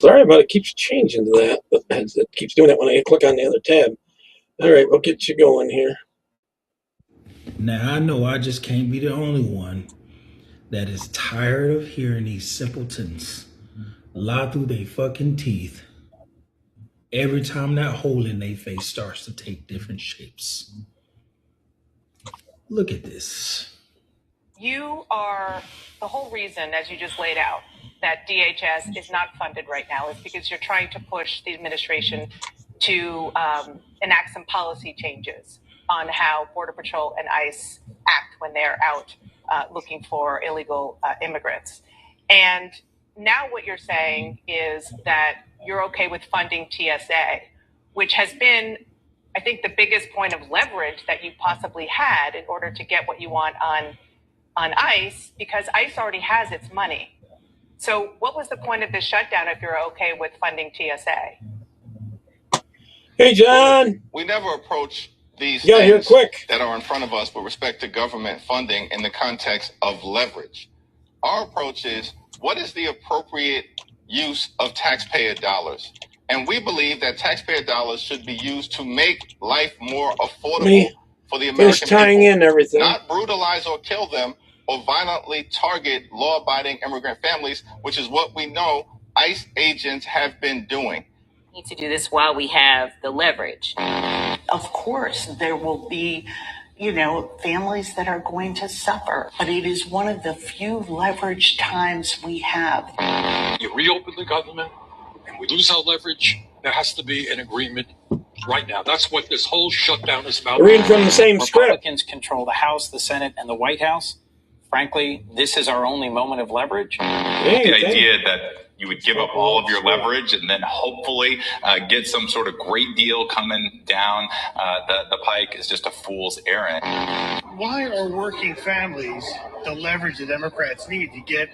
Sorry about it. Keeps changing to that. But it keeps doing that when I click on the other tab. All right, we'll get you going here. Now, I know I just can't be the only one that is tired of hearing these simpletons lie through their fucking teeth every time that hole in their face starts to take different shapes. Look at this. You are the whole reason, as you just laid out, that DHS is not funded right now is because you're trying to push the administration to enact some policy changes on how Border Patrol and ICE act when they're out looking for illegal immigrants. And now what you're saying is that you're okay with funding TSA, which has been, I think, the biggest point of leverage that you possibly had in order to get what you want on ICE, because ICE already has its money. So what was the point of this shutdown if you're okay with funding TSA? Hey, John. We never approach these things here quick. that are in front of us with respect to government funding in the context of leverage. Our approach is, what is the appropriate use of taxpayer dollars? And we believe that taxpayer dollars should be used to make life more affordable for the American tying people, in everything. not brutalize or kill them or violently target law-abiding immigrant families, which is what we know ICE agents have been doing. We need to do this while we have the leverage. Of course, there will be, families that are going to suffer, but it is one of the few leverage times we have. You reopen the government and we lose our leverage, there has to be an agreement right now. That's what this whole shutdown is about. Reading from the same script. Republicans control the House, the Senate, and the White House. Frankly, this is our only moment of leverage. The idea that you would give up all of your leverage and then hopefully get some sort of great deal coming down the pike is just a fool's errand. Why are working families the leverage the Democrats need to get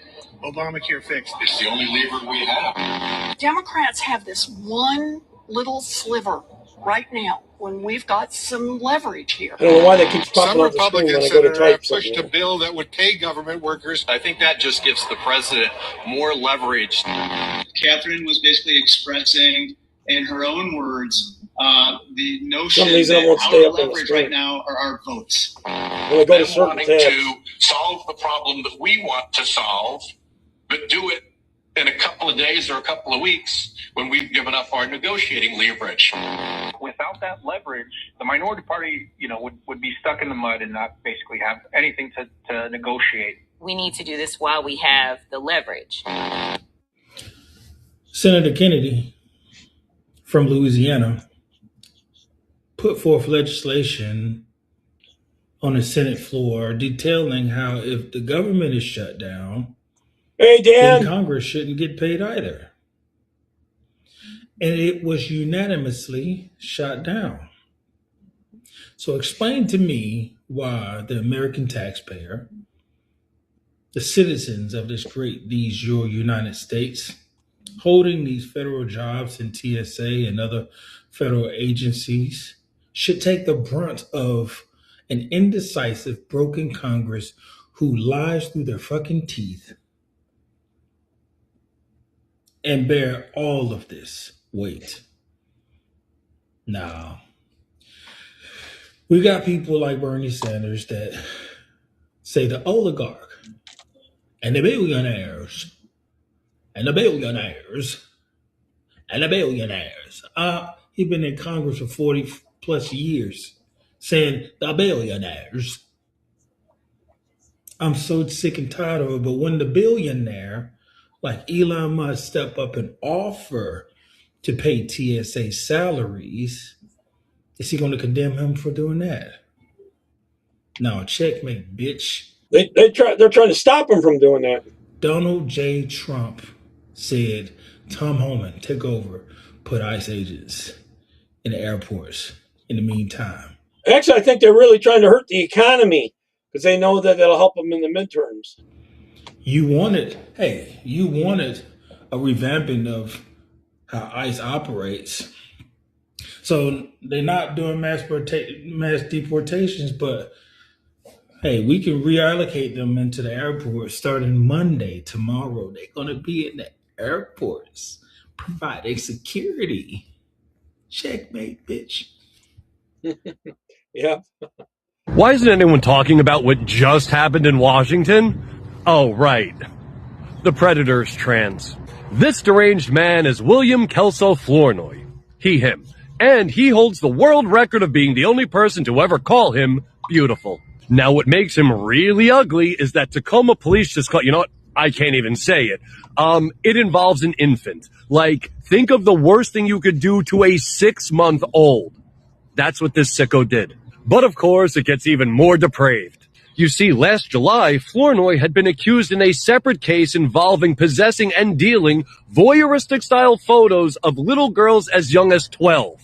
Obamacare fixed? It's the only lever we have. Democrats have this one little sliver right now when we've got some leverage here. I don't know why they keep popping Some up the screen when Republicans I go to type pushed something. a bill that would pay government workers. I think that just gives the president more leverage. Catherine was basically expressing, in her own words, the notion that our leverage right now are our votes. When I go to certain tabs. To solve the problem that we want to solve, but do it in a couple of days or a couple of weeks when we've given up our negotiating leverage. Without that leverage, the minority party, would be stuck in the mud and not basically have anything to negotiate. We need to do this while we have the leverage. Senator Kennedy from Louisiana put forth legislation on the Senate floor detailing how if the government is shut down, hey, Dan, then Congress shouldn't get paid either. And it was unanimously shot down. So explain to me why the American taxpayer, the citizens of your United States, holding these federal jobs in TSA and other federal agencies, should take the brunt of an indecisive, broken Congress who lies through their fucking teeth and bear all of this weight. Now, we got people like Bernie Sanders that say the oligarch and the billionaires and the billionaires and the billionaires. He's been in Congress for 40 plus years saying the billionaires. I'm so sick and tired of it, but when the billionaire like Elon Musk step up and offer to pay TSA salaries, is he going to condemn him for doing that? No, checkmate, bitch. They're trying to stop him from doing that. Donald J. Trump said, Tom Homan, take over, put ICE agents in the airports in the meantime. Actually, I think they're really trying to hurt the economy because they know that it'll help them in the midterms. You wanted a revamping of how ICE operates. So they're not doing mass deportations, but hey, we can reallocate them into the airport starting Monday, tomorrow. They're going to be in the airports providing security. Checkmate, bitch. Yeah. Why isn't anyone talking about what just happened in Washington? Oh, right. The Predator's trans. This deranged man is William Kelso Flournoy. He, him. And he holds the world record of being the only person to ever call him beautiful. Now, what makes him really ugly is that Tacoma police just caught, you know what? I can't even say it. It involves an infant. Like, think of the worst thing you could do to a 6-month-old. That's what this sicko did. But of course, it gets even more depraved. You see, last July, Flournoy had been accused in a separate case involving possessing and dealing voyeuristic-style photos of little girls as young as 12.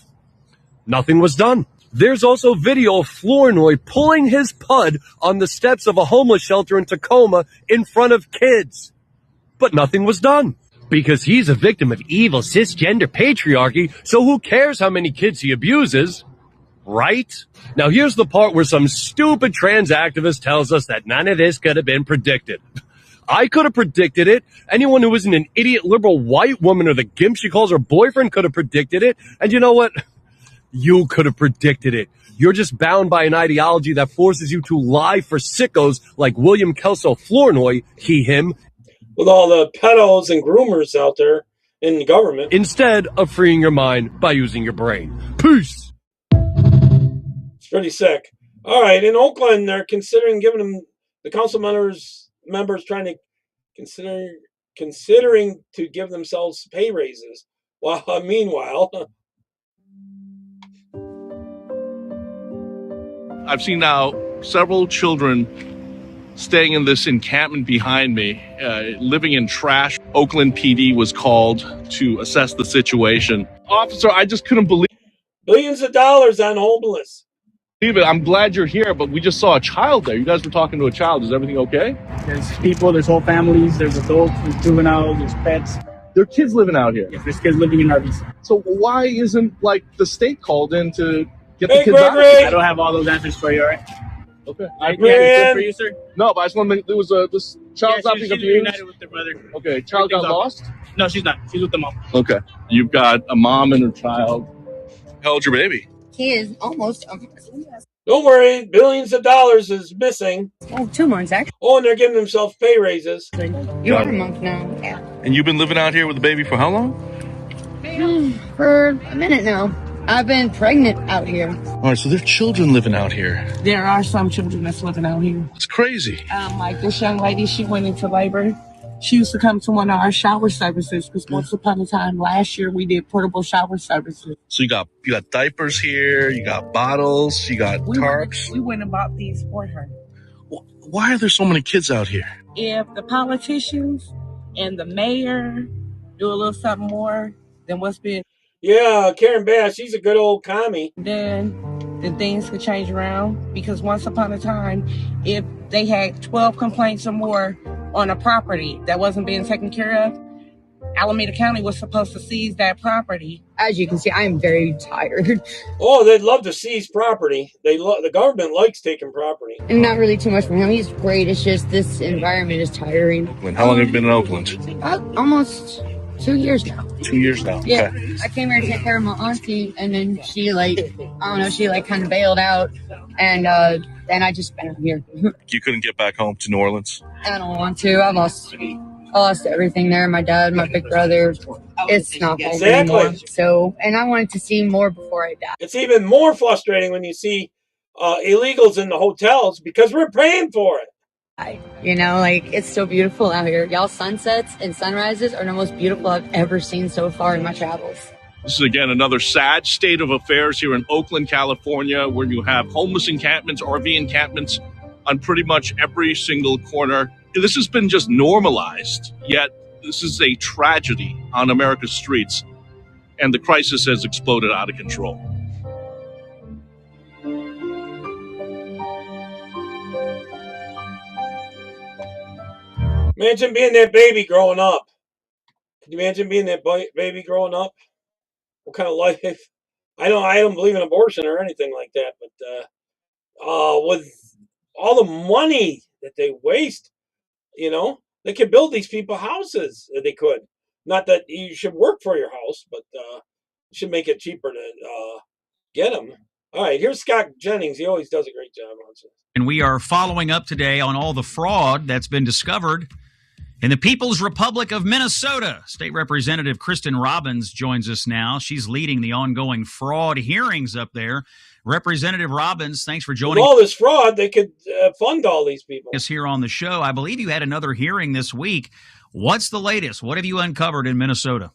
Nothing was done. There's also video of Flournoy pulling his pud on the steps of a homeless shelter in Tacoma in front of kids. But nothing was done. Because he's a victim of evil cisgender patriarchy, so who cares how many kids he abuses? Right? Now here's the part where some stupid trans activist tells us that none of this could have been predicted. I could have predicted it. Anyone who isn't an idiot liberal white woman or the gimp she calls her boyfriend could have predicted it. And you know what? You could have predicted it. You're just bound by an ideology that forces you to lie for sickos like William Kelso Flournoy, he, him. With all the pedos and groomers out there in the government. Instead of freeing your mind by using your brain. Peace! It's pretty sick. All right, in Oakland, they're considering giving them, the council members trying to considering to give themselves pay raises. Well, meanwhile... I've seen now several children staying in this encampment behind me, living in trash. Oakland PD was called to assess the situation. Officer, I just couldn't believe billions of dollars on homeless. it. I'm glad you're here, but we just saw a child there. You guys were talking to a child. Is everything okay? There's people, there's whole families, there's adults, there's juveniles, there's pets. There are kids living out here. Yes, there's kids living in RVs. So why isn't, like, the state called in to get Hey, the kids out? I don't have all those answers for you, all right? Okay. Yeah, good for you, sir? No, but I just want to make, there was this child's not being she's abused. reunited with their mother. Okay, child got lost? No, she's not. She's with the mom. Okay. You've got a mom and her child. How old's your baby? He is almost a month. Don't worry, billions of dollars is missing. Oh, 2 months, actually. Oh, and they're giving themselves pay raises. You are a month now, yeah. And you've been living out here with the baby for how long? For a minute now. I've been pregnant out here. All right, so there are children living out here. There are some children that's living out here. It's crazy. Like this young lady, she went into labor. She used to come to one of our shower services because once upon a time last year we did portable shower services. So you got diapers here, you got bottles, you got tarps. We went and bought these for her. Why are there so many kids out here? If the politicians and the mayor do a little something more than what's been, yeah, Karen Bass, she's a good old commie. then things could change around, because once upon a time, if they had 12 complaints or more on a property that wasn't being taken care of, Alameda County was supposed to seize that property. As you can see, I am very tired. Oh, they'd love to seize property. The government likes taking property. And not really too much for him. He's great. It's just this environment is tiring. How long have you been in Oakland? Almost 2 years now. 2 years now. Yeah, Okay. I came here to take care of my auntie, and then she she kind of bailed out, and then I just been out here. You couldn't get back home to New Orleans? I don't want to. I lost everything there. My dad, my big brother. It's not home anymore. So, and I wanted to see more before I died. It's even more frustrating when you see illegals in the hotels because we're paying for it. You know, it's so beautiful out here. Y'all, sunsets and sunrises are the most beautiful I've ever seen so far in my travels. This is, again, another sad state of affairs here in Oakland, California, where you have homeless encampments, RV encampments on pretty much every single corner. This has been just normalized, yet this is a tragedy on America's streets, and the crisis has exploded out of control. Imagine being that baby growing up. Can you imagine being that baby growing up? What kind of life? I don't believe in abortion or anything like that, but with all the money that they waste, they could build these people houses. They could. Not that you should work for your house, but you should make it cheaper to get them. All right, here's Scott Jennings. He always does a great job on this. And we are following up today on all the fraud that's been discovered in the People's Republic of Minnesota. State Representative Kristen Robbins joins us now. She's leading the ongoing fraud hearings up there. Representative Robbins, thanks for joining us. With all this fraud, they could fund all these people. Us here on the show. I believe you had another hearing this week. What's the latest? What have you uncovered in Minnesota?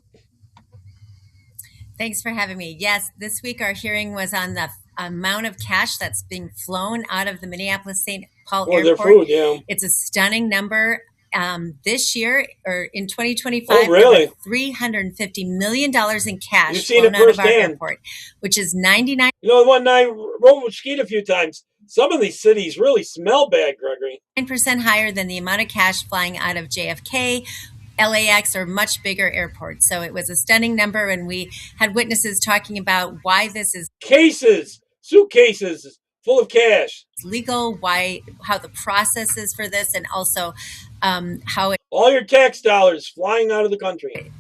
Thanks for having me. Yes, this week our hearing was on the amount of cash that's being flown out of the Minneapolis-St. Paul Airport. Food, yeah. It's a stunning number. This year, or in 2025, really? $350 million in cash You've seen flown it out of our firsthand. airport, which is 99. You know, the one I rode with Skeet a few times. Some of these cities really smell bad, Gregory. 9% higher than the amount of cash flying out of JFK, LAX, or much bigger airports. So it was a stunning number, and we had witnesses talking about why this is suitcases full of cash. Legal, how the process is for this, and also how it all your tax dollars flying out of the country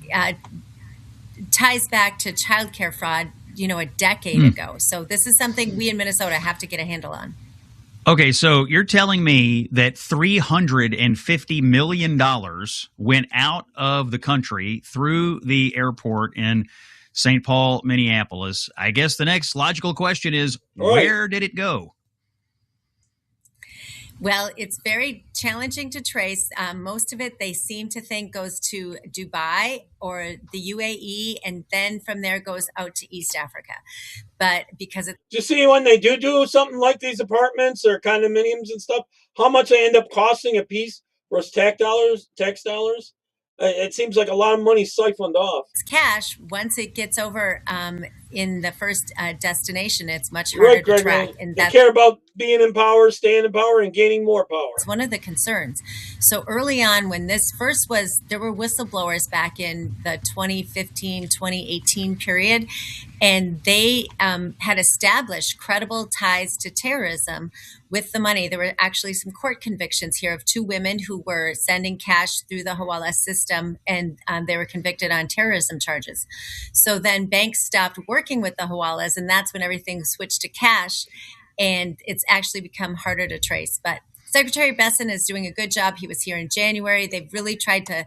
ties back to childcare fraud, a decade ago. So this is something we in Minnesota have to get a handle on. Okay, so you're telling me that $350 million went out of the country through the airport in St. Paul, Minneapolis. I guess the next logical question is, where did it go? Well, it's very challenging to trace. Most of it, they seem to think, goes to Dubai or the UAE, and then from there goes out to East Africa. But because it's... You see, when they do something like these apartments or condominiums and stuff, how much they end up costing a piece versus tax dollars? It seems like a lot of money siphoned off. It's cash. Once it gets over in the first destination, it's much harder to track. And they care about being in power, staying in power, and gaining more power. It's one of the concerns. So early on, when this first was, there were whistleblowers back in the 2015, 2018 period, and they had established credible ties to terrorism with the money. There were actually some court convictions here of 2 women who were sending cash through the Hawala system, and they were convicted on terrorism charges. So then banks stopped working with the Hawalas, and that's when everything switched to cash, and it's actually become harder to trace. But Secretary Besson is doing a good job. He was here in January. They've really tried to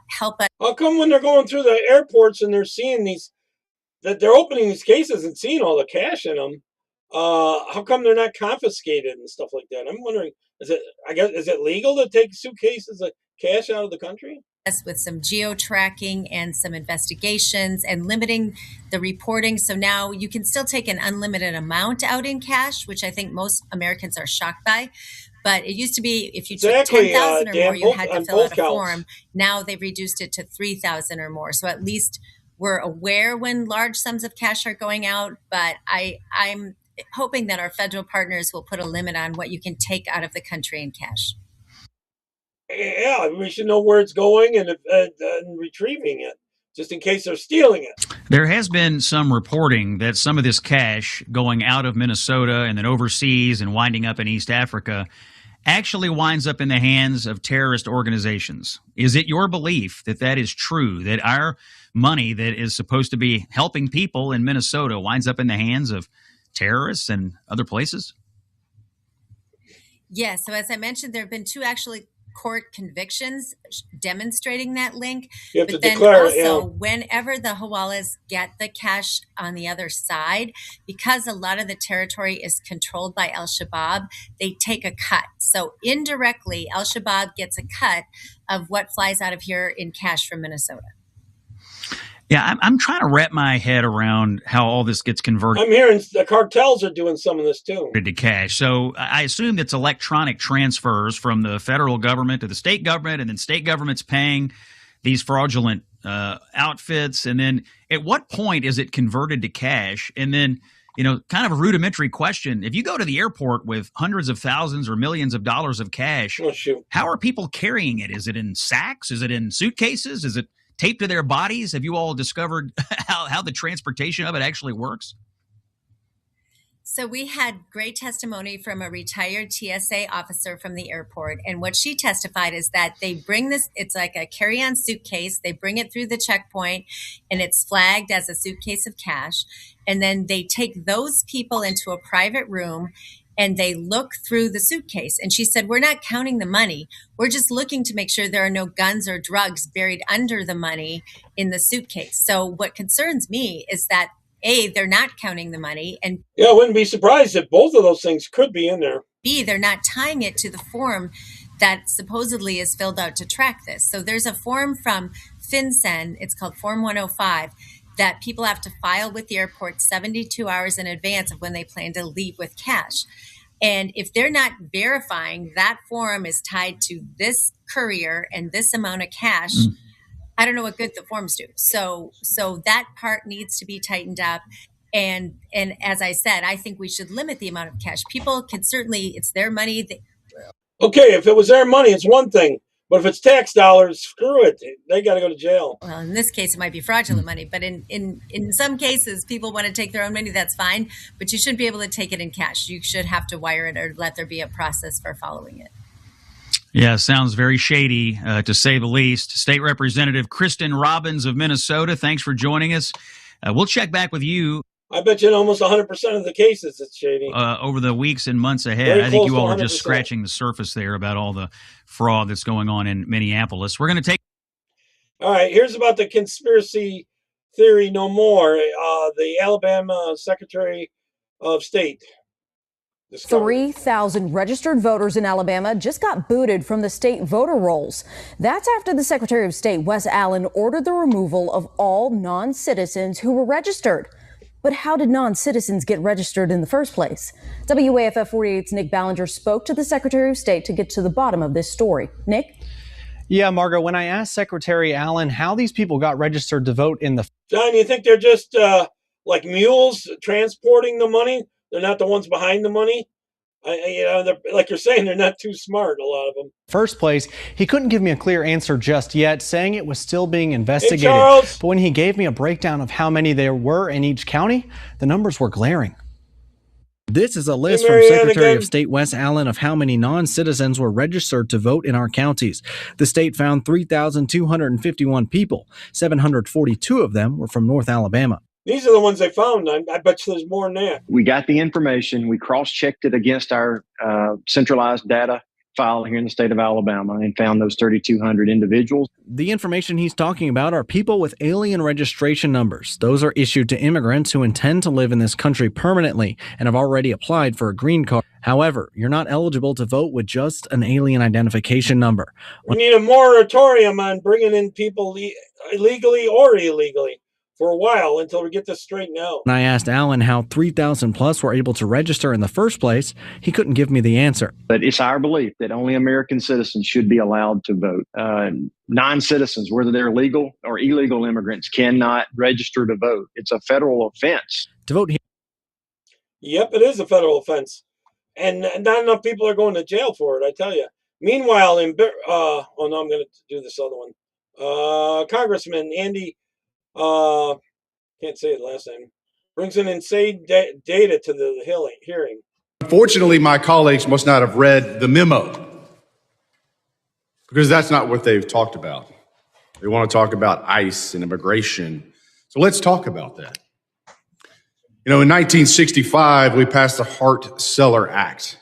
help us. How come when they're going through the airports and they're seeing that they're opening these cases and seeing all the cash in them, how come they're not confiscated and stuff like that? I'm wondering, is it legal to take suitcases of cash out of the country? With some geo-tracking and some investigations and limiting the reporting. So now you can still take an unlimited amount out in cash, which I think most Americans are shocked by. But it used to be if you took 10,000 or more, you had to fill out a form. Now they've reduced it to 3,000 or more. So at least we're aware when large sums of cash are going out. But I'm hoping that our federal partners will put a limit on what you can take out of the country in cash. Yeah, we should know where it's going and retrieving it, just in case they're stealing it. There has been some reporting that some of this cash going out of Minnesota and then overseas and winding up in East Africa actually winds up in the hands of terrorist organizations. Is it your belief that that is true, that our money that is supposed to be helping people in Minnesota winds up in the hands of terrorists and other places? Yes. So as I mentioned, there have been 2 actually court convictions demonstrating that link. But then also, whenever the Hawalas get the cash on the other side, because a lot of the territory is controlled by Al-Shabaab, they take a cut. So indirectly, Al-Shabaab gets a cut of what flies out of here in cash from Minnesota. Yeah, I'm trying to wrap my head around how all this gets converted. I'm hearing the cartels are doing some of this too. To cash. So I assume it's electronic transfers from the federal government to the state government, and then state government's paying these fraudulent outfits. And then at what point is it converted to cash? And then, kind of a rudimentary question. If you go to the airport with hundreds of thousands or millions of dollars of cash, how are people carrying it? Is it in sacks? Is it in suitcases? Is it taped to their bodies? Have you all discovered how the transportation of it actually works? So we had great testimony from a retired TSA officer from the airport. And what she testified is that they bring this, it's like a carry-on suitcase. They bring it through the checkpoint and it's flagged as a suitcase of cash. And then they take those people into a private room and they look through the suitcase. And she said, we're not counting the money. We're just looking to make sure there are no guns or drugs buried under the money in the suitcase. So what concerns me is that A, they're not counting the money, and yeah, I wouldn't be surprised if both of those things could be in there. B, they're not tying it to the form that supposedly is filled out to track this. So there's a form from FinCEN, it's called Form 105, that people have to file with the airport 72 hours in advance of when they plan to leave with cash. And if they're not verifying that form is tied to this courier and this amount of cash, I don't know what good the forms do. So that part needs to be tightened up. And as I said, I think we should limit the amount of cash. People can certainly, it's their money. Okay, if it was their money, it's one thing. But if it's tax dollars, screw it. They got to go to jail. Well, in this case, it might be fraudulent money. But in some cases, people want to take their own money. That's fine. But you shouldn't be able to take it in cash. You should have to wire it or let there be a process for following it. Yeah, sounds very shady, to say the least. State Representative Kristen Robbins of Minnesota, thanks for joining us. We'll check back with you. I bet you in almost 100% of the cases it's shady. Over the weeks and months ahead. Very I think you close all to are just 100%. scratching the surface there about all the fraud that's going on in Minneapolis. We're going to take... All right, here's about the conspiracy theory no more. The Alabama Secretary of State. 3,000 registered voters in Alabama just got booted from the state voter rolls. That's after the Secretary of State, Wes Allen, ordered the removal of all non-citizens who were registered. But how did non-citizens get registered in the first place? WAFF 48's Nick Ballinger spoke to the Secretary of State to get to the bottom of this story. Nick? Yeah, Margo, when I asked Secretary Allen how these people got registered to vote in the... John, you think they're just like mules transporting the money? They're not the ones behind the money? Like you're saying, they're not too smart, a lot of them. First place, he couldn't give me a clear answer just yet, saying it was still being investigated. Hey, Charles. But when he gave me a breakdown of how many there were in each county, the numbers were glaring. This is a list from Secretary of State Wes Allen of how many non-citizens were registered to vote in our counties. The state found 3,251 people. 742 of them were from North Alabama. These are the ones they found. I bet you there's more than that. We got the information. We cross-checked it against our centralized data file here in the state of Alabama and found those 3,200 individuals. The information he's talking about are people with alien registration numbers. Those are issued to immigrants who intend to live in this country permanently and have already applied for a green card. However, you're not eligible to vote with just an alien identification number. We need a moratorium on bringing in people illegally or illegally for a while until we get this straightened out. When I asked Allen how 3,000 plus were able to register in the first place, he couldn't give me the answer. But it's our belief that only American citizens should be allowed to vote. Non-citizens, whether they're legal or illegal immigrants, cannot register to vote. It's a federal offense. To vote here. Yep, it is a federal offense. And not enough people are going to jail for it, I tell you. Meanwhile, I'm going to do this other one. Congressman Andy... can't say it last name, brings in insane data to the hearing. Unfortunately, my colleagues must not have read the memo because that's not what they've talked about. They want to talk about ICE and immigration. So let's talk about that. In 1965, we passed the Hart-Celler Act.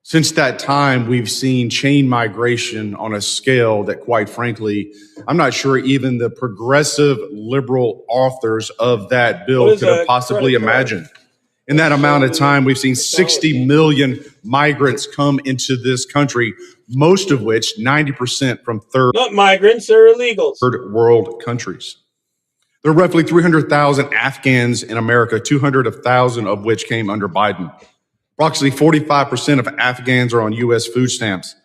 Since that time, we've seen chain migration on a scale that, quite frankly, I'm not sure even the progressive liberal authors of that bill could have possibly imagined. In that amount of time, we've seen 60 million migrants come into this country, most of which, 90% from not migrants, they're illegals. third world countries. There are roughly 300,000 Afghans in America, 200,000 of which came under Biden. Approximately 45% of Afghans are on U.S. food stamps.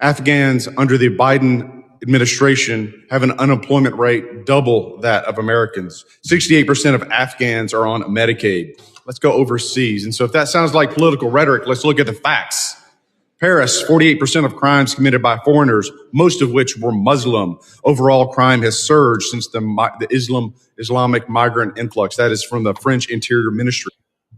Afghans under the Biden administration have an unemployment rate double that of Americans. 68% of Afghans are on Medicaid. Let's go overseas. And so if that sounds like political rhetoric, let's look at the facts. Paris, 48% of crimes committed by foreigners, most of which were Muslim. Overall crime has surged since the Islamic migrant influx. That is from the French Interior Ministry.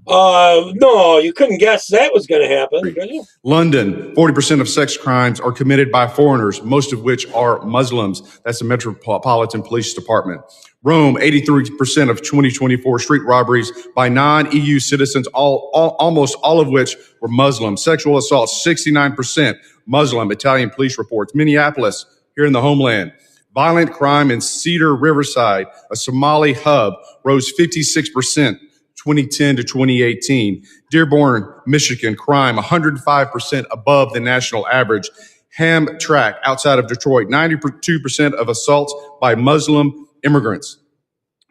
No, you couldn't guess that was going to happen, could you? London, 40% of sex crimes are committed by foreigners, most of which are Muslims. That's the Metropolitan Police Department. Rome, 83% of 2024 street robberies by non-EU citizens, almost all of which were Muslim. Sexual assaults, 69% Muslim, Italian police reports. Minneapolis, here in the homeland. Violent crime in Cedar Riverside, a Somali hub, rose 56%. 2010 to 2018. Dearborn, Michigan, crime 105% above the national average. Hamtramck outside of Detroit, 92% of assaults by Muslim immigrants.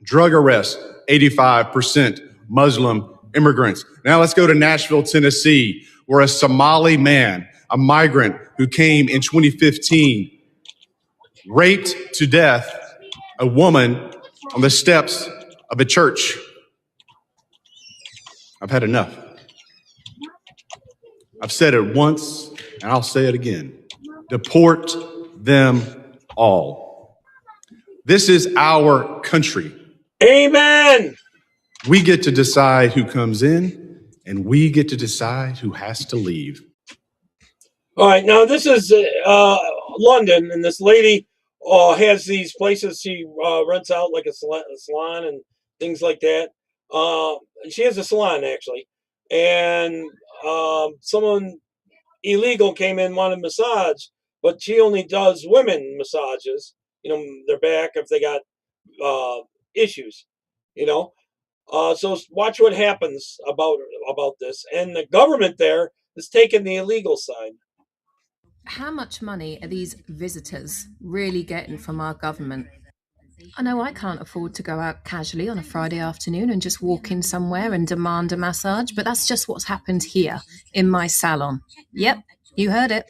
Drug arrests, 85% Muslim immigrants. Now let's go to Nashville, Tennessee, where a Somali man, a migrant who came in 2015, raped to death a woman on the steps of a church. I've had enough. I've said it once, and I'll say it again. Deport them all. This is our country. Amen. We get to decide who comes in, and we get to decide who has to leave. All right, now this is London, and this lady has these places she rents out, like a salon and things like that. She has a salon, actually, and someone illegal came in, wanted a massage, but she only does women massages, their back if they got issues, so watch what happens about this. And the government there is taking the illegal side. How much money are these visitors really getting from our government? I know I can't afford to go out casually on a Friday afternoon and just walk in somewhere and demand a massage, but that's just what's happened here in my salon. Yep, you heard it.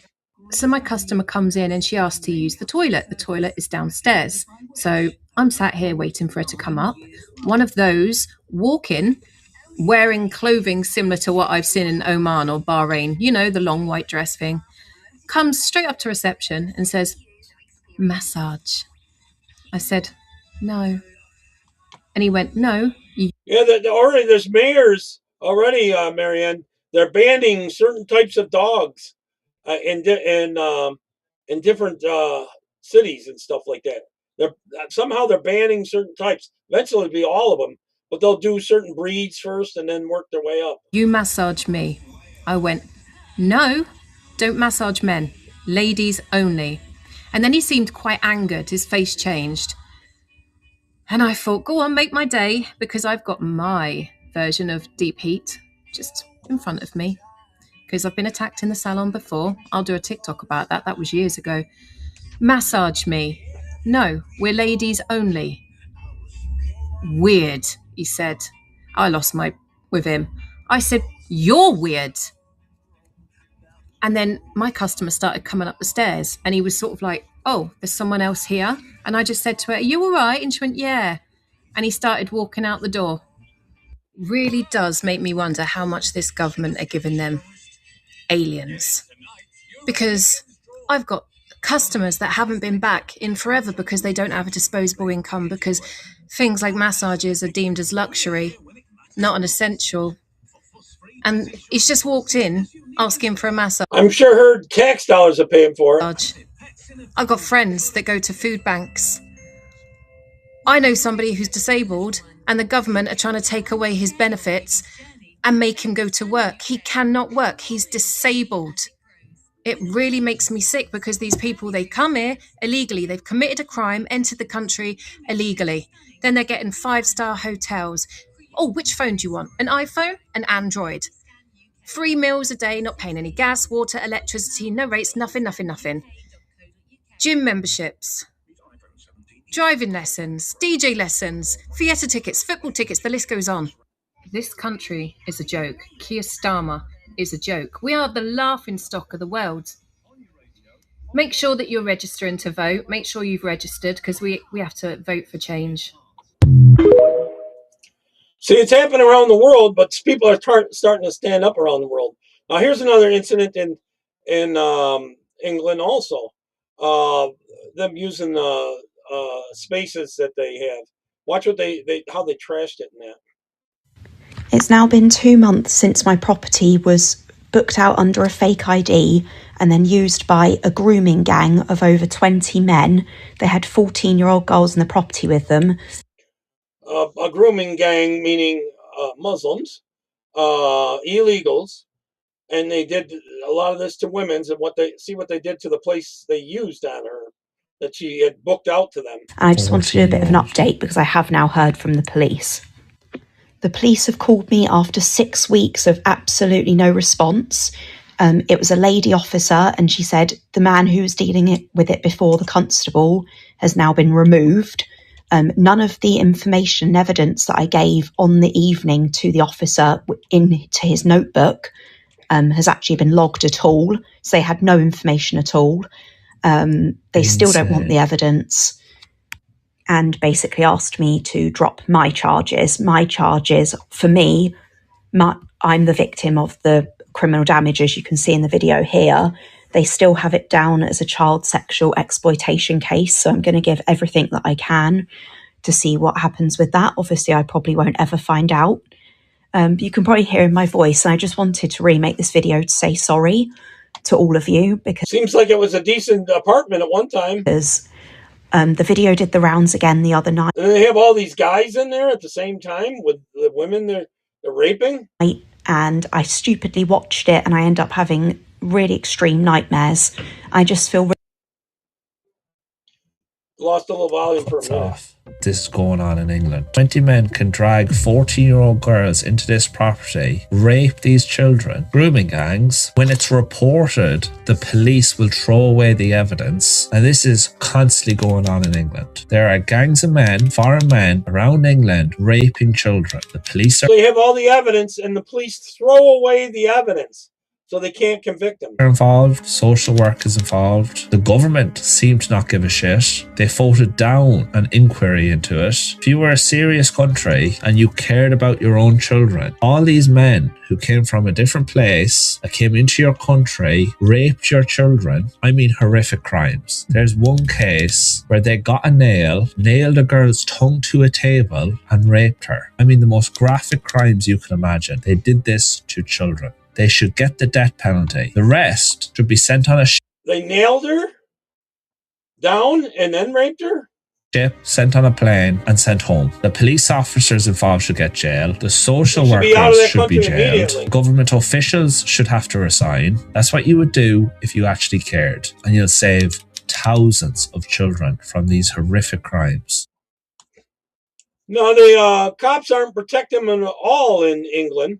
So my customer comes in and she asks to use the toilet. The toilet is downstairs. So I'm sat here waiting for her to come up. One of those walking, wearing clothing similar to what I've seen in Oman or Bahrain, the long white dress thing, comes straight up to reception and says, massage. I said, no. And he went, no. Yeah, already there's mayors already, Marianne. They're banning certain types of dogs in different cities and stuff like that. They're banning certain types. Eventually, it'll be all of them, but they'll do certain breeds first and then work their way up. You massage me. I went, no, don't massage men. Ladies only. And then he seemed quite angered. His face changed. And I thought, go on, make my day, because I've got my version of deep heat just in front of me. Because I've been attacked in the salon before. I'll do a TikTok about that. That was years ago. Massage me. No, we're ladies only. Weird, he said. I lost my with him. I said, you're weird. And then my customer started coming up the stairs and he was sort of like, oh, there's someone else here. And I just said to her, are you all right? And she went, yeah. And he started walking out the door. Really does make me wonder how much this government are giving them aliens. Because I've got customers that haven't been back in forever because they don't have a disposable income, because things like massages are deemed as luxury, not an essential. And he's just walked in asking for a massage. I'm sure her tax dollars are paying for it. I've got friends that go to food banks. I know somebody who's disabled and the government are trying to take away his benefits and make him go to work. He cannot work. He's disabled. It really makes me sick because these people, they come here illegally. They've committed a crime, entered the country illegally. Then they're getting 5-star hotels. Oh, which phone do you want? An iPhone? An Android? 3 meals a day, not paying any gas, water, electricity, no rates, nothing. Gym memberships, driving lessons, DJ lessons, theatre tickets, football tickets, the list goes on. This country is a joke. Keir Starmer is a joke. We are the laughingstock of the world. Make sure that you're registering to vote. Make sure you've registered, because we have to vote for change. See, it's happening around the world, but people are starting to stand up around the world. Now, here's another incident in England also. Them using spaces that they have. Watch what how they trashed it in that. It's now been 2 months since my property was booked out under a fake ID and then used by a grooming gang of over 20 men. They had 14-year-old girls in the property with them. A grooming gang, meaning Muslims, illegals, and they did a lot of this to women's. And what they did to the place they used on her, that she had booked out to them. I just wanted to do a bit of an update because I have now heard from the police. The police have called me after 6 weeks of absolutely no response. It was a lady officer, and she said the man who was dealing with it before, the constable, has now been removed. None of the information and evidence that I gave on the evening to the officer into his notebook has actually been logged at all. So they had no information at all. They still don't want the evidence, and basically asked me to drop my charges. My charges, for me, I'm the victim of the criminal damage, as you can see in the video here. They still have it down as a child sexual exploitation case, so I'm going to give everything that I can to see what happens with that. Obviously, I probably won't ever find out. You can probably hear in my voice, and I just wanted to really make this video to say sorry to all of you, because seems like it was a decent apartment at one time. The video did the rounds again the other night. And they have all these guys in there at the same time with the women they're raping. And I stupidly watched it, and I end up having really extreme nightmares. I just feel lost a little volume for a minute. This is going on in England. 20 men can drag 14-year-old girls into this property, rape these children. Grooming gangs, when it's reported, the police will throw away the evidence. And this is constantly going on in England. There are gangs of men, foreign men, around England raping children. The police are... They have all the evidence, and the police throw away the evidence, so they can't convict them. Involved, social work is involved. The government seem to not give a shit. They voted down an inquiry into it. If you were a serious country and you cared about your own children, all these men who came from a different place, that came into your country, raped your children, I mean horrific crimes. There's one case where they got a nail, nailed a girl's tongue to a table and raped her. I mean the most graphic crimes you can imagine. They did this to children. They should get the death penalty. The rest should be sent on a ship. They nailed her down and then raped her? Sent on a plane and sent home. The police officers involved should get jailed. The social workers should be jailed. Government officials should have to resign. That's what you would do if you actually cared. And you'll save thousands of children from these horrific crimes. No, the cops aren't protecting them at all in England.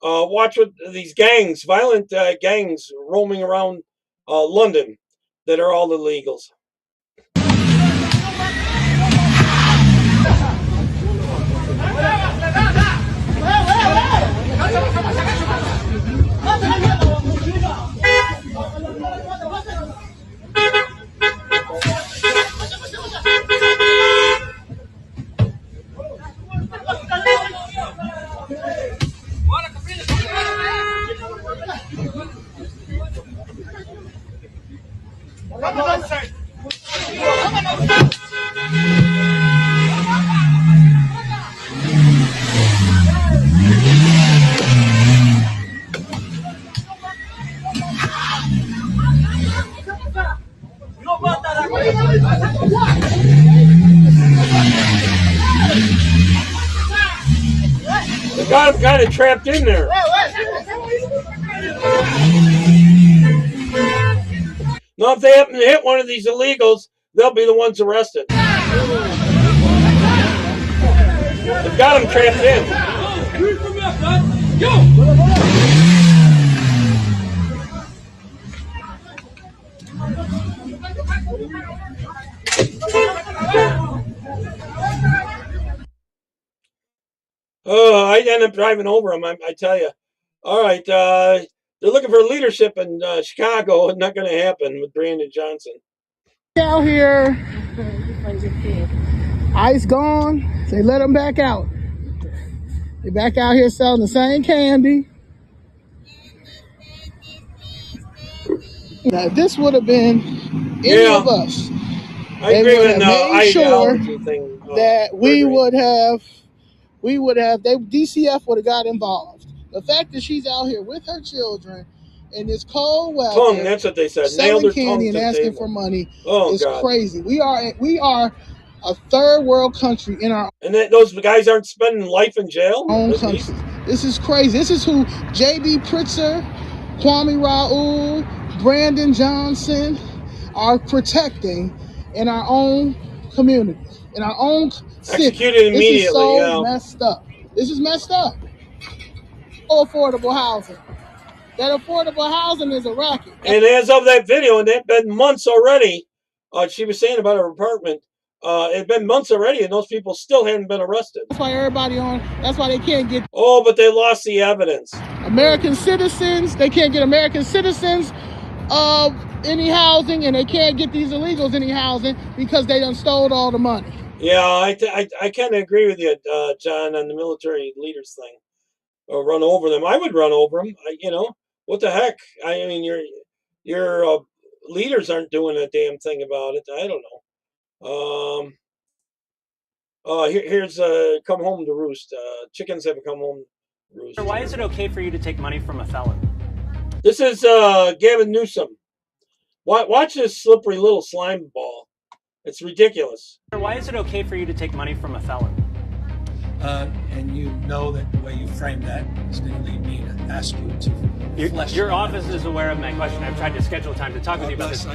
Watch what these gangs, violent gangs roaming around London that are all illegals. They got him kind of trapped in there. Now, if they happen to hit one of these illegals, they'll be the ones arrested. They've got him trapped in. Oh, I end up driving over them, I tell you. All right, they're looking for leadership in Chicago. It's not going to happen with Brandon Johnson. Out here, ICE gone. They let them back out. They back out here selling the same candy. Now, if this would have been any of us, I agree with made sure thing, that we would have we would have, DCF would have got involved. The fact that she's out here with her children in this cold weather, tongue, that's what they said. Nailed selling her candy tongue and to the asking table. for money is God. crazy. We are a third world country in our And those guys aren't spending life in jail? own At country. least? This is crazy. This is who J.B. Pritzker, Kwame Raoul, Brandon Johnson are protecting in our own community, in our own city. Executed immediately. This is so messed up. This is messed up. Affordable housing. That affordable housing is a racket. And as of that video, and it's been months already, she was saying about her apartment, it had been months already, and those people still hadn't been arrested. That's why that's why they can't get. Oh, but they lost the evidence. American citizens, they can't get American citizens any housing, and they can't get these illegals any housing because they done stole all the money. Yeah, I kind of agree with you, John, on the military leaders thing. Or run over them. I would run over them. What the heck? I mean, your leaders aren't doing a damn thing about it. I don't know. Here's come home to roost. Chickens have come home to roost. Why is it okay for you to take money from a felon? This is Gavin Newsom. Watch this slippery little slime ball. It's ridiculous. Why is it okay for you to take money from a felon? And you know that the way you frame that is going to lead me to ask you to Your office is aware of my question. I've tried to schedule time to talk with you about this.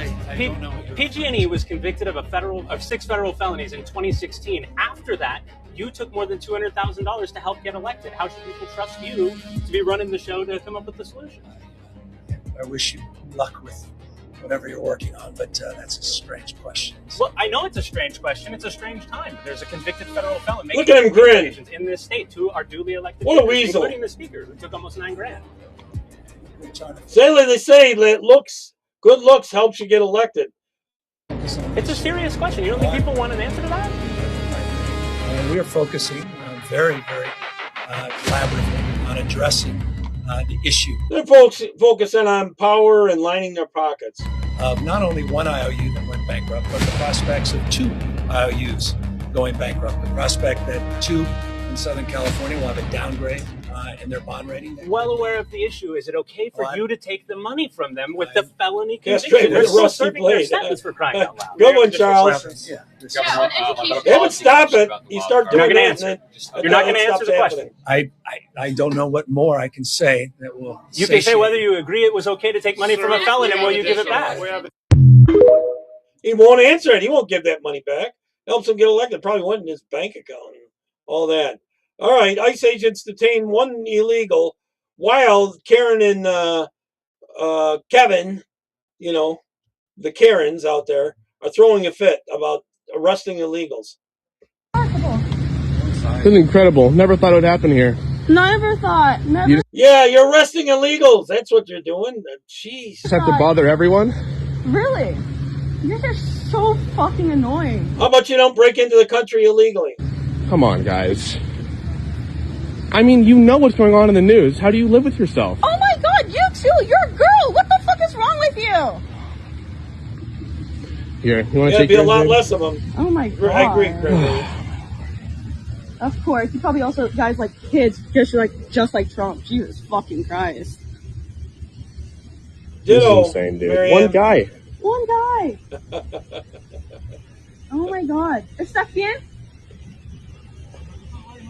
PG&E was convicted of 6 federal felonies in 2016. After that, you took more than $200,000 to help get elected. How should people trust you to be running the show to come up with the solution? I wish you luck with whatever you're working on, but that's a strange question. Well, I know it's a strange question. It's a strange time. There's a convicted federal felon. Look at him grin. In this state, who are duly elected. What a weasel. Including the speaker, who took almost $9,000. They say that good looks helps you get elected. It's a serious question. You don't think people want an answer to that? We are focusing very, very collaboratively on addressing the issue. They're focusing on power and lining their pockets. Of not only one IOU that went bankrupt, but the prospects of 2 IOUs going bankrupt. The prospect that 2 in Southern California will have a downgrade in their bond rating. Well aware of the issue. Is it okay for you to take the money from them with the felony Yeah, conviction? straight with They're a still rusty serving their blade. sentence for crying out loud. Good one, Charles. They would stop it. You start doing that. You're not going to answer the question. I don't know what more I can say that will. You can say whether you agree it was okay to take money from a felon and will you give it back? He won't answer it. He won't give that money back. Helps him get elected. Probably went in his bank account and all that. All right. ICE agents detain 1 illegal while Karen and Kevin, the Karens out there, are throwing a fit about arresting illegals. This is incredible. Never thought it would happen here. Never thought. Never. Yeah, you're arresting illegals. That's what you're doing. Jeez. Just have to bother everyone? Really? You guys are so fucking annoying. How about you don't break into the country illegally? Come on, guys. I mean, you know what's going on in the news. How do you live with yourself? Oh my god, you too! You're a girl! What the fuck is wrong with you? Here, you want to take be a lot yours, less of them. Oh my god. I agree, Gregory. Of course. You probably also, guys like kids, just like Trump. Jesus fucking Christ. This Ditto, is insane, dude. Marianne. One guy. One guy. Oh my god. ¿Estás bien?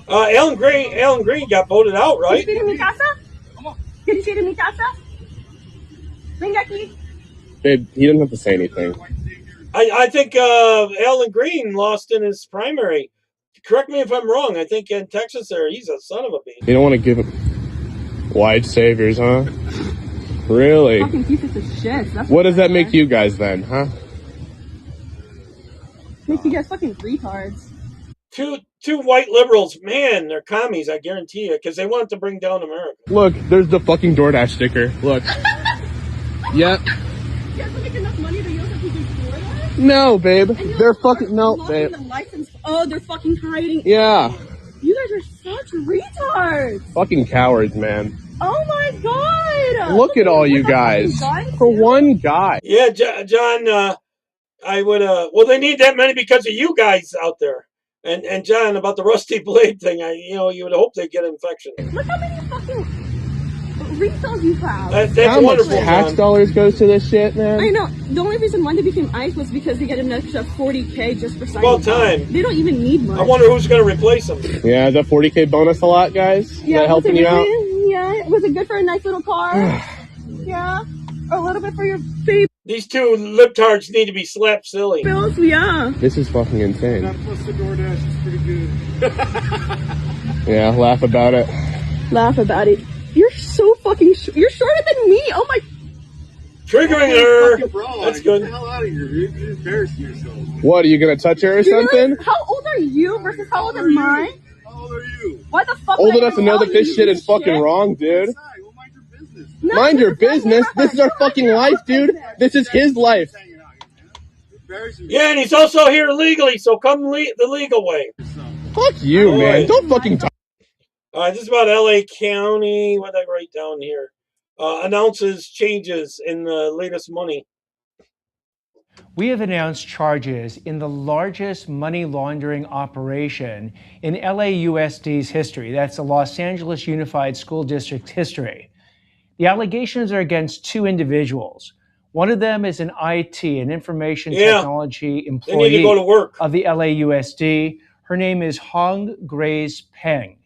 Alan Green got voted out, right? ¿Quieres ir a mi casa? ¿Quieres ir a mi casa? Venga aquí. Babe, he didn't have to say anything. I think Alan Green lost in his primary. Correct me if I'm wrong. I think in Texas there, he's a son of a bitch. You don't want to give white saviors, huh? Really? Fucking pieces of shit. That's What does that make you guys then, huh? Makes you guys fucking retards. Two white liberals, man, they're commies, I guarantee you, because they wanted to bring down America. Look, there's the fucking DoorDash sticker. Look. Yep. You guys don't make enough money to use it to do DoorDash? No, babe. They're fucking no, babe. The license. Oh, they're fucking hiding. Yeah. You guys are such retards. Fucking cowards, man. Oh my god. Look at all you guys. For one guy. Yeah, John, I would, well, they need that many because of you guys out there. And John, about the rusty blade thing, you would hope they get infection. Look how many fucking refills you have. That's How much wonderful, tax John. dollars goes to this shit, man? I know. The only reason why they became ICE was because they get an extra $40K just for signing. About time. They don't even need much. I wonder who's going to replace them. Yeah, the 40K bonus a lot, guys? Yeah, Is that helping you out? Yeah. Was it good for a nice little car? Yeah. A little bit for your baby. These two libtards need to be slapped silly. Bills, yeah. This is fucking insane. Plus the DoorDash is pretty good. Yeah, laugh about it. Laugh about it. You're so fucking you're shorter than me. Oh my. Triggering her. That's good. Get the hell out of here, dude. You're embarrassing yourself. What, are you gonna touch her or something? How old are you versus how old am I? How old are you? Why the fuck? Old enough to know that this shit is fucking wrong, dude. Mind your business. This is our fucking life, dude. This is his life. Yeah, and he's also here legally, so come the legal way. Fuck you, man. Don't fucking talk. All right, this is about L.A. County. What did I write down here? Announces changes in the latest money. We have announced charges in the largest money laundering operation in LAUSD's history. That's the Los Angeles Unified School District's history. The allegations are against two individuals. One of them is an IT, an information technology employee they need to go to work. of the LAUSD. Her name is Hong Grace Peng.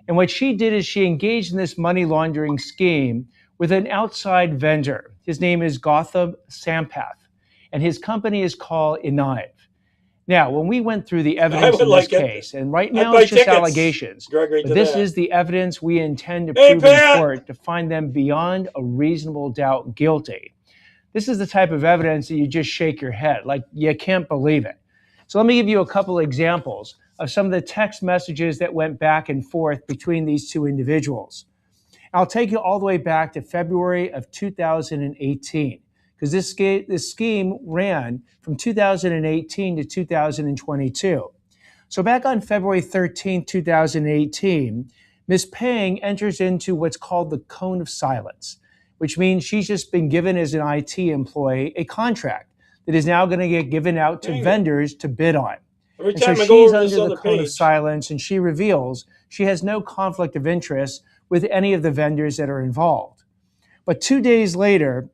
And what she did is she engaged in this money laundering scheme with an outside vendor. His name is Gautam Sampath, and his company is called Enive. Now, when we went through the evidence in this case, and right now it's just allegations, but this is the evidence we intend to prove in court to find them beyond a reasonable doubt guilty. This is the type of evidence that you just shake your head, like you can't believe it. So let me give you a couple examples of some of the text messages that went back and forth between these two individuals. I'll take you all the way back to February of 2018. Because this scheme ran from 2018 to 2022. So back on February 13, 2018, Ms. Peng enters into what's called the cone of silence, which means she's just been given as an IT employee a contract that is now going to get given out to vendors to bid on. Every and so time I go she's over this under the other cone page. of silence, and she reveals she has no conflict of interest with any of the vendors that are involved. But 2 days later,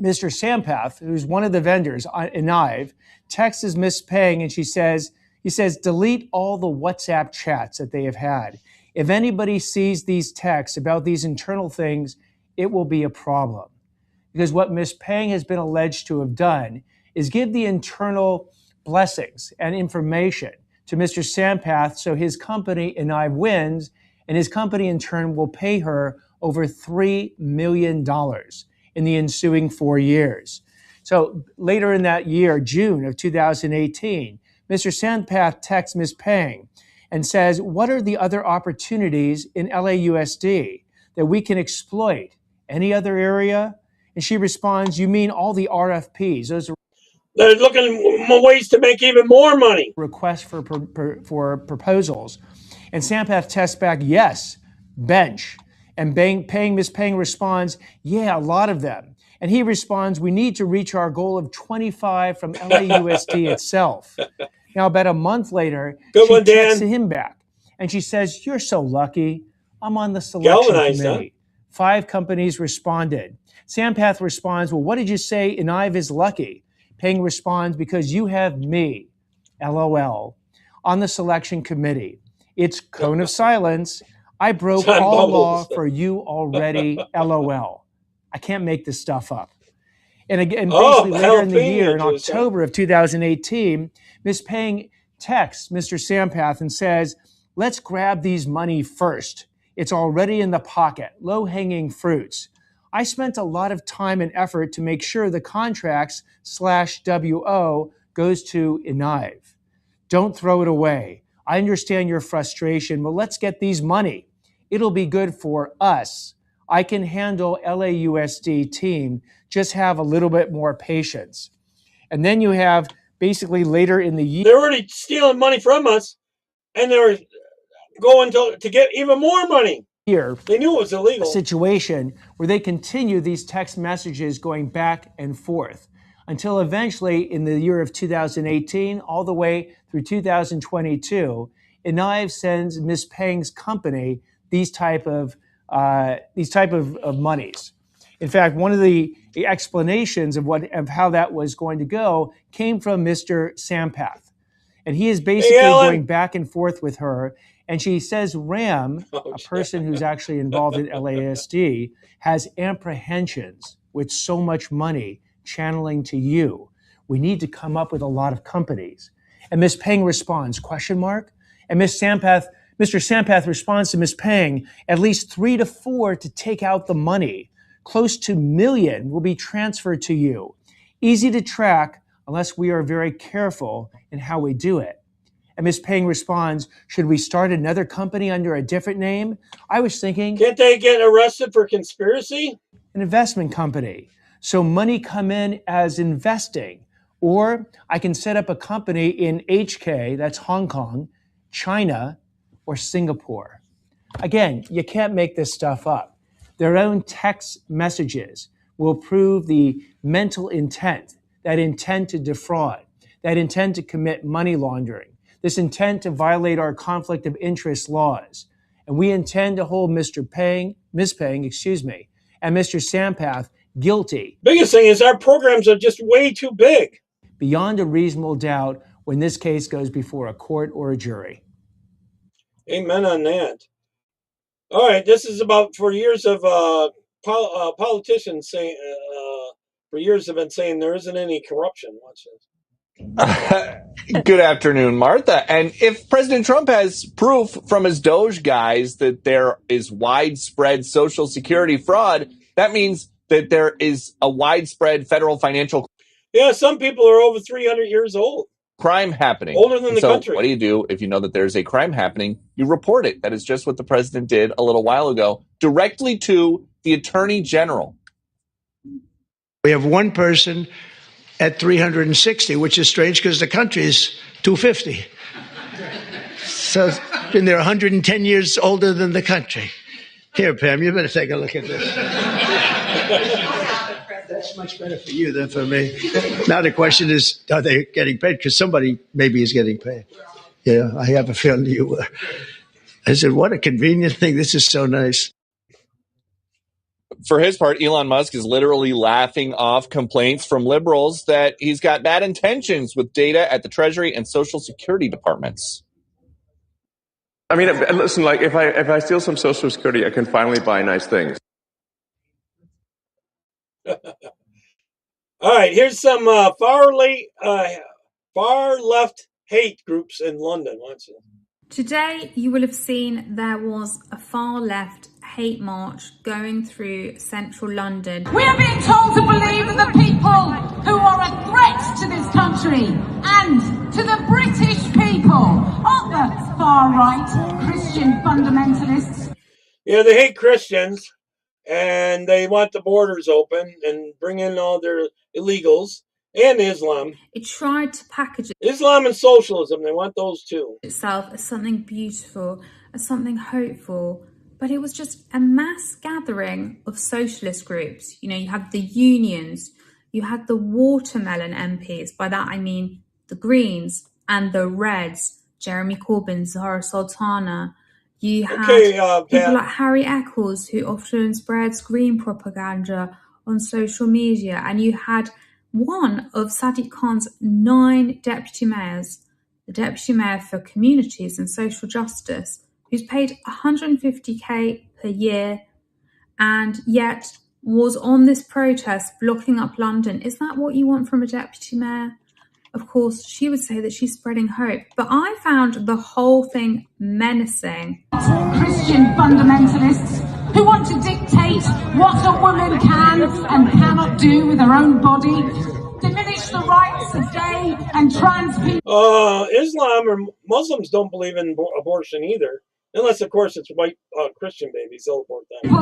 Mr. Sampath, who's one of the vendors, Enive, texts Miss Peng, and he says, delete all the WhatsApp chats that they have had. If anybody sees these texts about these internal things, it will be a problem. Because what Miss Peng has been alleged to have done is give the internal blessings and information to Mr. Sampath so his company, Enive, wins, and his company in turn will pay her over $3 million in the ensuing 4 years. So later in that year, June of 2018, Mr. Sampath texts Ms. Peng and says, what are the other opportunities in LAUSD that we can exploit? Any other area? And she responds, you mean all the RFPs? Those are They're looking for ways to make even more money. Requests for proposals. And Sampath tests back, yes, bench. And Ms. Peng responds, yeah, a lot of them. And he responds, we need to reach our goal of 25 from LAUSD itself. Now, about a month later, she texts him back. And she says, you're so lucky. I'm on the selection committee. 5 companies responded. Sampath responds, well, what did you say Enive is lucky? Peng responds, because you have me, LOL, on the selection committee. It's cone of silence. I broke all law for you already, LOL. I can't make this stuff up. And again, basically later in the year, in October of 2018, Ms. Peng texts Mr. Sampath and says, let's grab these money first. It's already in the pocket, low-hanging fruits. I spent a lot of time and effort to make sure the contracts /WO goes to Enive. Don't throw it away. I understand your frustration, but let's get these money. It'll be good for us. I can handle LAUSD team. Just have a little bit more patience. And then you have basically later in the year. They're already stealing money from us, and they're going to get even more money. Here, they knew it was illegal. A situation where they continue these text messages going back and forth until eventually in the year of 2018, all the way through 2022, Inive sends Ms. Peng's company these type of monies. In fact, one of the explanations of how that was going to go came from Mr. Sampath. And he is basically going back and forth with her. And she says Ram, a person who's actually involved in LASD, has apprehensions with so much money channeling to you. We need to come up with a lot of companies. And Ms. Peng responds, ? And Mr. Sampath responds to Ms. Peng, at least 3 to 4 to take out the money. Close to $1 million will be transferred to you. Easy to track unless we are very careful in how we do it. And Ms. Peng responds, should we start another company under a different name? I was thinking, can't they get arrested for conspiracy? An investment company. So money come in as investing. Or I can set up a company in HK, that's Hong Kong, China, or Singapore. Again, you can't make this stuff up. Their own text messages will prove the mental intent, that intent to defraud, that intent to commit money laundering, this intent to violate our conflict of interest laws. And we intend to hold Ms. Peng, and Mr. Sampath guilty. Biggest thing is our programs are just way too big. Beyond a reasonable doubt when this case goes before a court or a jury. Amen on that. All right, this is about for years of politicians saying for years have been saying there isn't any corruption. Watch this. Good afternoon, Martha. And if President Trump has proof from his Doge guys that there is widespread Social Security fraud, that means that there is a widespread federal financial. Yeah, some people are over 300 years old. Crime happening. Older than the country. What do you do if you know that there's a crime happening? You report it. That is just what the president did a little while ago, directly to the attorney general. We have one person at 360, which is strange because the country is 250. So and they're 110 years older than the country. Here, Pam, you better take a look at this. That's much better for you than for me. Now the question is, are they getting paid? Because somebody maybe is getting paid. Yeah, I have a feeling you were. I said, what a convenient thing. This is so nice. For his part, Elon Musk is literally laughing off complaints from liberals that he's got bad intentions with data at the Treasury and Social Security departments. I mean, listen, like if I steal some Social Security, I can finally buy nice things. All right, here's some far left hate groups in London. Watch this. Today, you will have seen there was a far left hate march going through central London. We are being told to believe that the people who are a threat to this country and to the British people aren't the far right Christian fundamentalists. Yeah, they hate Christians. And they want the borders open and bring in all their illegals and Islam. It tried to package Islam and socialism. They want those too. Itself as something beautiful, as something hopeful, but it was just a mass gathering of socialist groups. You know, you had the unions, you had the watermelon MPs. By that I mean the Greens and the Reds, Jeremy Corbyn, Zahra Sultana. You had people like Harry Eccles, who often spreads green propaganda on social media. And you had one of Sadiq Khan's 9 deputy mayors, the deputy mayor for communities and social justice, who's paid $150K per year and yet was on this protest blocking up London. Is that what you want from a deputy mayor? Of course, she would say that she's spreading hope, but I found the whole thing menacing. Christian fundamentalists who want to dictate what a woman can and cannot do with her own body, diminish the rights of gay and trans people. Islam or Muslims don't believe in abortion either, unless, of course, it's white Christian babies. They'll abort them.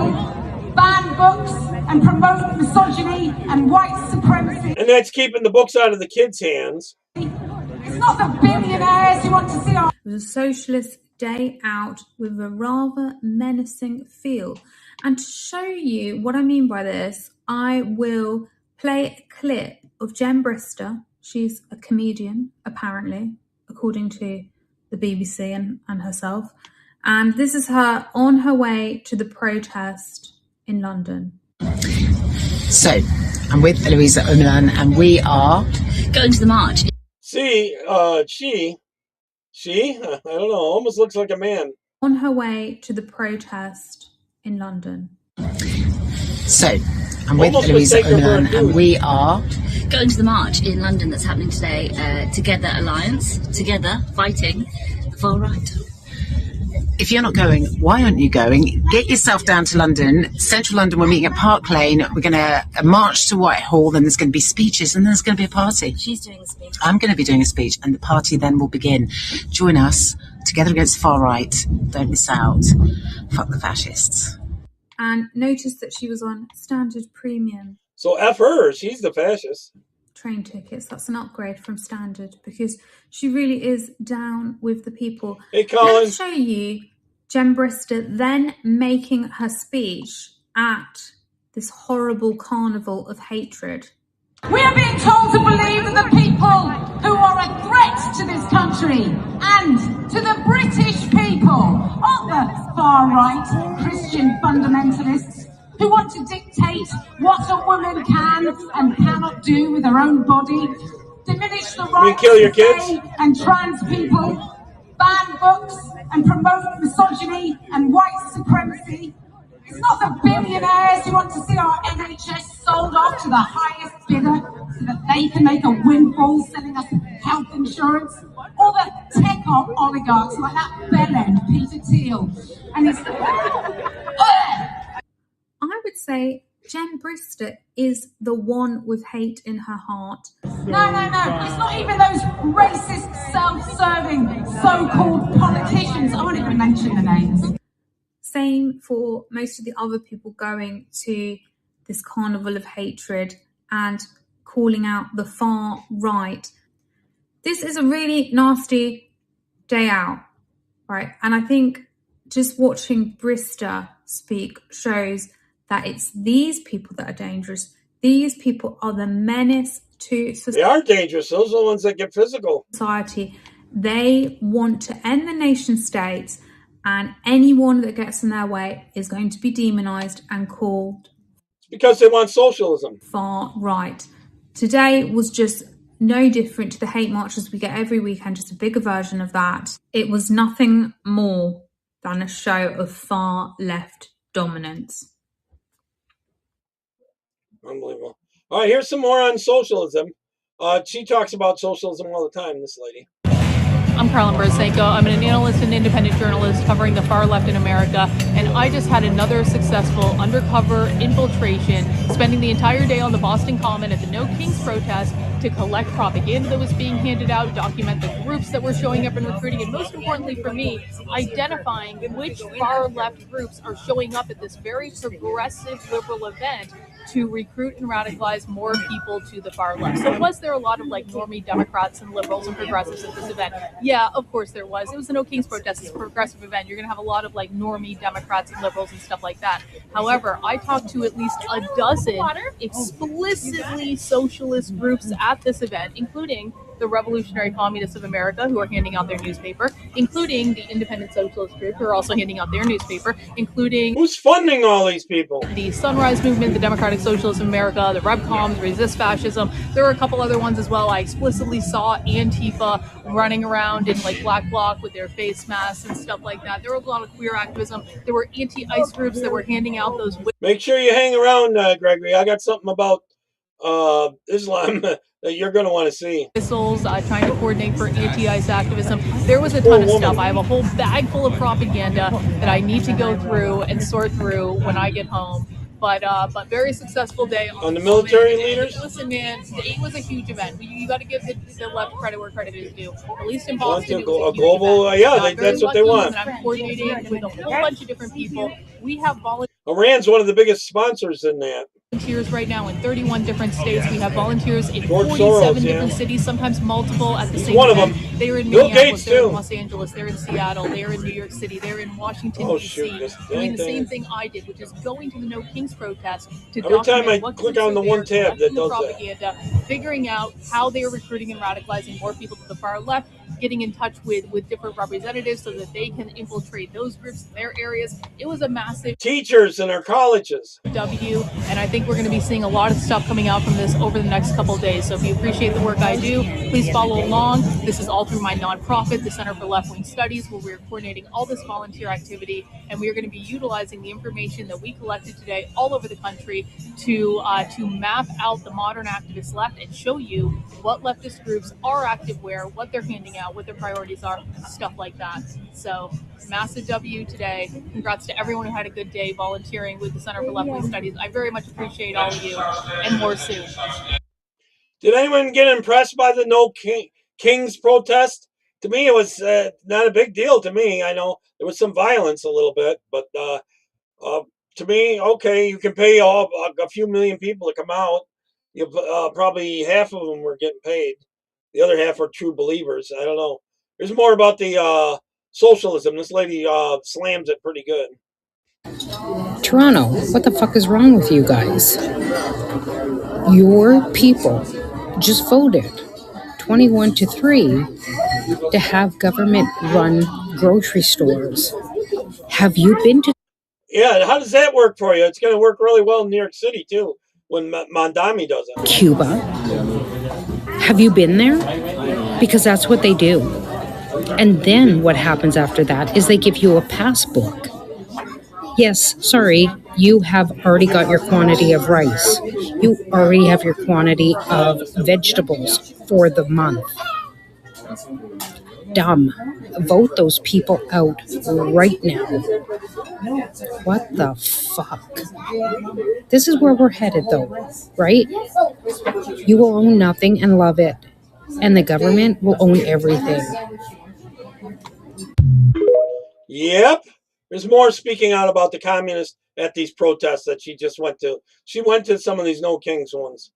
Ban books and promote misogyny and white supremacy. And that's keeping the books out of the kids' hands. It's not the billionaires who want to see our... It was a socialist day out with a rather menacing feel. And to show you what I mean by this, I will play a clip of Jen Brister. She's a comedian, apparently, according to the BBC and herself. And this is her on her way to the protest in London. So, I'm with Louisa Umalan, and we are going to the march. See, she, I don't know, almost looks like a man. On her way to the protest in London. So, I'm with Louisa Umalan, and we are going to the march in London that's happening today. Together Alliance, together fighting the far right. If you're not going, why aren't you going? Get yourself down to London, central London. We're meeting at Park Lane. We're going to march to Whitehall. Then there's going to be speeches, and then there's going to be a party. She's doing a speech. I'm going to be doing a speech, and the party then will begin. Join us, together against the far right. Don't miss out. Fuck the fascists. And notice that she was on standard premium. So F her, she's the fascist. Train tickets, that's an upgrade from standard because she really is down with the people. Hey, Colin. Let me show you Jen Brister then making her speech at this horrible carnival of hatred. We are being told to believe that the people who are a threat to this country and to the British people aren't the far-right Christian fundamentalists who want to dictate what a woman can and cannot do with her own body, diminish the rights of gay and trans people, ban books and promote misogyny and white supremacy. It's not the billionaires who want to see our NHS sold off to the highest bidder so that they can make a windfall selling us health insurance, or the tech oligarchs like that bellend Peter Thiel and his... I would say Jen Brister is the one with hate in her heart. No. It's not even those racist, self-serving, so-called politicians. I won't even mention the names. Same for most of the other people going to this carnival of hatred and calling out the far right. This is a really nasty day out, right? And I think just watching Brister speak shows that it's these people that are dangerous. These people are the menace to society. They are dangerous. Those are the ones that get physical. They want to end the nation states, and anyone that gets in their way is going to be demonized and called. It's because they want socialism. Far right. Today was just no different to the hate marches we get every weekend, just a bigger version of that. It was nothing more than a show of far left dominance. Unbelievable. All right, here's some more on socialism. She talks about socialism all the time, this lady. I'm Carolyn Bursenko. I'm an analyst and independent journalist covering the far left in America, and I just had another successful undercover infiltration, spending the entire day on the Boston Common at the No Kings protest to collect propaganda that was being handed out, document the groups that were showing up and recruiting, and most importantly for me, identifying which far left groups are showing up at this very progressive liberal event to recruit and radicalize more people to the far left. So was there a lot of like normie Democrats and liberals and progressives at this event? Yeah, of course there was. It was a No Kings protest. It's a progressive event. You're going to have a lot of like normie Democrats and liberals and stuff like that. However, I talked to at least a dozen explicitly socialist groups at this event, including the Revolutionary Communists of America, who are handing out their newspaper, including the Independent Socialist Group, who are also handing out their newspaper, including... Who's funding all these people? The Sunrise Movement, the Democratic Socialists of America, the RebComs, Resist Fascism. There are a couple other ones as well. I explicitly saw Antifa running around in like black bloc with their face masks and stuff like that. There were a lot of queer activism. There were anti-ICE groups that were handing out those... Make sure you hang around, Gregory. I got something about Islam that you're going to want to see. Missiles, trying to coordinate for anti-ICE activism. There was a ton of stuff. I have a whole bag full of propaganda that I need to go through and sort through when I get home. But very successful day on the military leaders. Listen, man, it was a huge event. You got to give the left credit where credit is due. At least in Boston, it was a global. That's what they want. And I'm coordinating with a whole bunch of different people. We have volunteers. Iran's one of the biggest sponsors in that. Volunteers right now in 31 different states. We have volunteers in George 47 Soros, different yeah. cities, sometimes multiple at the He's same one of time. them. They're in Bill Minneapolis, Gates, they're in too. Los Angeles, they're in Seattle, they're in New York City, they're in Washington, Oh, D.C., shoot, this doing dang the same thing. thing I did, which is going to the No Kings protest to Every time document I what click groups on the are one there, tab that collecting the does that. propaganda, figuring out how they are recruiting and radicalizing more people to the far left, getting in touch with different representatives so that they can infiltrate those groups in their areas. It was a massive Teachers in our colleges. W, and I think we're going to be seeing a lot of stuff coming out from this over the next couple of days. So if you appreciate the work I do, please follow along. This is all through my nonprofit, the Center for Left-Wing Studies, where we're coordinating all this volunteer activity, and we are going to be utilizing the information that we collected today all over the country to map out the modern activist left and show you what leftist groups are active where, what they're handing out, what their priorities are, stuff like that. So massive W today. Congrats to everyone who had a good day volunteering with the Center for Left-Wing Studies. I very much appreciate all of you, and more soon. Did anyone get impressed by the No Kings protest? To me, it was not a big deal to me. I know there was some violence a little bit, but to me, okay, you can pay a few million people to come out. Probably half of them were getting paid. The other half are true believers. I don't know. There's more about the socialism. This lady slams it pretty good. Toronto, what the fuck is wrong with you guys? Your people just voted 21-3 to have government-run grocery stores. Have you been to... Yeah, how does that work for you? It's going to work really well in New York City, too, when Mondami does it. Cuba? Have you been there? Because that's what they do. And then what happens after that is they give you a passbook. Yes, sorry, you have already got your quantity of rice. You already have your quantity of vegetables for the month. Dumb. Vote those people out right now. What the fuck? This is where we're headed, though, right? You will own nothing and love it, and the government will own everything. Yep. There's more speaking out about the communists at these protests that she just went to. She went to some of these No Kings ones.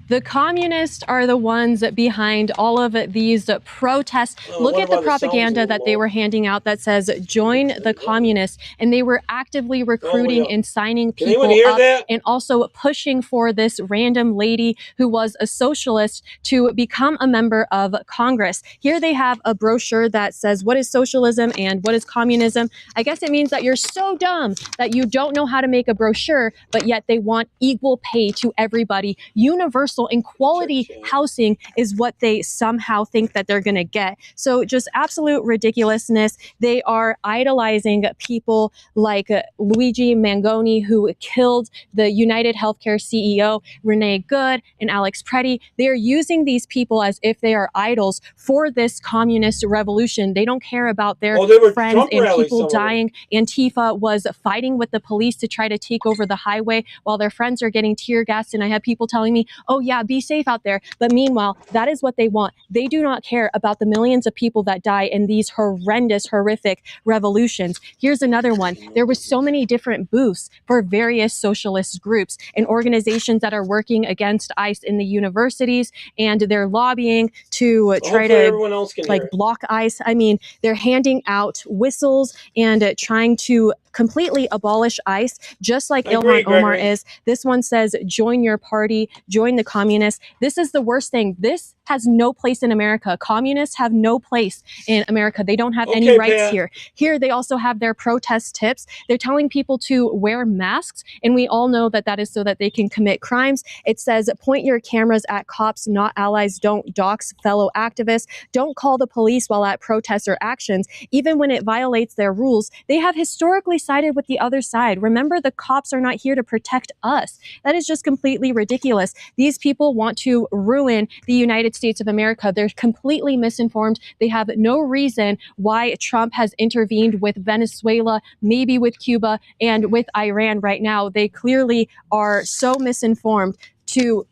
The communists are the ones behind all of these protests. Look at the propaganda that they were handing out that says, join the communists. And they were actively recruiting and signing people up and also pushing for this random lady who was a socialist to become a member of Congress. Here they have a brochure that says, what is socialism and what is communism? I guess it means that you're so dumb that you don't know how to make a brochure, but yet they want equal pay to everybody. Universal and quality housing is what they somehow think that they're going to get. So just absolute ridiculousness. They are idolizing people like Luigi Mangoni, who killed the United Healthcare CEO, Renee Good, and Alex Preddy. They are using these people as if they are idols for this communist revolution. They don't care about their friends Trump and rallies, people dying. Antifa was fighting with the police to try to take over the highway while their friends are getting tear gassed. And I have people telling me, oh yeah, be safe out there. But meanwhile, that is what they want. They do not care about the millions of people that die in these horrendous, horrific revolutions. Here's another one. There was so many different booths for various socialist groups and organizations that are working against ICE in the universities, and they're lobbying to try to block ICE. I mean, they're handing out whistles and trying to completely abolish ICE, just like Ilhan Omar is. This one says, join your party, join the communists. This is the worst thing. This has no place in America. Communists have no place in America. They don't have any rights here. Here, they also have their protest tips. They're telling people to wear masks, and we all know that that is so that they can commit crimes. It says, point your cameras at cops, not allies. Don't dox fellow activists. Don't call the police while at protests or actions. Even when it violates their rules, they have historically sided with the other side. Remember, the cops are not here to protect us. That is just completely ridiculous. These people want to ruin the United States of America. They're completely misinformed. They have no reason why Trump has intervened with Venezuela, maybe with Cuba, and with Iran right now. They clearly are so misinformed to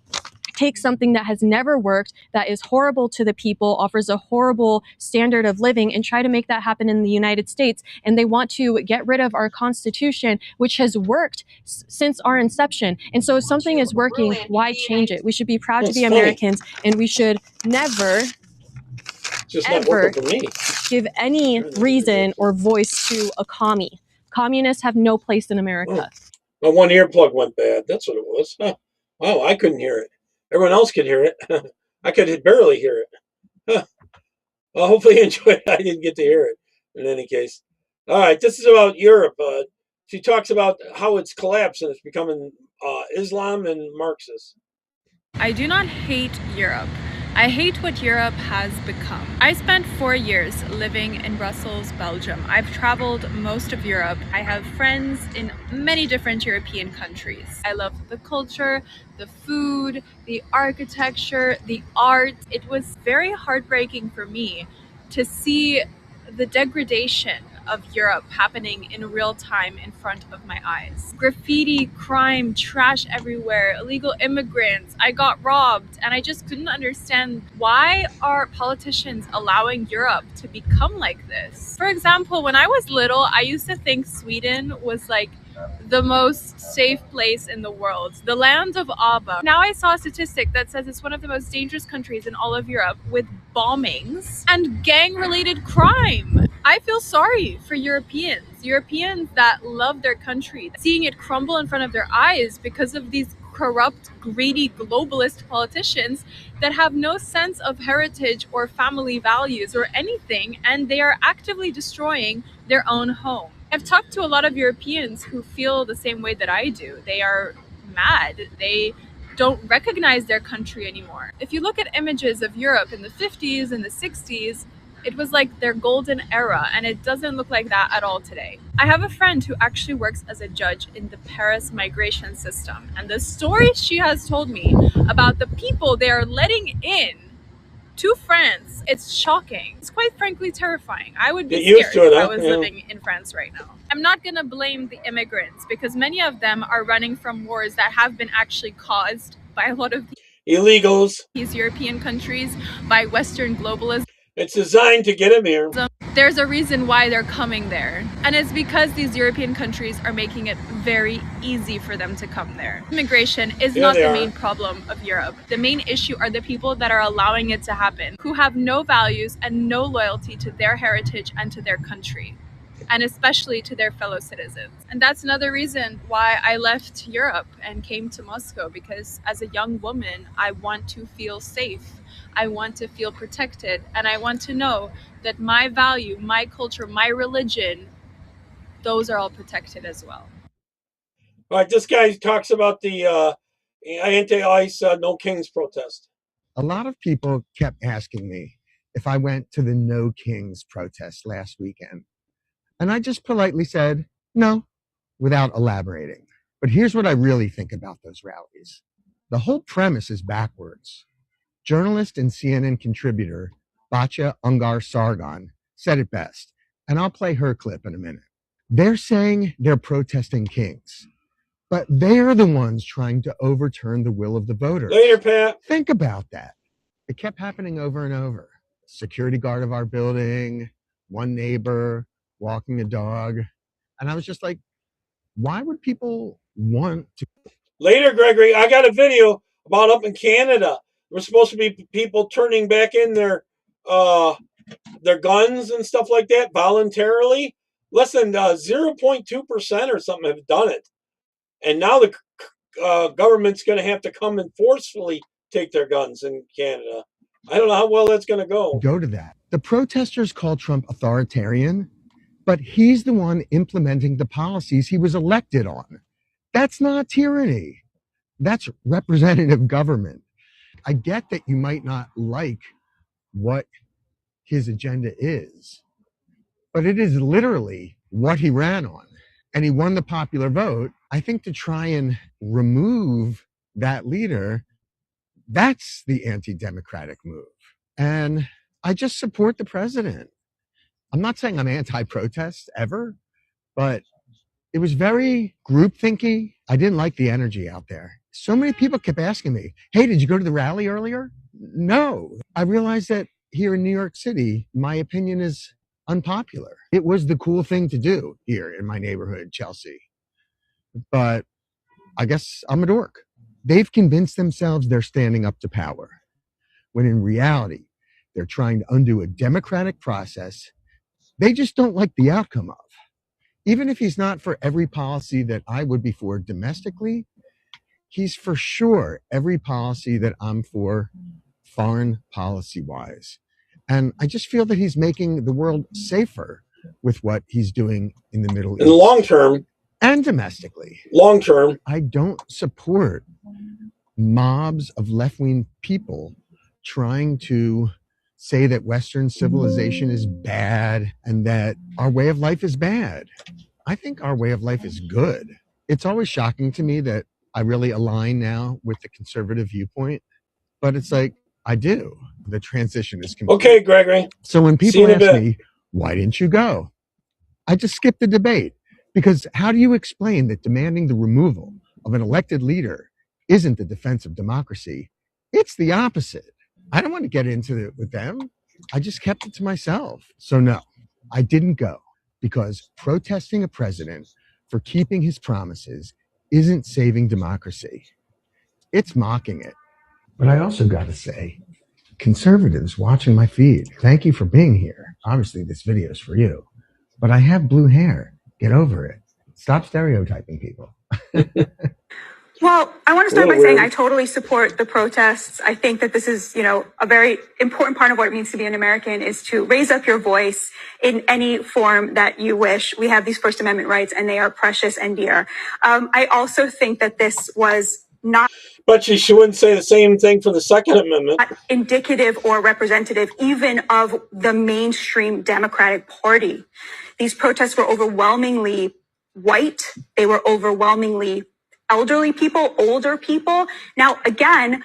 take something that has never worked, that is horrible to the people, offers a horrible standard of living, and try to make that happen in the United States. And they want to get rid of our Constitution, which has worked since our inception. And so if something is working, why change it? We should be proud to be Americans, and we should never, ever give any reason or voice to a commie. Communists have no place in America. My one earplug went bad. That's what it was. Huh. Wow, I couldn't hear it. Everyone else could hear it. I could barely hear it. Huh. Well, hopefully you enjoyed it. I didn't get to hear it in any case. All right, this is about Europe. She talks about how it's collapsed and it's becoming Islam and Marxist. I do not hate Europe. I hate what Europe has become. I spent 4 years living in Brussels, Belgium. I've traveled most of Europe. I have friends in many different European countries. I love the culture, the food, the architecture, the art. It was very heartbreaking for me to see the degradation of Europe happening in real time in front of my eyes. Graffiti, crime, trash everywhere, illegal immigrants. I got robbed, and I just couldn't understand, why are politicians allowing Europe to become like this? For example, when I was little, I used to think Sweden was like the most safe place in the world, the land of Abba. Now I saw a statistic that says it's one of the most dangerous countries in all of Europe, with bombings and gang-related crime. I feel sorry for Europeans that love their country, seeing it crumble in front of their eyes because of these corrupt, greedy, globalist politicians that have no sense of heritage or family values or anything, and they are actively destroying their own home. I've talked to a lot of Europeans who feel the same way that I do. They are mad. They don't recognize their country anymore. If you look at images of Europe in the 50s and the 60s, it was like their golden era, and it doesn't look like that at all today. I have a friend who actually works as a judge in the Paris migration system, and the stories she has told me about the people they are letting in to France, it's shocking. It's quite frankly terrifying. I would be scared if I was living in France right now. I'm not gonna blame the immigrants, because many of them are running from wars that have been actually caused by a lot of illegals, these European countries, by Western globalism. It's designed to get them here. There's a reason why they're coming there, and it's because these European countries are making it very easy for them to come there. Immigration is not the main problem of Europe. The main issue are the people that are allowing it to happen, who have no values and no loyalty to their heritage and to their country, and especially to their fellow citizens. And that's another reason why I left Europe and came to Moscow, because as a young woman, I want to feel safe. I want to feel protected, and I want to know that my value, my culture, my religion, those are all protected as well. All right, this guy talks about the anti-ICE No Kings protest. A lot of people kept asking me if I went to the No Kings protest last weekend. And I just politely said, no, without elaborating. But here's what I really think about those rallies. The whole premise is backwards. Journalist and CNN contributor Batya Ungar-Sargon said it best, and I'll play her clip in a minute. They're saying they're protesting kings, but they're the ones trying to overturn the will of the voters. Later, Pat. Think about that. It kept happening over and over. Security guard of our building, one neighbor walking a dog. And I was just like, why would people want to? Later, Gregory, I got a video about up in Canada. There were supposed to be people turning back in their guns and stuff like that voluntarily. Less than 0.2% or something have done it. And now the government's going to have to come and forcefully take their guns in Canada. I don't know how well that's going to go. Go to that. The protesters call Trump authoritarian, but he's the one implementing the policies he was elected on. That's not tyranny. That's representative government. I get that you might not like what his agenda is, but it is literally what he ran on. And he won the popular vote. I think to try and remove that leader, that's the anti-democratic move. And I just support the president. I'm not saying I'm anti-protest ever, but it was very groupthinky. I didn't like the energy out there, So many people kept asking me, hey, did you go to the rally earlier? No. I realized that here in New York City, my opinion is unpopular. It was the cool thing to do here in my neighborhood, Chelsea. But I guess I'm a dork. They've convinced themselves they're standing up to power, when in reality, they're trying to undo a democratic process they just don't like the outcome of. Even if he's not for every policy that I would be for domestically, he's for sure every policy that I'm for foreign policy wise. And I just feel that he's making the world safer with what he's doing in the Middle East. In the long term. And domestically. Long term. I don't support mobs of left-wing people trying to say that Western civilization is bad and that our way of life is bad. I think our way of life is good. It's always shocking to me that I really align now with the conservative viewpoint, but it's like, I do. The transition is complete. Okay, Gregory. So when people ask me, why didn't you go? I just skip the debate, because how do you explain that demanding the removal of an elected leader isn't the defense of democracy? It's the opposite. I don't want to get into it with them. I just kept it to myself. So no, I didn't go, because protesting a president for keeping his promises isn't saving democracy. It's mocking it. But I also got to say, conservatives watching my feed, thank you for being here. Obviously, this video is for you. But I have blue hair. Get over it. Stop stereotyping people. Well, I want to start by saying I totally support the protests. I think that this is, a very important part of what it means to be an American is to raise up your voice in any form that you wish. We have these First Amendment rights and they are precious and dear. I also think that this was not... But she wouldn't say the same thing for the Second Amendment. Not indicative or representative even of the mainstream Democratic Party. These protests were overwhelmingly white. They were overwhelmingly elderly people, older people. Now, again,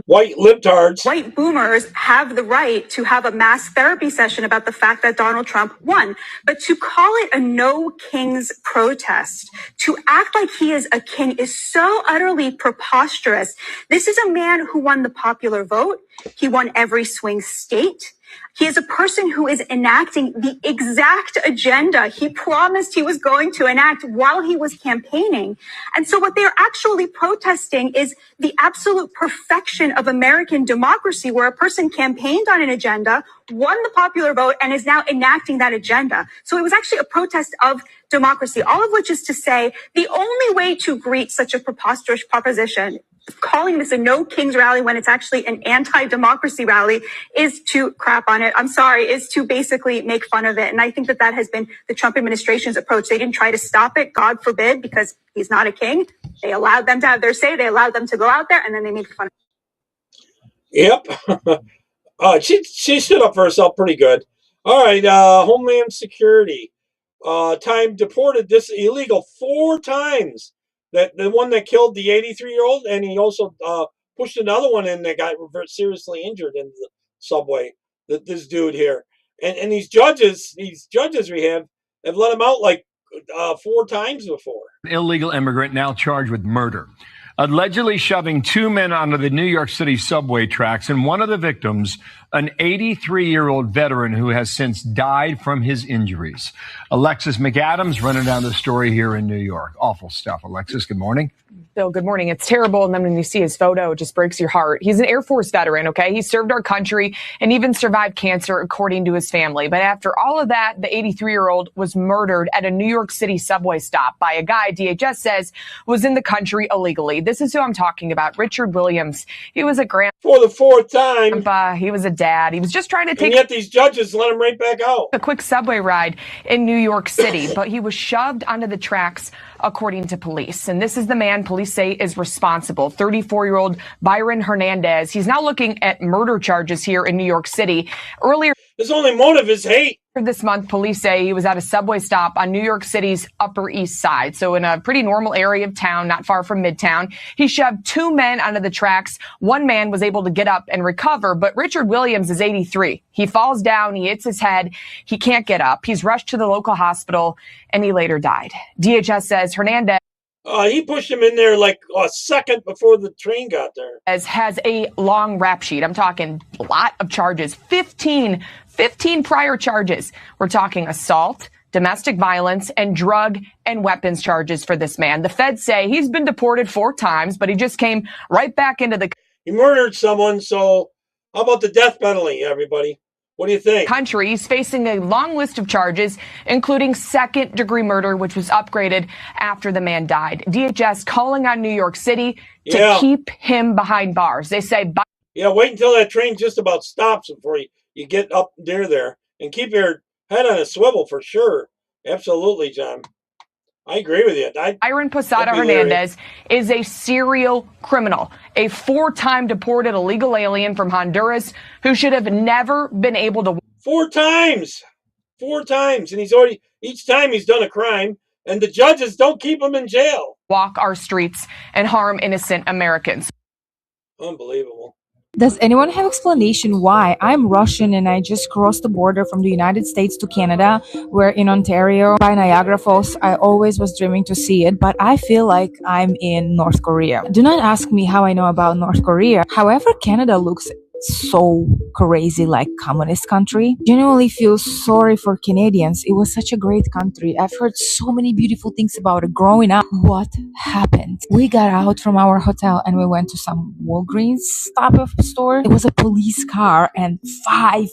white libtards, white boomers have the right to have a mass therapy session about the fact that Donald Trump won. But to call it a no kings protest, to act like he is a king is so utterly preposterous. This is a man who won the popular vote. He won every swing state. He is a person who is enacting the exact agenda he promised he was going to enact while he was campaigning. And so what they're actually protesting is the absolute perfection of American democracy, where a person campaigned on an agenda, won the popular vote, and is now enacting that agenda. So it was actually a protest of democracy, all of which is to say the only way to greet such a preposterous proposition, calling this a no kings rally when it's actually an anti-democracy rally, is to crap on it. I'm sorry, is to basically make fun of it. And I think that has been the Trump administration's approach. They didn't try to stop it, God forbid, because he's not a king. They allowed them to have their say. They allowed them to go out there, and then they made fun of it. Yep. She stood up for herself pretty good. All right, Homeland Security. Time deported this illegal 4 times. That the one that killed the 83-year-old, and he also pushed another one in that got seriously injured in the subway. This dude here, and these judges we have let him out like 4 times before. Illegal immigrant now charged with murder, allegedly shoving 2 men onto the New York City subway tracks, and one of the victims, an 83-year-old veteran who has since died from his injuries. Alexis McAdams running down the story here in New York. Awful stuff. Alexis, good morning. Bill, good morning. It's terrible. And then when you see his photo, it just breaks your heart. He's an Air Force veteran, okay? He served our country and even survived cancer, according to his family. But after all of that, the 83-year-old was murdered at a New York City subway stop by a guy DHS says was in the country illegally. This is who I'm talking about, Richard Williams. He was a for the 4th time. He was a dad. He was just trying to take... And yet these judges let him right back out. A quick subway ride in New York City, but he was shoved onto the tracks, according to police. And this is the man police say is responsible, 34-year-old Byron Hernandez. He's now looking at murder charges here in New York City. Earlier, his only motive is hate. This month, police say he was at a subway stop on New York City's Upper East Side, so in a pretty normal area of town, not far from Midtown. He shoved 2 men onto the tracks. One man was able to get up and recover, but Richard Williams is 83. He falls down, he hits his head, he can't get up. He's rushed to the local hospital, and he later died. DHS says Hernandez He pushed him in there like a second before the train got there. Has a long rap sheet. I'm talking a lot of charges, 15 prior charges. We're talking assault, domestic violence, and drug and weapons charges for this man. The feds say he's been deported 4 times, but he just came right back into the He murdered someone, so how about the death penalty, everybody? What do you think? country. He's facing a long list of charges, including second-degree murder, which was upgraded after the man died. DHS calling on New York City to keep him behind bars. They say... wait until that train just about stops before you get up near there. And keep your head on a swivel for sure. Absolutely, John. I agree with you. Byron Posada Hernandez is a serial criminal, a 4-time deported illegal alien from Honduras who should have never been able to... 4 times! 4 times. And each time he's done a crime, and the judges don't keep him in jail. Walk our streets and harm innocent Americans. Unbelievable. Does anyone have explanation why I'm Russian and I just crossed the border from the United States to Canada? We're in Ontario by Niagara Falls. I always was dreaming to see it, but I feel like I'm in North Korea. Do not ask me how I know about North Korea. However, Canada looks so crazy like communist country. Genuinely feel sorry for Canadians. It was such a great country. I've heard so many beautiful things about it growing up. What happened? We got out from our hotel and we went to some Walgreens type of store. It was a police car and five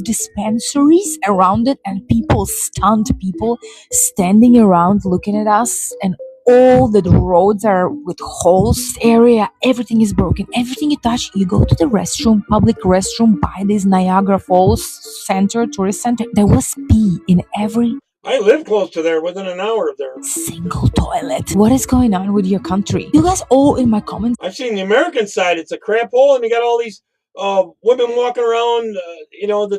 dispensaries around it, and stunned people standing around looking at us, and all the roads are with holes area. Everything is broken. Everything you touch, you go to the restroom, public restroom by this Niagara Falls center, tourist center. There was pee in every... I live close to there, within an hour of there. Single toilet. What is going on with your country? You guys all in my comments. I've seen the American side. It's a crap hole, and you got all these women walking around.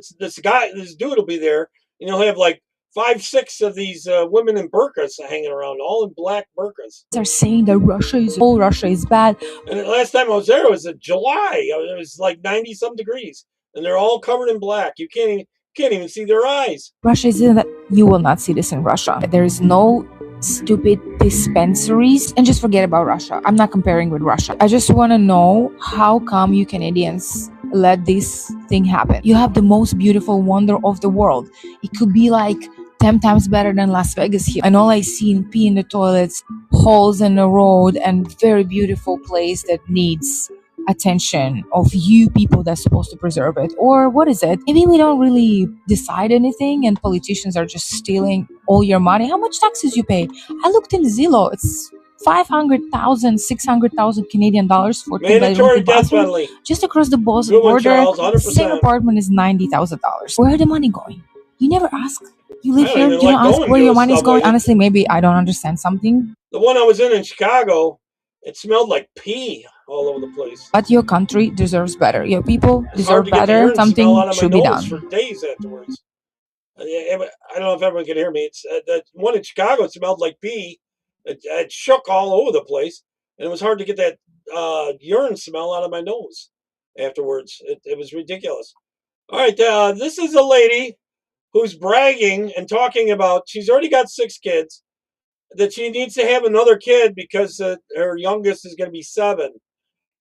This dude will be there. He'll have like 5, 6 of these women in burqas hanging around, all in black burqas. They're saying that Russia is bad. And the last time I was there, it was in July. It was like 90-some degrees, and they're all covered in black. You can't even see their eyes. Russia is in that. You will not see this in Russia. There is no stupid dispensaries. And just forget about Russia. I'm not comparing with Russia. I just want to know how come you Canadians let this thing happen. You have the most beautiful wonder of the world. It could be like 10 times better than Las Vegas here. And all I see pee in the toilets, holes in the road, and very beautiful place that needs attention of you people that's supposed to preserve it. Or what is it? Maybe we don't really decide anything and politicians are just stealing all your money. How much taxes you pay? I looked in Zillow. It's 500,000, 600,000 Canadian dollars for mandatory death penalty. Just across the border. Same apartment is $90,000. Where are the money going? You never ask. You live here, you don't ask where your money's going. Honestly, maybe I don't understand something. The one I was in Chicago, it smelled like pee all over the place. But your country deserves better. Your people deserve better. Something should be done. For days afterwards. I don't know if everyone can hear me. It's that one in Chicago. It smelled like pee. It shook all over the place, and it was hard to get that urine smell out of my nose afterwards. It was ridiculous. All right, this is a lady who's bragging and talking about she's already got 6 kids, that she needs to have another kid because her youngest is going to be 7.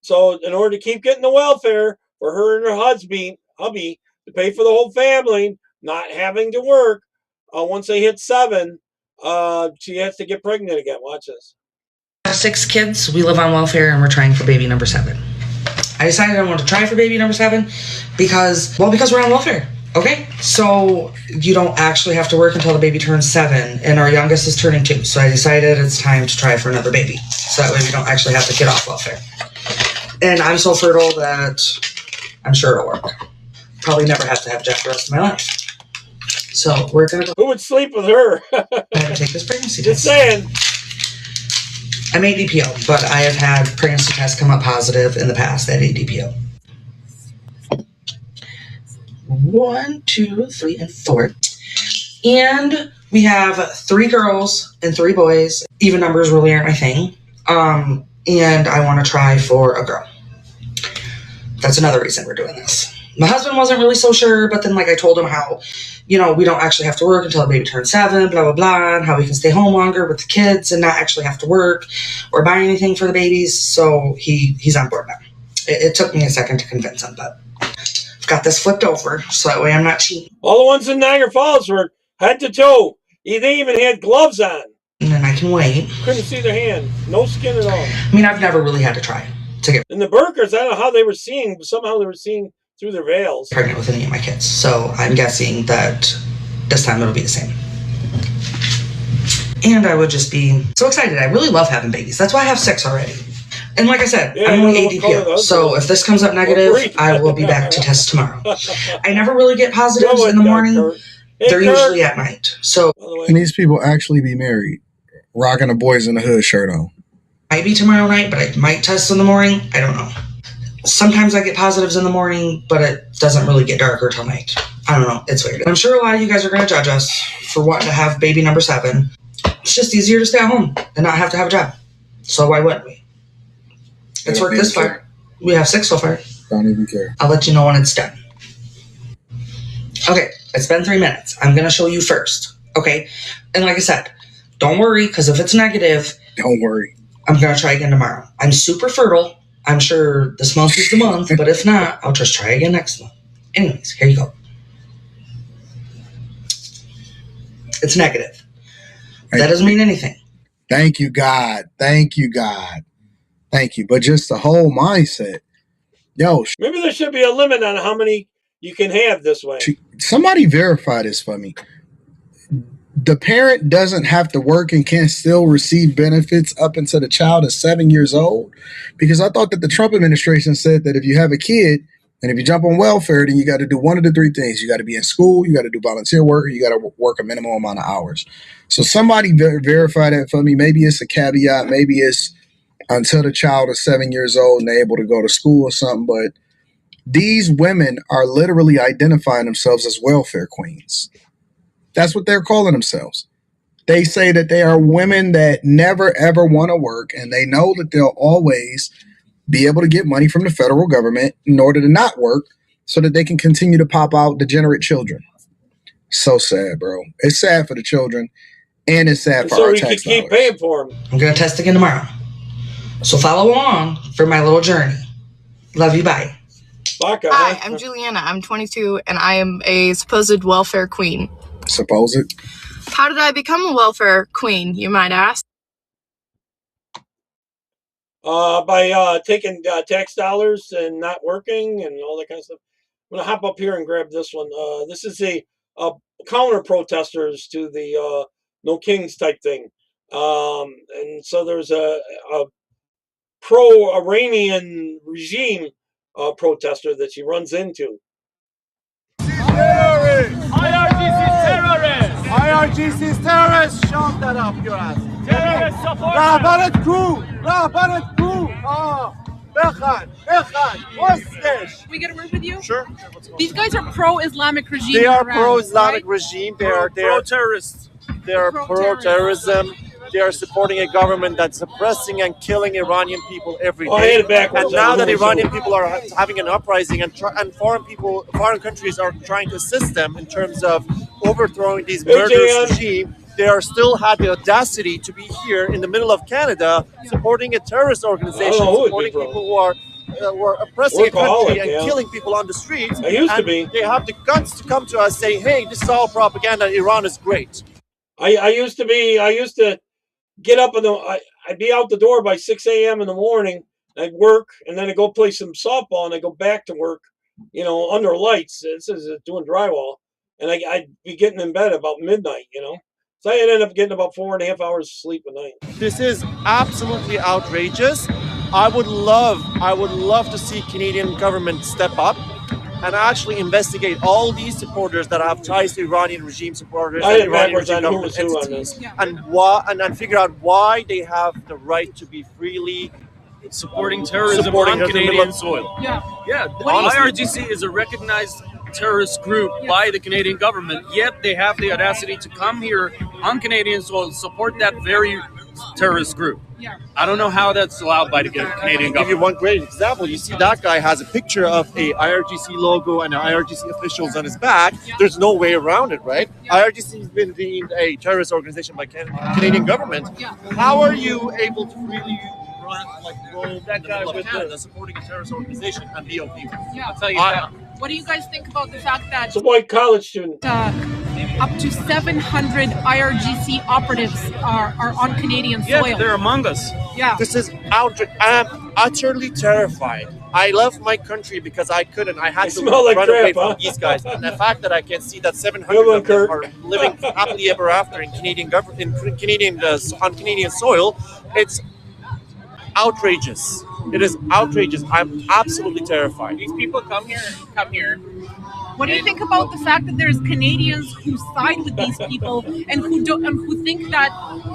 So in order to keep getting the welfare for her and her hubby to pay for the whole family, not having to work, once they hit 7, she has to get pregnant again. Watch this. I have 6 kids. We live on welfare, and we're trying for baby number 7. I decided I wanted to try for baby number 7 because we're on welfare. Okay, so you don't actually have to work until the baby turns 7, and our youngest is turning 2. So I decided it's time to try for another baby. So that way we don't actually have to get off welfare. And I'm so fertile that I'm sure it'll work. Probably never have to have Jeff the rest of my life. So we're gonna go. Who would sleep with her? Take this pregnancy test. Just saying. I'm ADPO, but I have had pregnancy tests come up positive in the past at ADPO. 1, 2, 3, and 4. And we have 3 girls and 3 boys. Even numbers really aren't my thing. And I want to try for a girl. That's another reason we're doing this. My husband wasn't really so sure, but then like I told him how, we don't actually have to work until the baby turns 7, blah, blah, blah, and how we can stay home longer with the kids and not actually have to work or buy anything for the babies. So he's on board now. It took me a second to convince him, but I've got this flipped over so that way I'm not cheating. All the ones in Niagara Falls were head to toe. They even had gloves on. And then I can wait. Couldn't see their hand. No skin at all. I mean, I've never really had to try to get in the burgers. I don't know how they were seeing, but somehow they were seeing through their veils. Pregnant with any of my kids. So I'm guessing that this time it'll be the same. And I would just be so excited. I really love having babies. That's why I have 6 already. And like I said, I'm only ADPO. So if this comes up negative, I will be back to test tomorrow. I never really get positives in the morning. They're usually at night. So can these people actually be married? Rocking a Boys in the Hood shirt on. Might be tomorrow night, but I might test in the morning. I don't know. Sometimes I get positives in the morning, but it doesn't really get darker till night. I don't know. It's weird. I'm sure a lot of you guys are going to judge us for wanting to have baby number 7. It's just easier to stay at home and not have to have a job. So why wouldn't we? It's worked this far. We have 6 so far. Don't even care. I'll let you know when it's done. Okay, it's been 3 minutes. I'm going to show you first. Okay? And like I said, don't worry, because if it's negative, don't worry. I'm going to try again tomorrow. I'm super fertile. I'm sure this month is the month, but if not, I'll just try again next month. Anyways, here you go. It's negative. That doesn't mean anything. Thank you, God. Thank you, God. Thank you. But just the whole mindset. Yo. Maybe there should be a limit on how many you can have this way. Somebody verify this for me. The parent doesn't have to work and can still receive benefits up until the child is 7 years old? Because I thought that the Trump administration said that if you have a kid and if you jump on welfare, then you got to do one of the 3 things. You got to be in school, you got to do volunteer work, or you got to work a minimum amount of hours. So somebody verify that for me. Maybe it's a caveat. Maybe it's until the child is 7 years old and they're able to go to school or something. But these women are literally identifying themselves as welfare queens. That's what they're calling themselves. They say that they are women that never, ever want to work, and they know that they'll always be able to get money from the federal government in order to not work so that they can continue to pop out degenerate children. So sad, bro. It's sad for the children, and it's sad for our tax dollars. So we can keep paying for them. I'm going to test again tomorrow. So follow along for my little journey. Love you. Bye. Hi, I'm Juliana. I'm 22, and I am a supposed welfare queen. Supposed? How did I become a welfare queen, you might ask? By taking tax dollars and not working and all that kind of stuff. I'm going to hop up here and grab this one. This is the counter protesters to the No Kings type thing. And so there's a pro-Iranian regime protester that she runs into. IRGC's terrorists! Shut that up, your ass. Terrorist support! رهبرت کو! بخن! وستش! We get a word with you? Sure. These guys are pro-Islamic regime. They are around, pro-Islamic right? regime. They are pro-terrorists. They are pro-terrorism. They are supporting a government that's suppressing and killing Iranian people every day. I hit it backwards. And now that Iranian people are having an uprising and foreign countries are trying to assist them in terms of overthrowing these murderous regime, they are still had the audacity to be here in the middle of Canada supporting a terrorist organization, supporting people who are oppressing a country and killing people on the streets. I used to be. They have the guts to come to us saying, hey, this is all propaganda, Iran is great. I used to get up I'd be out the door by 6 a.m. in the morning. I'd work, and then I'd go play some softball, and I'd go back to work, under lights. This is doing drywall. And I'd be getting in bed about midnight, So I ended up getting about 4.5 hours of sleep a night. This is absolutely outrageous. I would love to see Canadian government step up and actually investigate all these supporters that have ties to Iranian regime supporters and Iranian regime government entities, and figure out why they have the right to be freely supporting terrorism on Canadian soil. Yeah. IRGC is a recognized terrorist group by the Canadian government, yet they have the audacity to come here on Canadian soil, support that very terrorist group. I don't know how that's allowed by the Canadian I'll give you government. one great example. You see that guy has a picture of a IRGC logo and IRGC officials on his back. There's no way around it, right? IRGC has been deemed a terrorist organization by Canadian government. How are you able to really roam that guy with Canada supporting a terrorist organization and be okay? Yeah. I'll tell you that. What do you guys think about the fact that it's a white college student? Up to 700 IRGC operatives are on Canadian soil. Yeah, they're among us. Yeah. This is outrage. I'm utterly terrified. I left my country because I couldn't. I had to run away from these guys. And the fact that I can see that 700 of them are living happily ever after in Canadian government, on Canadian soil, it's outrageous. It is outrageous. I'm absolutely terrified. These people come here. What do you think about the fact that there's Canadians who side with these people and who think that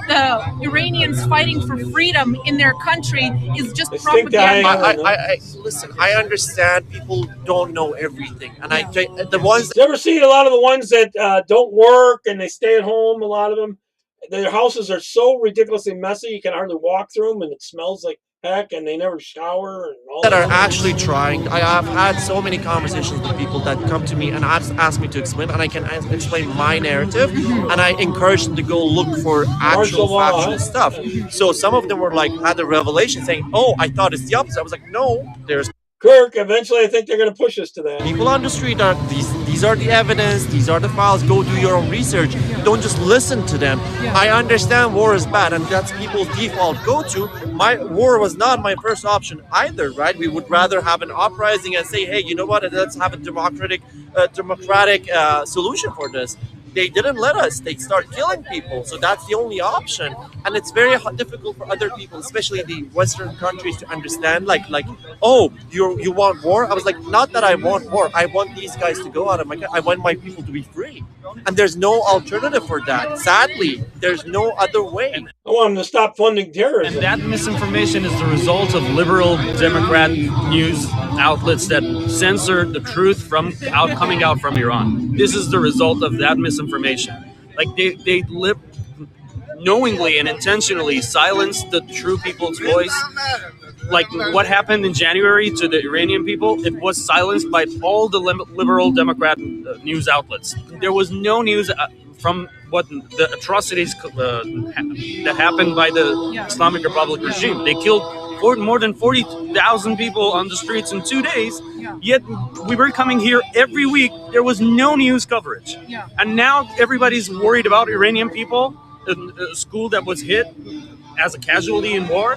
the Iranians fighting for freedom in their country is just propaganda? Listen, I understand people don't know everything, and the ones. You ever seen a lot of the ones that don't work and they stay at home? A lot of them, their houses are so ridiculously messy you can hardly walk through them, and it smells like heck, and they never shower and all that are actually trying. I have had so many conversations with people that come to me and ask me to explain, and I can explain my narrative, and I encourage them to go look for actual factual stuff. So some of them were like, had a revelation saying, "Oh, I thought it's the opposite." I was like, "No, there's." Kirk, eventually I think they're going to push us to that. People on the street are these are the evidence, these are the files. Go do your own research. Don't just listen to them. I understand war is bad, and that's people's default go-to. War was not my first option either, right? We would rather have an uprising and say, hey, you know what? Let's have a democratic solution for this. They didn't let us. They start killing people. So that's the only option. And it's very difficult for other people, especially the Western countries, to understand, like, oh, you want war? I was like, not that I want war. I want these guys to go out of my country. I want my people to be free. And there's no alternative for that. Sadly, there's no other way. I want them to stop funding terrorism. And that misinformation is the result of liberal Democrat news outlets that censor the truth coming out from Iran. This is the result of that misinformation. Like they knowingly and intentionally silence the true people's voice. Like what happened in January to the Iranian people, it was silenced by all the liberal Democrat news outlets. There was no news from what the atrocities that happened by the Islamic Republic regime. They killed more than 40,000 people on the streets in 2 days, yet we were coming here every week. There was no news coverage. And now everybody's worried about Iranian people, a school that was hit as a casualty in war.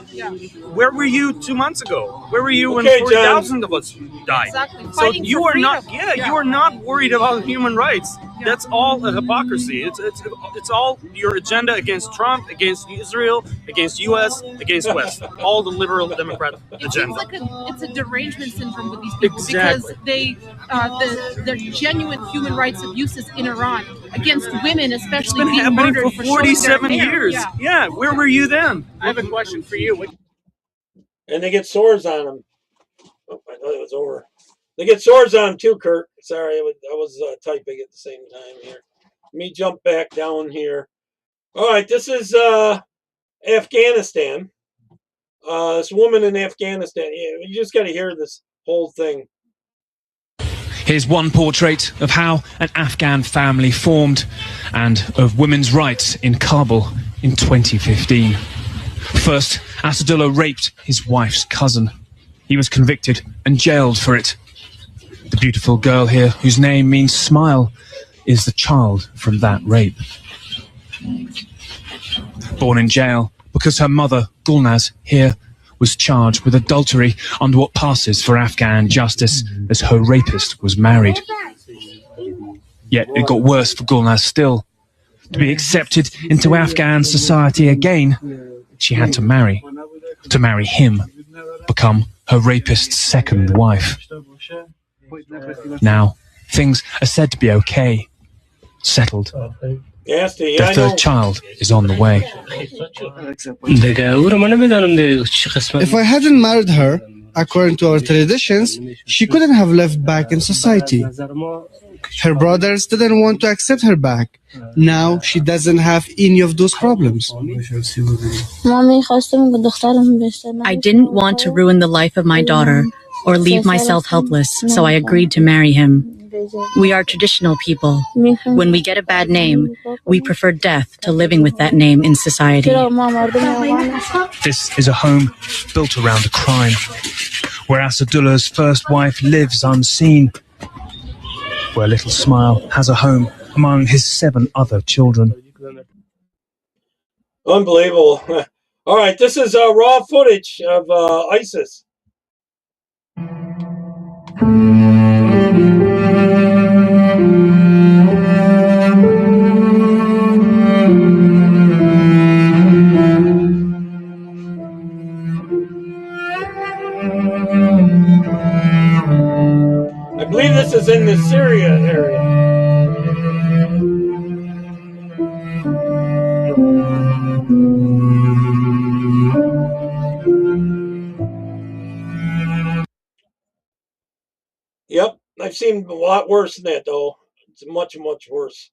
Where were you 2 months ago? Where were you when 40,000 of us died? Exactly. So you are not, you are not worried about human rights. That's all a hypocrisy. It's all your agenda against Trump, against Israel, against U.S., against West. All the liberal Democrat agenda. It seems like it's a derangement syndrome with these people because they the genuine human rights abuses in Iran against women, especially being happening murdered for 47 years. Yeah. Yeah, where were you then? I have a question for you. And they get sores on them. Oh, I thought it was over. They get sores on them too, Kurt. Sorry, I was typing at the same time here. Let me jump back down here. All right, this is Afghanistan. This woman in Afghanistan. Yeah, you just got to hear this whole thing. Here's one portrait of how an Afghan family formed and of women's rights in Kabul in 2015. First, Asadullah raped his wife's cousin. He was convicted and jailed for it. The beautiful girl here, whose name means smile, is the child from that rape. Born in jail because her mother, Gulnaz, here was charged with adultery under what passes for Afghan justice as her rapist was married. Yet it got worse for Gulnaz still. To be accepted into Afghan society again, she had to marry him, become her rapist's second wife. Now, things are said to be okay, settled. Their third child is on the way. If I hadn't married her, according to our traditions, she couldn't have lived back in society. Her brothers didn't want to accept her back. Now she doesn't have any of those problems. I didn't want to ruin the life of my daughter or leave myself helpless, so I agreed to marry him. We are traditional people. When we get a bad name, we prefer death to living with that name in society. This is a home built around a crime, where Asadullah's first wife lives unseen, where Little Smile has a home among his 7 other children. Unbelievable. All right, this is raw footage of ISIS. I believe this is in the Syria area. Yep, I've seen a lot worse than that, though. It's much, much worse.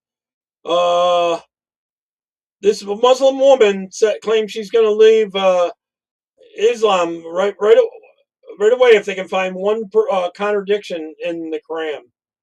This Muslim woman claims she's going to leave Islam right away if they can find one contradiction in the Quran.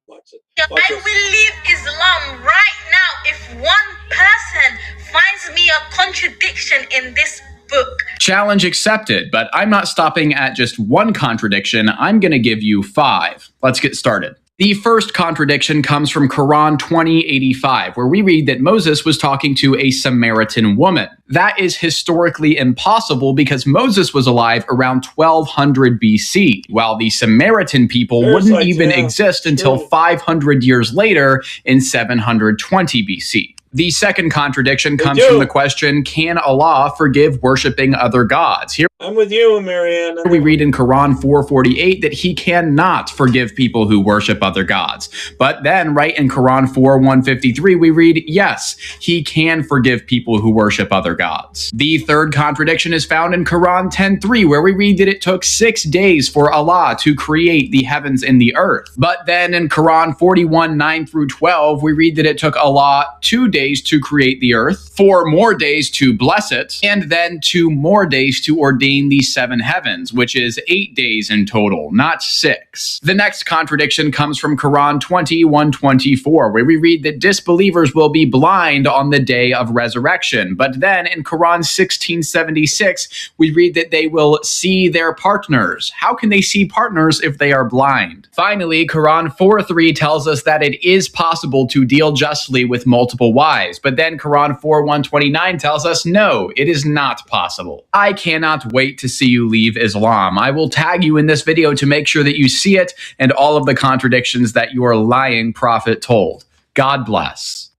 Watch it. Watch I will leave Islam right now if one person finds me a contradiction in this book. Challenge accepted, but I'm not stopping at just one contradiction. I'm going to give you 5. Let's get started. The first contradiction comes from Quran 20:85, where we read that Moses was talking to a Samaritan woman. That is historically impossible because Moses was alive around 1200 BC, while the Samaritan people wouldn't even exist until 500 years later in 720 BC. The second contradiction comes from the question, can Allah forgive worshiping other gods? Here I'm with you, Marianne. We read in Quran 4:48 that he cannot forgive people who worship other gods. But then, right in Quran 4:153, we read, yes, he can forgive people who worship other gods. The third contradiction is found in Quran 10:3, where we read that it took 6 days for Allah to create the heavens and the earth. But then in Quran 41:9 through 12, we read that it took Allah 2 days to create the earth, 4 more days to bless it, and then 2 more days to ordain the 7 heavens, which is 8 days in total, not 6. The next contradiction comes from Quran 20:124, where we read that disbelievers will be blind on the day of resurrection. But then in Quran 16:76, we read that they will see their partners. How can they see partners if they are blind? Finally, Quran 4:3 tells us that it is possible to deal justly with multiple wives. But then Quran 4:129 tells us, no, it is not possible. I cannot wait to see you leave Islam. I will tag you in this video to make sure that you see it and all of the contradictions that your lying prophet told. God bless.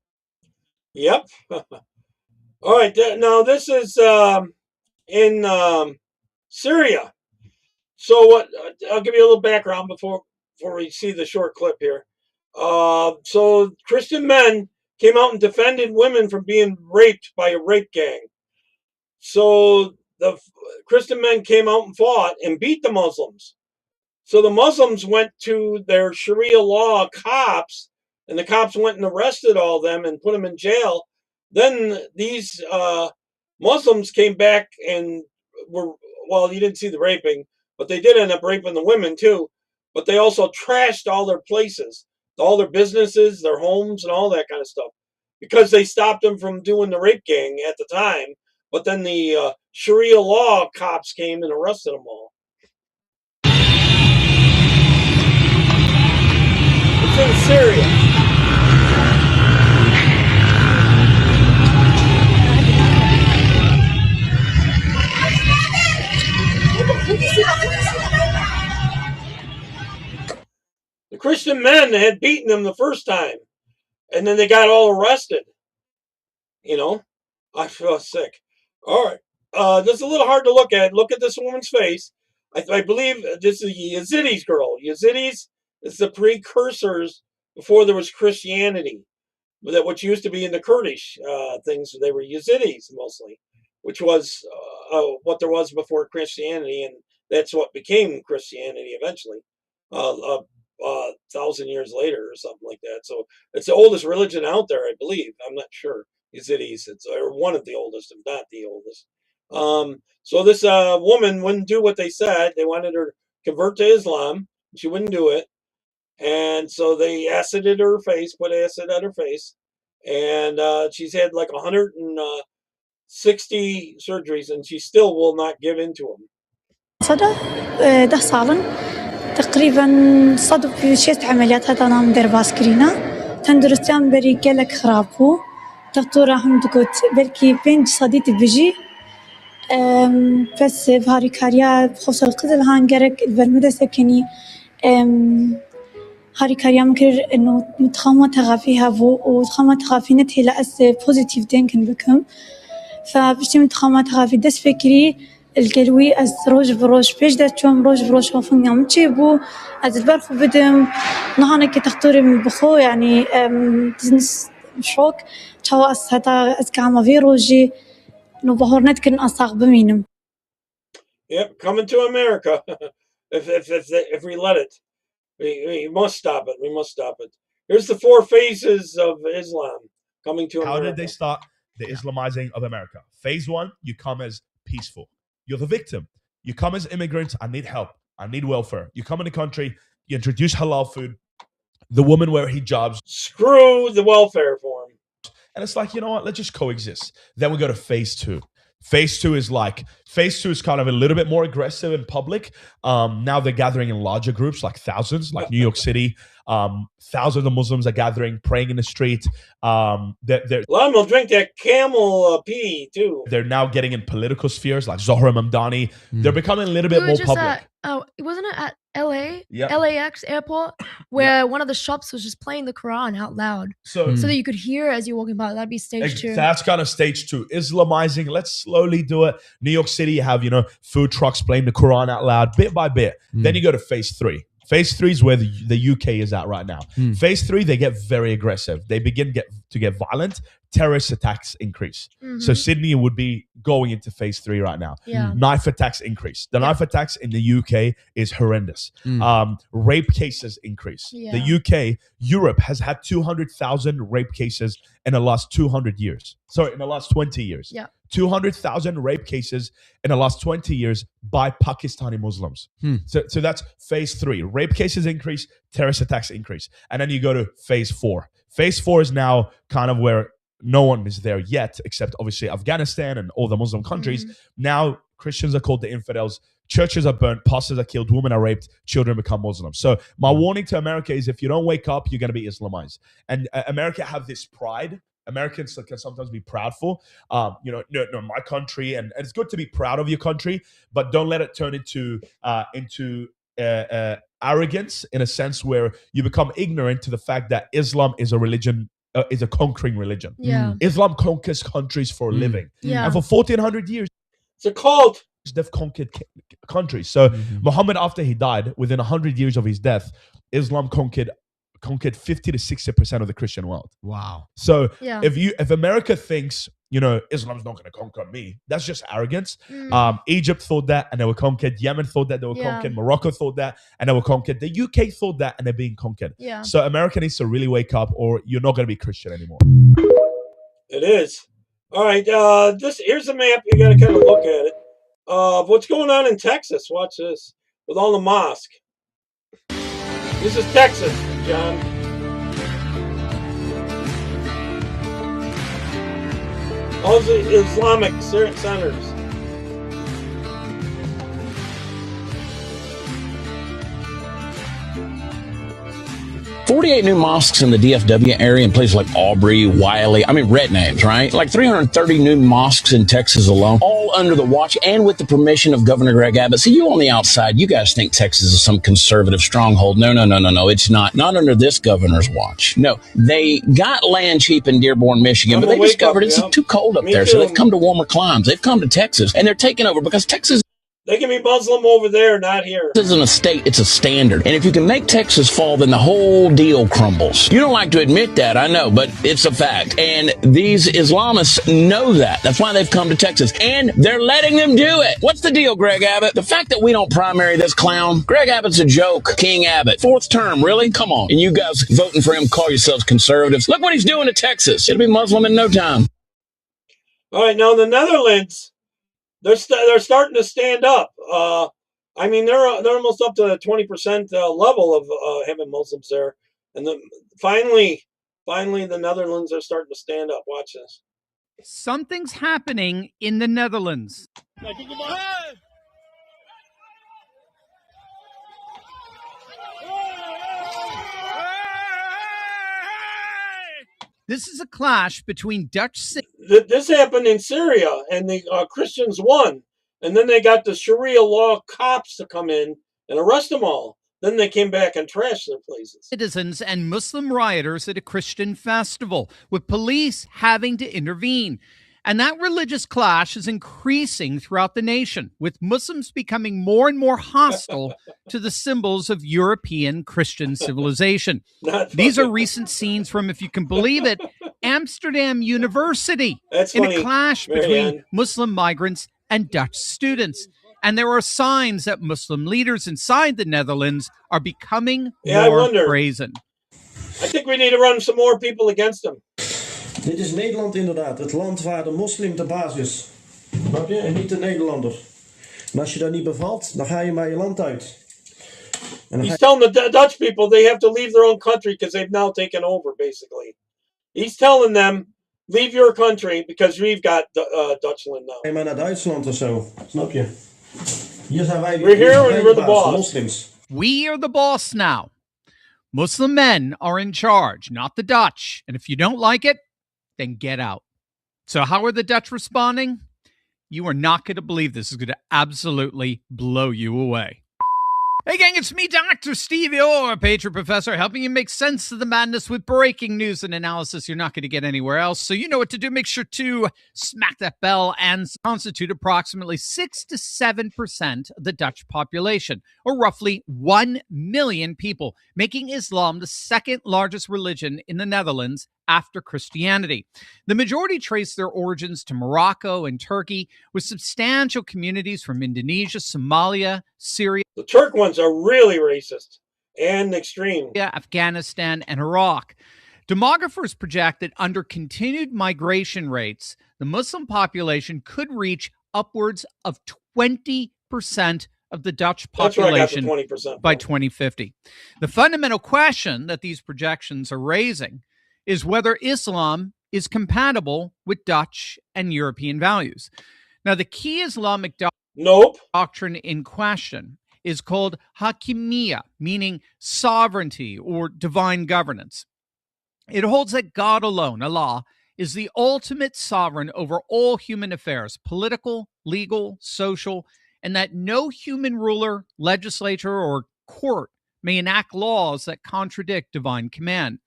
Yep. All right. Now this is in Syria. So what? I'll give you a little background before we see the short clip here. So Christian men came out and defended women from being raped by a rape gang. So the Christian men came out and fought and beat the Muslims. So the Muslims went to their Sharia law cops, and the cops went and arrested all of them and put them in jail. Then these Muslims came back and were, well, you didn't see the raping, but they did end up raping the women too. But they also trashed all their places, all their businesses, their homes, and all that kind of stuff, because they stopped them from doing the rape gang at the time. But then the Sharia law cops came and arrested them all. It's in Syria. The Christian men had beaten them the first time, and then they got all arrested. You know, I feel sick. All right. This is a little hard to look at. Look at this woman's face. I believe this is Yazidis girl. Yazidis is the precursors before there was Christianity. That what used to be in the Kurdish things, they were Yazidis mostly, which was what there was before Christianity, and that's what became Christianity eventually. 1,000 years later or something like that. So it's the oldest religion out there, I believe. I'm not sure. Yazidis, or one of the oldest, if not the oldest. So this woman wouldn't do what they said. They wanted her to convert to Islam. She wouldn't do it. And so they acided her face, put acid on her face. And she's had like 160 surgeries, and she still will not give in to them. ده صالن تقريبا صدق في شيء عمليات هذا أنا مدير باسكرينا تندرستان بري قالك خرابو دكتورة هم تقول بلكي بين صديتي بيجي بس بهاري كاريا بخصوص القتل هانجرك البرمدة سكني هاري كاريا ممكن إنه متخمة تغافيها بو وتخمة تغافينتها لأس بوزيتيف دينكن بكم فبشتي متخمة تغافي دس فكري القلوي از روج بروج پیش داد چون روج بروج خوفن یام چی بو از البرخو بدم نهانه که تختوری من بخو يعني بزنس شوك چاو از هتا از كعمة في روجي نو بهور نتكن أصاق بمينم. Yep, coming to America. if we let it, we must stop it. We must stop it. Here's the 4 phases of Islam coming to America. How did they start the Islamizing of America? Phase 1, you come as peaceful. You're the victim. You come as immigrants. I need help. I need welfare. You come in the country. You introduce halal food. The woman wear hijabs. Screw the welfare for them. And it's like, you know what? Let's just coexist. Then we go to phase 2. Phase 2 is kind of a little bit more aggressive in public. Now they're gathering in larger groups, like thousands, like New York City. Thousands of Muslims are gathering, praying in the street. A lot of them will drink that camel pee too. They're now getting in political spheres, like Zohra Mamdani. They're becoming a little bit more public. Wasn't it at LA? Yep. LAX airport, where one of the shops was just playing the Quran out loud, so that you could hear as you're walking by. That'd be stage 2. That's kind of stage 2. Islamizing. Let's slowly do it. New York City, you have food trucks playing the Quran out loud, bit by bit. Then you go to phase 3. Phase 3 is where the UK is at right now. Phase 3, they get very aggressive. They begin to get violent. Terrorist attacks increase. So Sydney would be going into phase 3 right now. Yeah. Knife attacks increase. The knife attacks in the UK is horrendous. Rape cases increase. Yeah. The UK, Europe has had 200,000 rape cases in the last 200 years. Sorry, in the last 20 years. Yeah. 200,000 rape cases in the last 20 years by Pakistani Muslims. So that's phase 3. Rape cases increase, terrorist attacks increase. And then you go to phase 4. Phase 4 is now kind of where no one is there yet, except obviously Afghanistan and all the Muslim countries. Now Christians are called the infidels. Churches are burnt, pastors are killed, women are raped, children become Muslims. So my warning to America is if you don't wake up, you're going to be Islamized. And America have this pride. Americans can sometimes be proudful, no, my country, and it's good to be proud of your country, but don't let it turn into arrogance in a sense where you become ignorant to the fact that Islam is a religion, is a conquering religion. Yeah. Islam conquers countries for a living. Yeah. And for 1,400 years, it's a cult. They've conquered countries. So Muhammad, after he died, within 100 years of his death, Islam conquered 50 to 60% of the Christian world. Wow. So if America thinks, Islam's not going to conquer me, that's just arrogance. Egypt thought that and they were conquered. Yemen thought that they were conquered. Morocco thought that and they were conquered. The UK thought that and they're being conquered. Yeah. So America needs to really wake up or you're not going to be Christian anymore. It is. All right. Here's the map. You got to kind of look at it. What's going on in Texas? Watch this. With all the mosques. This is Texas, John. All the Islamic centers. 48 new mosques in the DFW area in places like Aubrey, Wiley. Red names, right? Like 330 new mosques in Texas alone, all under the watch and with the permission of Governor Greg Abbott. See, you on the outside, you guys think Texas is some conservative stronghold. No. It's not. Not under this governor's watch. No, they got land cheap in Dearborn, Michigan, but they discovered it's too cold up there. So they've come to warmer climes. They've come to Texas and they're taking over because Texas. They can be Muslim over there, not here. This isn't a state, it's a standard. And if you can make Texas fall, then the whole deal crumbles. You don't like to admit that, I know, but it's a fact. And these Islamists know that. That's why they've come to Texas. And they're letting them do it. What's the deal, Greg Abbott? The fact that we don't primary this clown? Greg Abbott's a joke. King Abbott. 4th term, really? Come on. And you guys voting for him call yourselves conservatives. Look what he's doing to Texas. It'll be Muslim in no time. All right, now the Netherlands, they're starting to stand up. I mean, they're almost up to the 20% level of having Muslims there, and finally, the Netherlands are starting to stand up. Watch this. Something's happening in the Netherlands. This is a clash between Dutch. This happened in Syria, and the Christians won. And then they got the Sharia law cops to come in and arrest them all. Then they came back and trashed their places. Citizens and Muslim rioters at a Christian festival, with police having to intervene. And that religious clash is increasing throughout the nation, with Muslims becoming more and more hostile to the symbols of European Christian civilization. These are recent scenes from, if you can believe it, Amsterdam University. That's in funny, a clash Marianne. between Muslim migrants and Dutch students. And there are signs that Muslim leaders inside the Netherlands are becoming more brazen. I think we need to run some more people against them. Dit is Nederland inderdaad, het land waar de moslim de baas is. Snap je? En niet de Nederlander. En als je daar niet bevalt, dan ga je maar je land uit. He's telling the Dutch people they have to leave their own country because they've now taken over, basically. He's telling them, leave your country because we've got Dutchland now. Ga je maar naar Duitsland of zo, snap je? Hier zijn wij, we're here and we're the de boss. moslims. We are the boss now. Muslim men are in charge, not the Dutch. And if you don't like it, then get out. So how are the Dutch responding? You are not going to believe this. Is going to absolutely blow you away. Hey gang, it's me, Dr. Stevie Orr, Patriot Professor, helping you make sense of the madness with breaking news and analysis you're not going to get anywhere else. So you know what to do. Make sure to smack that bell and constitute approximately 6 to 7% of the Dutch population, or roughly 1 million people, making Islam the second largest religion in the Netherlands after Christianity. The majority trace their origins to Morocco and Turkey, with substantial communities from Indonesia, Somalia, Syria. The Turk ones are really racist and extreme. Afghanistan, and Iraq. Demographers project that under continued migration rates, the Muslim population could reach upwards of 20% of the Dutch population by 2050. The fundamental question that these projections are raising is whether Islam is compatible with Dutch and European values. Now, the key Islamic doctrine in question is called Hakimiyya, meaning sovereignty or divine governance. It holds that God alone, Allah, is the ultimate sovereign over all human affairs, political, legal, social, and that no human ruler, legislature, or court may enact laws that contradict divine command.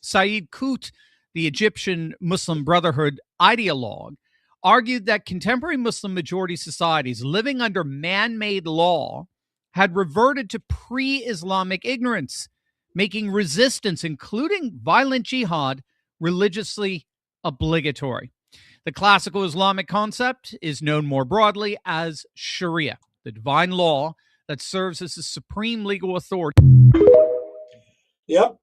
Sayyid Qutb, the Egyptian Muslim Brotherhood ideologue, argued that contemporary Muslim majority societies living under man-made law had reverted to pre-Islamic ignorance, making resistance, including violent jihad, religiously obligatory. The classical Islamic concept is known more broadly as Sharia, the divine law that serves as the supreme legal authority. Yep.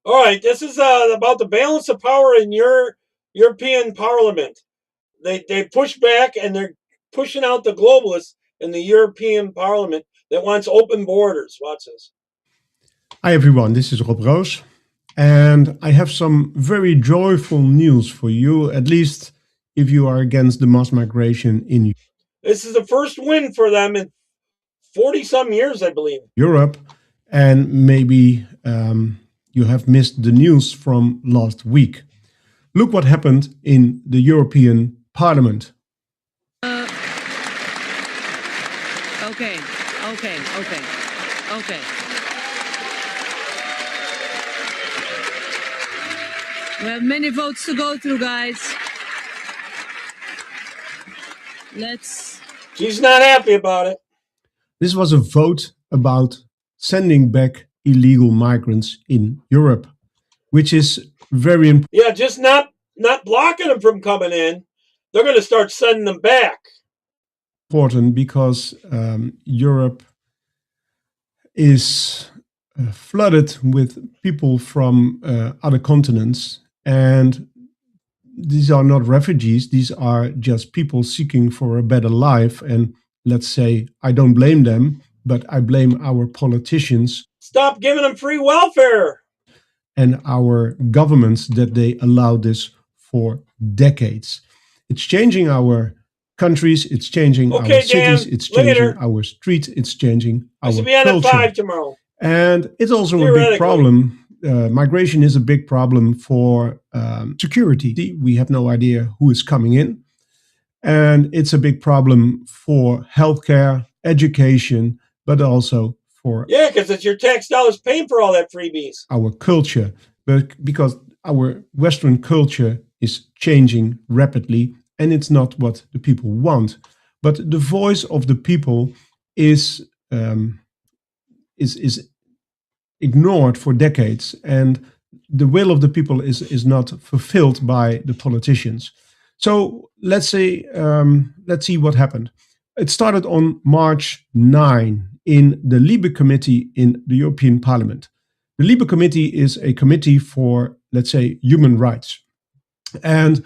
All right, this is about the balance of power in your European Parliament. They push back, and they're pushing out the globalists in the European Parliament that wants open borders. Watch this. Hi everyone, this is Rob Roos, and I have some very joyful news for you, at least if you are against the mass migration in This is the first win for them in 40-some years, I believe. Europe, and maybe you have missed the news from last week. Look what happened in the European Parliament. Okay. We have many votes to go through, guys. Let's She's not happy about it. This was a vote about sending back illegal migrants in Europe, which is very important. Yeah, just not blocking them from coming in. They're going to start sending them back. Important because Europe is flooded with people from other continents, and these are not refugees. These are just people seeking for a better life. And let's say, I don't blame them, but I blame our politicians. Stop giving them free welfare. And our governments that they allow this for decades. It's changing our countries, it's changing our cities, it's changing our streets, it's changing our culture. I should be on at 5 tomorrow. And it's also a big problem. Migration is a big problem for security. We have no idea who is coming in. And it's a big problem for healthcare, education, but also for... Yeah, because it's your tax dollars paying for all that freebies. Our culture, but because our Western culture is changing rapidly, and it's not what the people want. But the voice of the people is ignored for decades, and the will of the people is not fulfilled by the politicians. So let's see what happened. It started on March 9 in the Libe Committee in the European Parliament. The Libe Committee is a committee for, let's say, human rights. And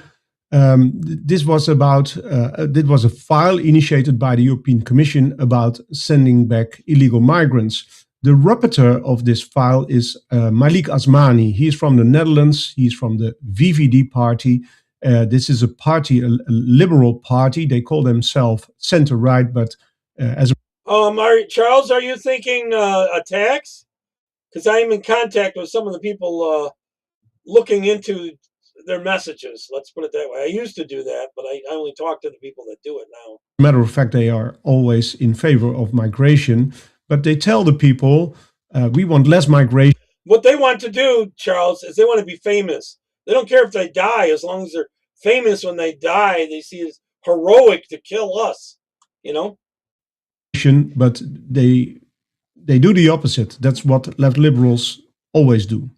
this was a file initiated by the European Commission about sending back illegal migrants. The rapporteur of this file is Malik Asmani. He's from the Netherlands. He's from the VVD party. This is a party, a liberal party. They call themselves center-right, but as Charles, are you thinking attacks? Because I am in contact with some of the people looking into their messages. Let's put it that way. I used to do that, but I only talk to the people that do it now. Matter of fact, they are always in favor of migration, but they tell the people, we want less migration. What they want to do, Charles, is they want to be famous. They don't care if they die, as long as they're famous when they die. They see it as heroic to kill us, you know? But they do the opposite. That's what left liberals always do.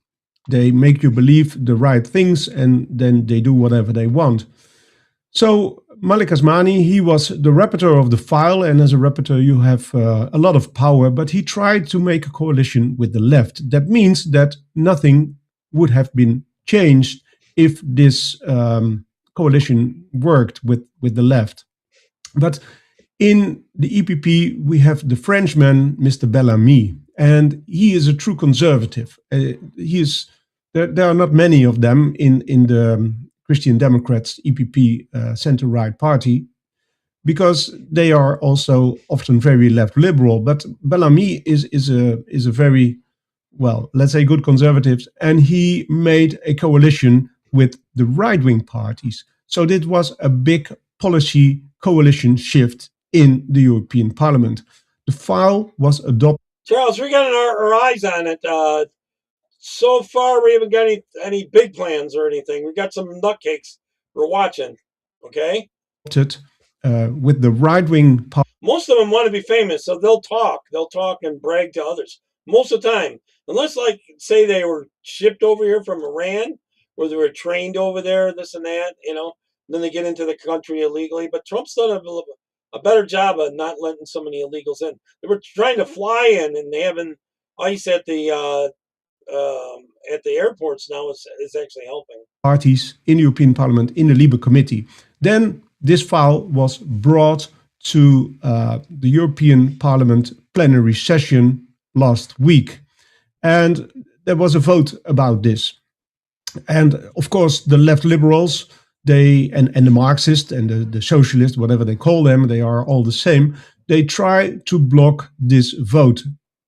They make you believe the right things, and then they do whatever they want. So Malik Asmani, he was the rapporteur of the file, and as a rapporteur you have a lot of power, but he tried to make a coalition with the left. That means that nothing would have been changed if this coalition worked with the left. But in the EPP, we have the Frenchman, Mr. Bellamy, and he is a true conservative. There are not many of them in the Christian Democrats EPP center-right party, because they are also often very left liberal. But Bellamy is a very, well, let's say good conservative, and he made a coalition with the right-wing parties. So this was a big policy coalition shift in the European Parliament. The file was adopted. Charles, we got our eyes on it. So far, we haven't got any big plans or anything. We got some nutcakes we're watching. Okay. With the right-wing. Most of them want to be famous, so they'll talk and brag to others most of the time, unless, like, say they were shipped over here from Iran, where they were trained over there, this and that, you know. Then they get into the country illegally. But Trump's done a better job of not letting so many illegals in. They were trying to fly in, and they having ice at the airports now is actually helping. Parties in the European Parliament in the Libe Committee. Then this file was brought to the European Parliament plenary session last week, and there was a vote about this. And of course, the left liberals, and the Marxists and the socialists, whatever they call them, they are all the same. They try to block this vote,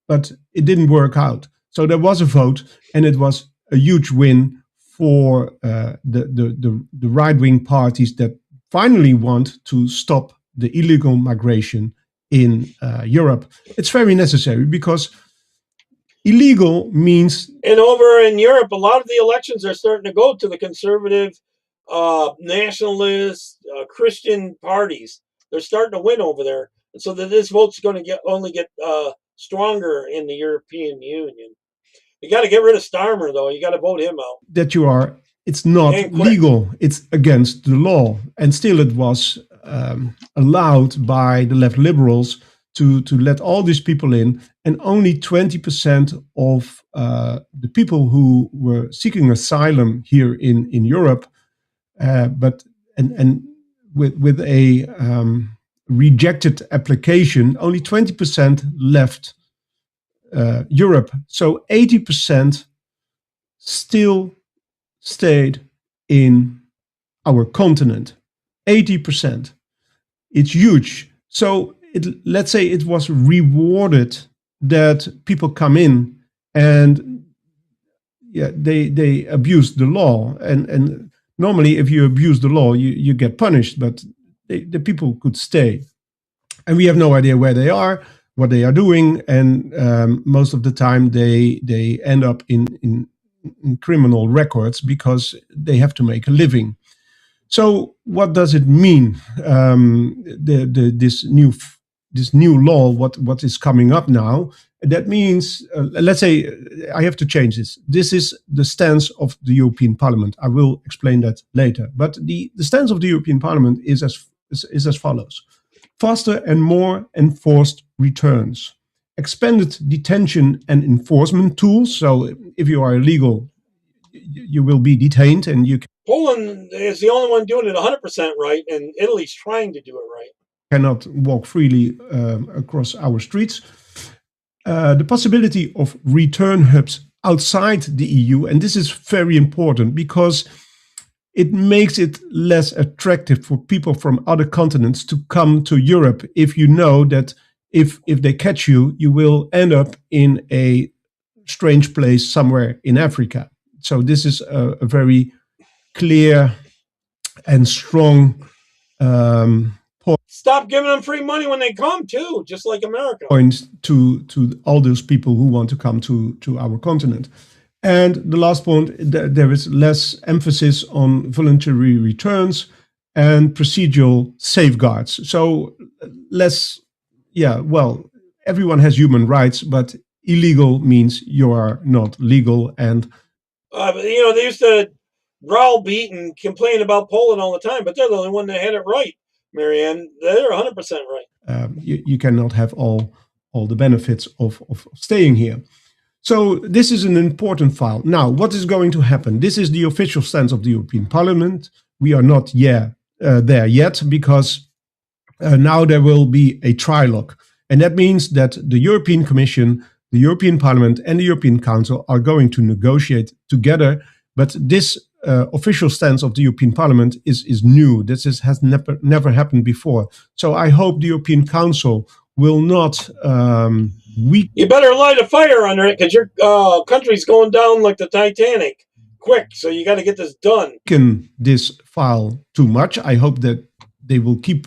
but it didn't work out. So there was a vote, and it was a huge win for the right-wing parties that finally want to stop the illegal migration in Europe. It's very necessary, because illegal means... And over in Europe, a lot of the elections are starting to go to the conservative, nationalist, Christian parties. they're starting to win over there, and so that this vote's going to only get stronger in the European Union. You got to get rid of Starmer, though. You got to vote him out. That it's not legal. It's against the law, and still it was allowed by the left liberals to let all these people in, and only 20% of the people who were seeking asylum here in Europe, but with a rejected application, only 20% left Europe. So 80% still stayed in our continent. 80%. It's huge. So let's say it was rewarded that people come in and they abuse the law. And normally if you abuse the law, you get punished, but the people could stay. And we have no idea where they are, what they are doing, and most of the time they end up in criminal records because they have to make a living. So what does it mean? This new law, what is coming up now? That means, let's say, I have to change this. This is the stance of the European Parliament. I will explain that later. But the stance of the European Parliament is as follows: faster and more enforced returns, expanded detention and enforcement tools. So if you are illegal, you will be detained, and you Poland is the only one doing it 100% right, and Italy's trying to do it right. Cannot walk freely across our streets. The possibility of return hubs outside the EU, and this is very important because it makes it less attractive for people from other continents to come to Europe if you know that if they catch you, you will end up in a strange place somewhere in Africa. So this is a very clear and strong Stop giving them free money when they come too, just like America. point to all those people who want to come to our continent. And the last point, there is less emphasis on voluntary returns and procedural safeguards. So less, everyone has human rights, but illegal means you are not legal. And they used to browbeat and complain about Poland all the time, but they're the only one that had it right, Marianne. They're 100% right. You cannot have all the benefits of staying here. So this is an important file. Now, what is going to happen? This is the official stance of the European Parliament. We are not there yet because now there will be a trilogue. And that means that the European Commission, the European Parliament, and the European Council are going to negotiate together. But this official stance of the European Parliament is new. This has never happened before. So I hope the European Council will not You better light a fire under it because your country's going down like the Titanic. Quick, so you got to get this done. This file too much. I hope that they will keep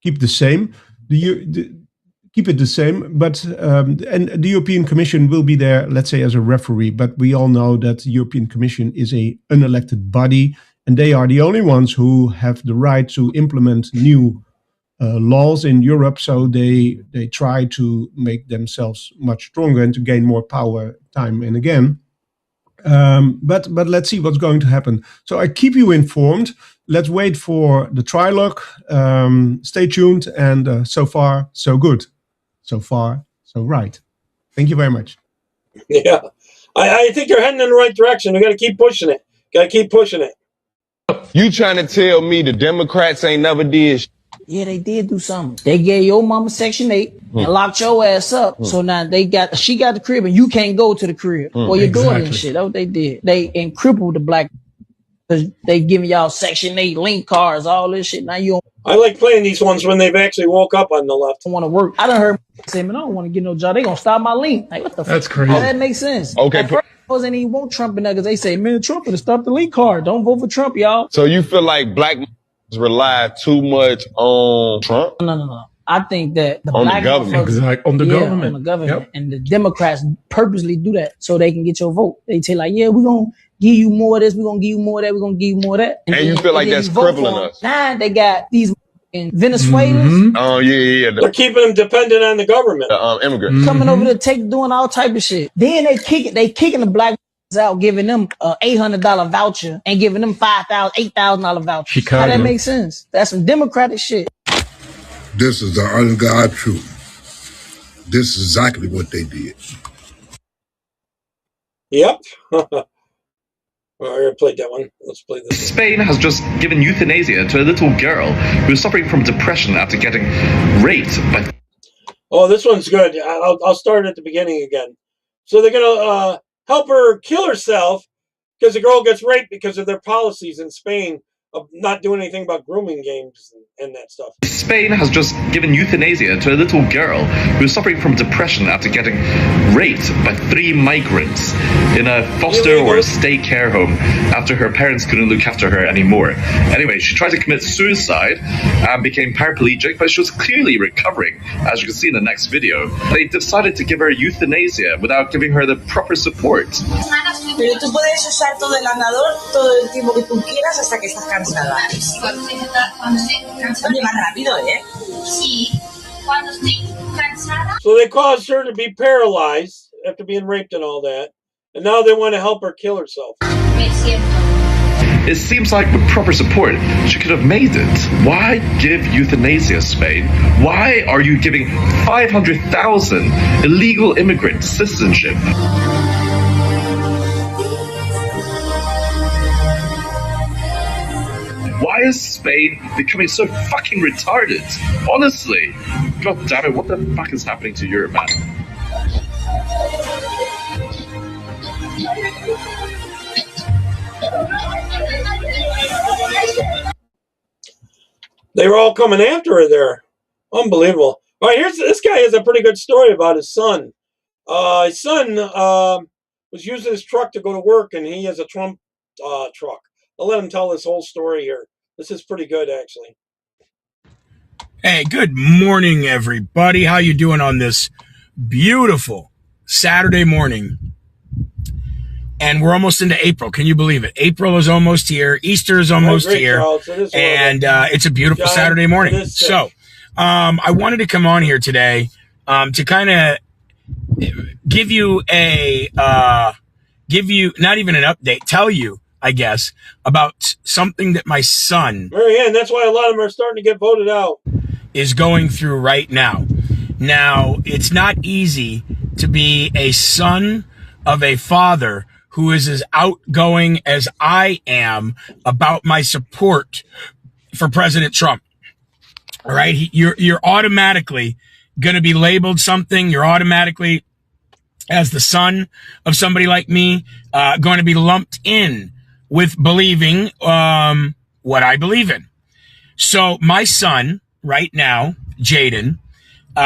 the same. Keep it the same, but and the European Commission will be there, let's say, as a referee. But we all know that the European Commission is an unelected body, and they are the only ones who have the right to implement new laws in Europe. So they try to make themselves much stronger and to gain more power time and again. But let's see what's going to happen. So I keep you informed. Let's wait for the trilogue. Stay tuned, and so far, so good. So far, so right. Thank you very much. Yeah, I think they're heading in the right direction. We got to keep pushing it. Got to keep pushing it. You trying to tell me the Democrats ain't never did? Yeah, they did do something. They gave your mama Section 8 and locked your ass up. So now she got the crib and you can't go to the crib. Or your daughter and shit. That's what they did. They crippled the black because they giving y'all Section 8 link cards, all this shit. Now you don't. I like playing these ones when they've actually woke up on the left. Want to work. I done heard say, man, I don't want to get no job. They gonna stop my link. Like, what the fuck? That's crazy. How that makes sense? Okay. At first, I wasn't even want Trump in there because they say, man, Trump would have stopped the link card. Don't vote for Trump, y'all. So you feel like black rely too much on Trump? No. I think that the on black the government, on the government, yep. And the Democrats purposely do that so they can get your vote. They tell like, yeah, we're gonna give you more of this, we're gonna give you more of that, we're gonna give you more of that. And you feel like that's crippling us. Now they got these in Venezuela. Oh yeah. They're keeping them dependent on the government. Immigrants coming over to doing all type of shit. Then they kicking the black out, giving them $800 voucher and giving them $8,000 voucher. Chicago. How that make sense? That's some democratic shit. This is the ungodly truth. This is exactly what they did. Yep. I already played that one. Let's play this. Spain has just given euthanasia to a little girl who is suffering from depression after getting raped by... Oh, this one's good. I'll start at the beginning again. So they're going to help her kill herself because the girl gets raped because of their policies in Spain of not doing anything about grooming games and that stuff. Spain has just given euthanasia to a little girl who is suffering from depression after getting raped by 3 migrants in a foster or stay care home after her parents couldn't look after her anymore. Anyway, she tried to commit suicide and became paraplegic, but she was clearly recovering, as you can see in the next video. They decided to give her euthanasia without giving her the proper support. Pero tú puedes usar todo el andador todo el tiempo que tú quieras hasta que estás cansada. Oye, más rápido, ¿eh? Sí. Cuando estoy cansada. So they caused her to be paralyzed after being raped and all that, and now they want to help her kill herself. It seems like with proper support, she could have made it. Why give euthanasia, Spain? Why are you giving 500,000 illegal immigrants citizenship? Why is Spain becoming so fucking retarded? Honestly. God damn it, what the fuck is happening to Europe, man? They were all coming after her there. Unbelievable. All right, this guy has a pretty good story about his son. His son was using his truck to go to work, and he has a Trump truck. I'll let him tell this whole story here. This is pretty good, actually. Hey, good morning, everybody. How you doing on this beautiful Saturday morning? And we're almost into April. Can you believe it? April is almost here. Easter is almost here. And it's a beautiful Saturday morning. So I wanted to come on here today to kind of give you not even an update, tell you, I guess, about something that my son... Marianne, that's why a lot of them are starting to get voted out. ...is going through right now. Now, it's not easy to be a son of a father who is as outgoing as I am about my support for President Trump. All right? You're automatically going to be labeled something. You're automatically, as the son of somebody like me, going to be lumped in with believing what I believe in. So my son right now, Jaden,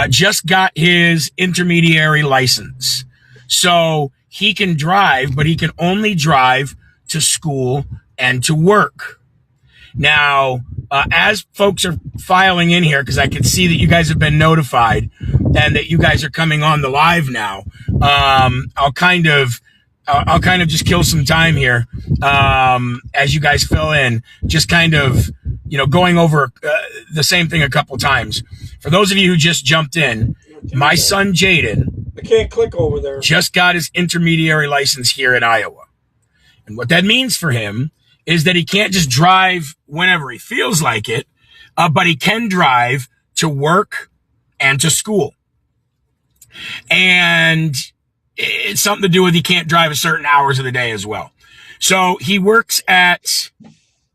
just got his intermediary license. So he can drive, but he can only drive to school and to work. Now, as folks are filing in here, because I can see that you guys have been notified and that you guys are coming on the live now, I'll kind of just kill some time here as you guys fill in, just kind of, going over the same thing a couple times. For those of you who just jumped in, my son Jaden, I can't click over there, just got his intermediary license here in Iowa. And what that means for him is that he can't just drive whenever he feels like it, but he can drive to work and to school. And it's something to do with he can't drive at certain hours of the day as well. So he works at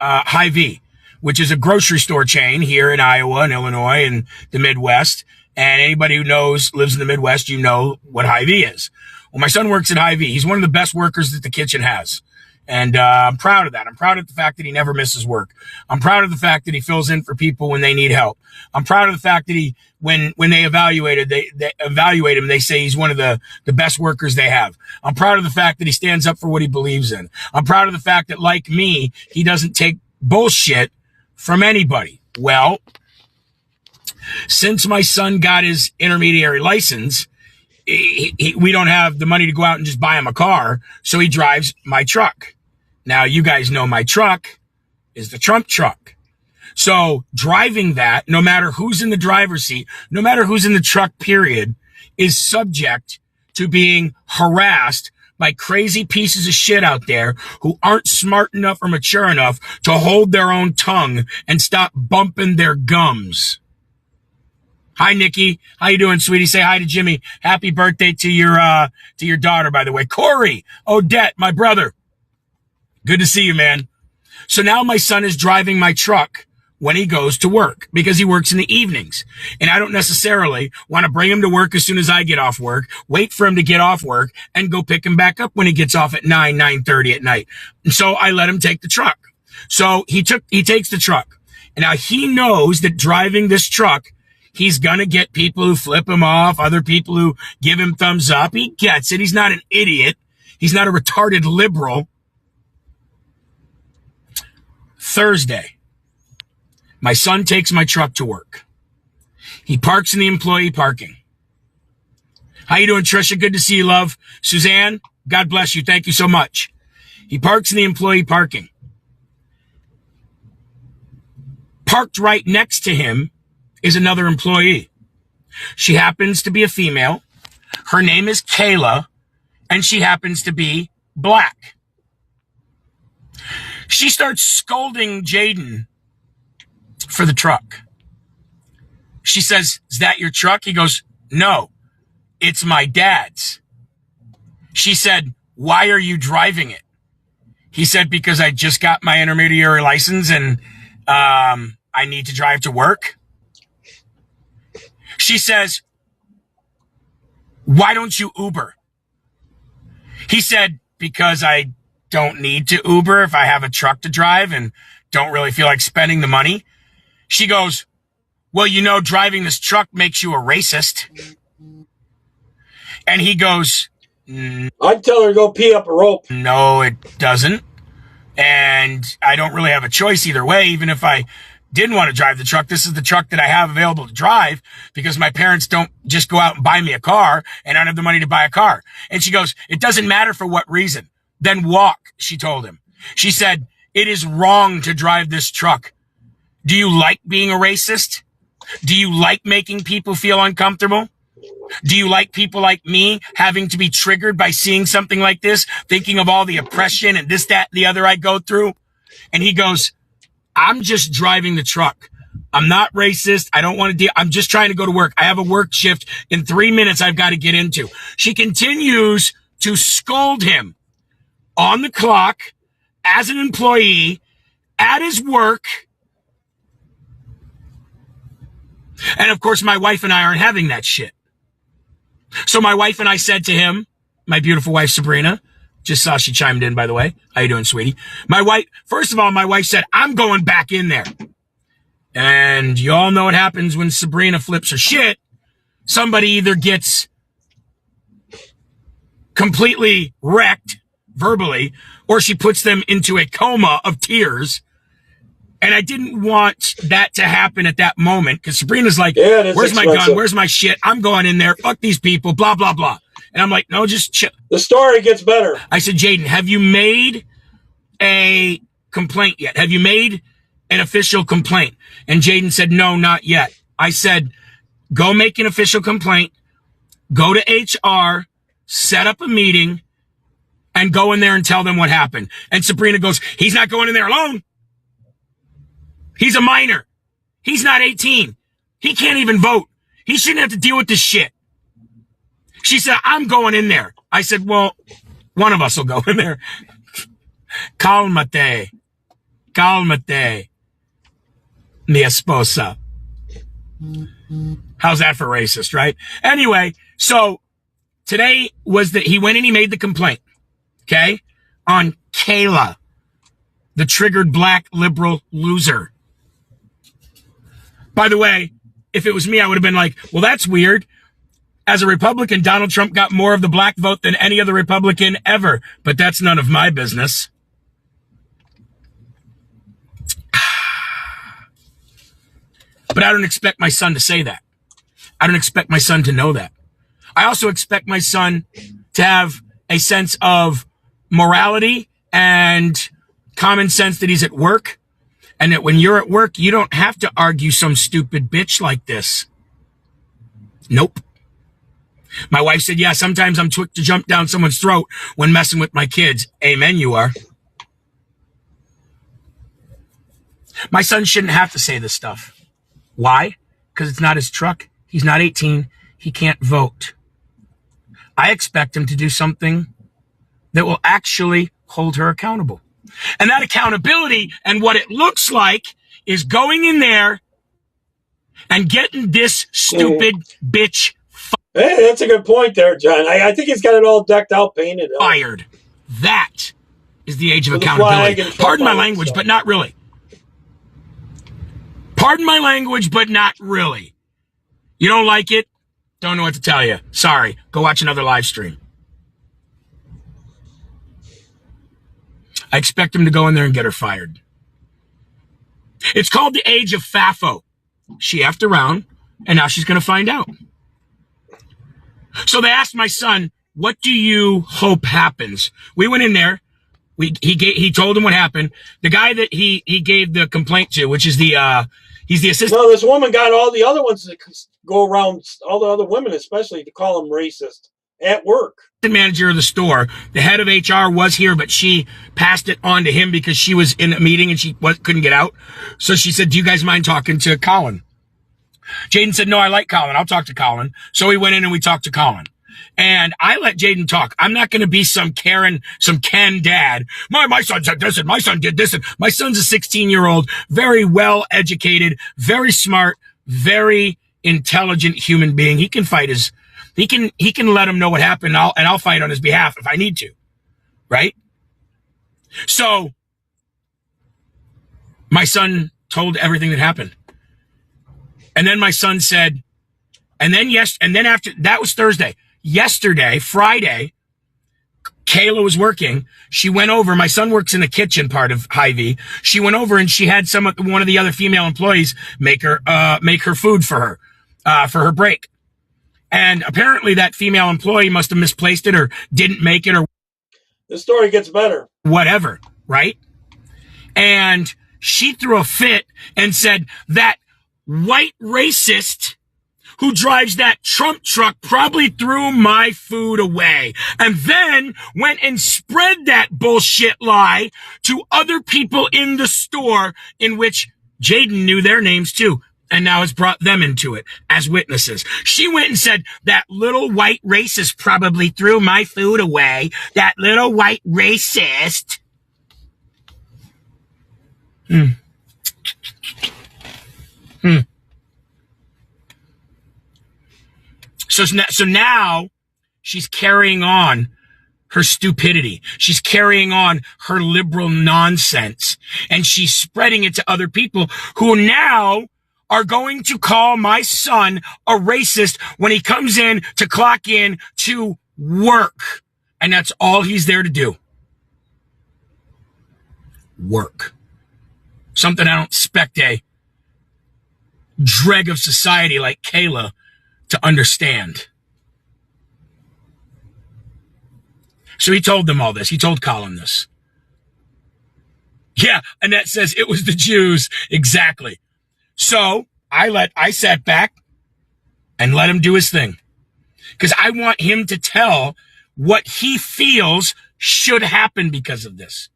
Hy-Vee, which is a grocery store chain here in Iowa and Illinois and the Midwest. And anybody who lives in the Midwest, you know what Hy-Vee is. Well, my son works at Hy-Vee. He's one of the best workers that the kitchen has. And I'm proud of that. I'm proud of the fact that he never misses work. I'm proud of the fact that he fills in for people when they need help. I'm proud of the fact that when they evaluate him, they say he's one of the best workers they have. I'm proud of the fact that he stands up for what he believes in. I'm proud of the fact that, like me, he doesn't take bullshit from anybody. Well, since my son got his intermediary license, we don't have the money to go out and just buy him a car, so he drives my truck. Now, you guys know my truck is the Trump truck. So driving that, no matter who's in the driver's seat, no matter who's in the truck, period, is subject to being harassed by crazy pieces of shit out there who aren't smart enough or mature enough to hold their own tongue and stop bumping their gums. Hi, Nikki. How you doing, sweetie? Say hi to Jimmy. Happy birthday to your daughter, by the way. Corey, Odette, my brother. Good to see you, man. So now my son is driving my truck when he goes to work because he works in the evenings. And I don't necessarily want to bring him to work as soon as I get off work, wait for him to get off work, and go pick him back up when he gets off at 9:30 at night. And so I let him take the truck. So he takes the truck. And now he knows that driving this truck, he's going to get people who flip him off, other people who give him thumbs up. He gets it. He's not an idiot. He's not a retarded liberal. Thursday, my son takes my truck to work. He parks in the employee parking. How you doing, Trisha? Good to see you, love. Suzanne, God bless you. Thank you so much. He parks in the employee parking. Parked right next to him is another employee. She happens to be a female. Her name is Kayla, and she happens to be black. She starts scolding Jaden for the truck. She says, "Is that your truck?" He goes, "No, it's my dad's." She said, "Why are you driving it?" He said, "Because I just got my intermediary license and I need to drive to work." She says, "Why don't you Uber?" He said, "Because I don't need to Uber if I have a truck to drive and don't really feel like spending the money." She goes, "Well, you know, driving this truck makes you a racist." And he goes, I'd tell her to go pee up a rope. "No, it doesn't. And I don't really have a choice either way. Even if I didn't want to drive the truck, this is the truck that I have available to drive because my parents don't just go out and buy me a car and I don't have the money to buy a car." And she goes, "It doesn't matter for what reason. Then walk," she told him. She said, "It is wrong to drive this truck. Do you like being a racist? Do you like making people feel uncomfortable? Do you like people like me having to be triggered by seeing something like this, thinking of all the oppression and this, that, and the other I go through?" And he goes, "I'm just driving the truck. I'm not racist. I don't want to deal. I'm just trying to go to work. I have a work shift in 3 minutes I've got to get into." She continues to scold him on the clock as an employee at his work. And of course, my wife and I aren't having that shit. So my wife and I said to him, my beautiful wife, Sabrina, just saw she chimed in, by the way. How you doing, sweetie? My wife, first of all, my wife said, "I'm going back in there." And you all know what happens when Sabrina flips her shit. Somebody either gets completely wrecked verbally, or she puts them into a coma of tears. And I didn't want that to happen at that moment because Sabrina's like, "Where's my gun? Where's my shit? I'm going in there. Fuck these people, blah, blah, blah." And I'm like, "No, just chill." The story gets better. I said, "Jaden, have you made a complaint yet? Have you made an official complaint?" And Jaden said, "No, not yet." I said, "Go make an official complaint. Go to HR, set up a meeting, and go in there and tell them what happened." And Sabrina goes, "He's not going in there alone. He's a minor. He's not 18. He can't even vote. He shouldn't have to deal with this shit." She said, "I'm going in there." I said, "Well, one of us will go in there." Calmate. Calmate. Mi esposa. How's that for racist, right? Anyway, so today was that he went and he made the complaint, okay, on Kayla, the triggered black liberal loser. By the way, if it was me, I would have been like, "Well, that's weird. As a Republican, Donald Trump got more of the black vote than any other Republican ever, but that's none of my business." But I don't expect my son to say that. I don't expect my son to know that. I also expect my son to have a sense of morality and common sense that he's at work And that when you're at work, you don't have to argue some stupid bitch like this. Nope. My wife said, yeah, sometimes I'm quick to jump down someone's throat when messing with my kids. Amen, you are. My son shouldn't have to say this stuff. Why? Because it's not his truck. He's not 18. He can't vote. I expect him to do something that will actually hold her accountable. And that accountability and what it looks like is going in there and getting this stupid bitch Hey, that's a good point there, John. I think he's got it all decked out, painted. fired. That is the age of accountability. Pardon my language, but not really. Pardon my language, but not really. You don't like it? Don't know what to tell you. Sorry. Go watch another live stream. I expect him to go in there and get her fired. It's called the age of FAFO. She effed around, and now she's going to find out. So they asked my son, what do you hope happens? We went in there. He told him what happened. The guy that he gave the complaint to, which is he's the assistant. No, this woman got all the other ones that go around, all the other women especially, to call them racist at work. The manager of the store, the head of HR was here, but she passed it on to him because she was in a meeting and she couldn't get out. So she said, do you guys mind talking to Colin? Jaden said, no, I like Colin. I'll talk to Colin. So we went in and we talked to Colin. And I let Jaden talk. I'm not going to be some Ken dad. My son said this and my son did this. And my son's a 16-year-old, very well-educated, very smart, very intelligent human being. He can fight he can let him know what happened, and I'll fight on his behalf if I need to. Right? So my son told everything that happened. And then my son said, and then after that was Thursday. Yesterday, Friday, Kayla was working. She went over. My son works in the kitchen part of Hy-Vee. She went over and she had one of the other female employees make her food for her break. And apparently that female employee must have misplaced it or didn't make it or the story gets better. Whatever, right? And she threw a fit and said that white racist who drives that Trump truck probably threw my food away, and then went and spread that bullshit lie to other people in the store, in which Jaden knew their names too, and now has brought them into it as witnesses. She went and said, that little white racist probably threw my food away. That little white racist. So now she's carrying on her stupidity. She's carrying on her liberal nonsense, and she's spreading it to other people who now are going to call my son a racist when he comes in to clock in to work. And that's all he's there to do. Work. Something I don't expect a dreg of society like Kayla to understand. So he told them all this. He told Colin this. Yeah, Annette says it was the Jews. Exactly. So I sat back and let him do his thing, because I want him to tell what he feels should happen because of this.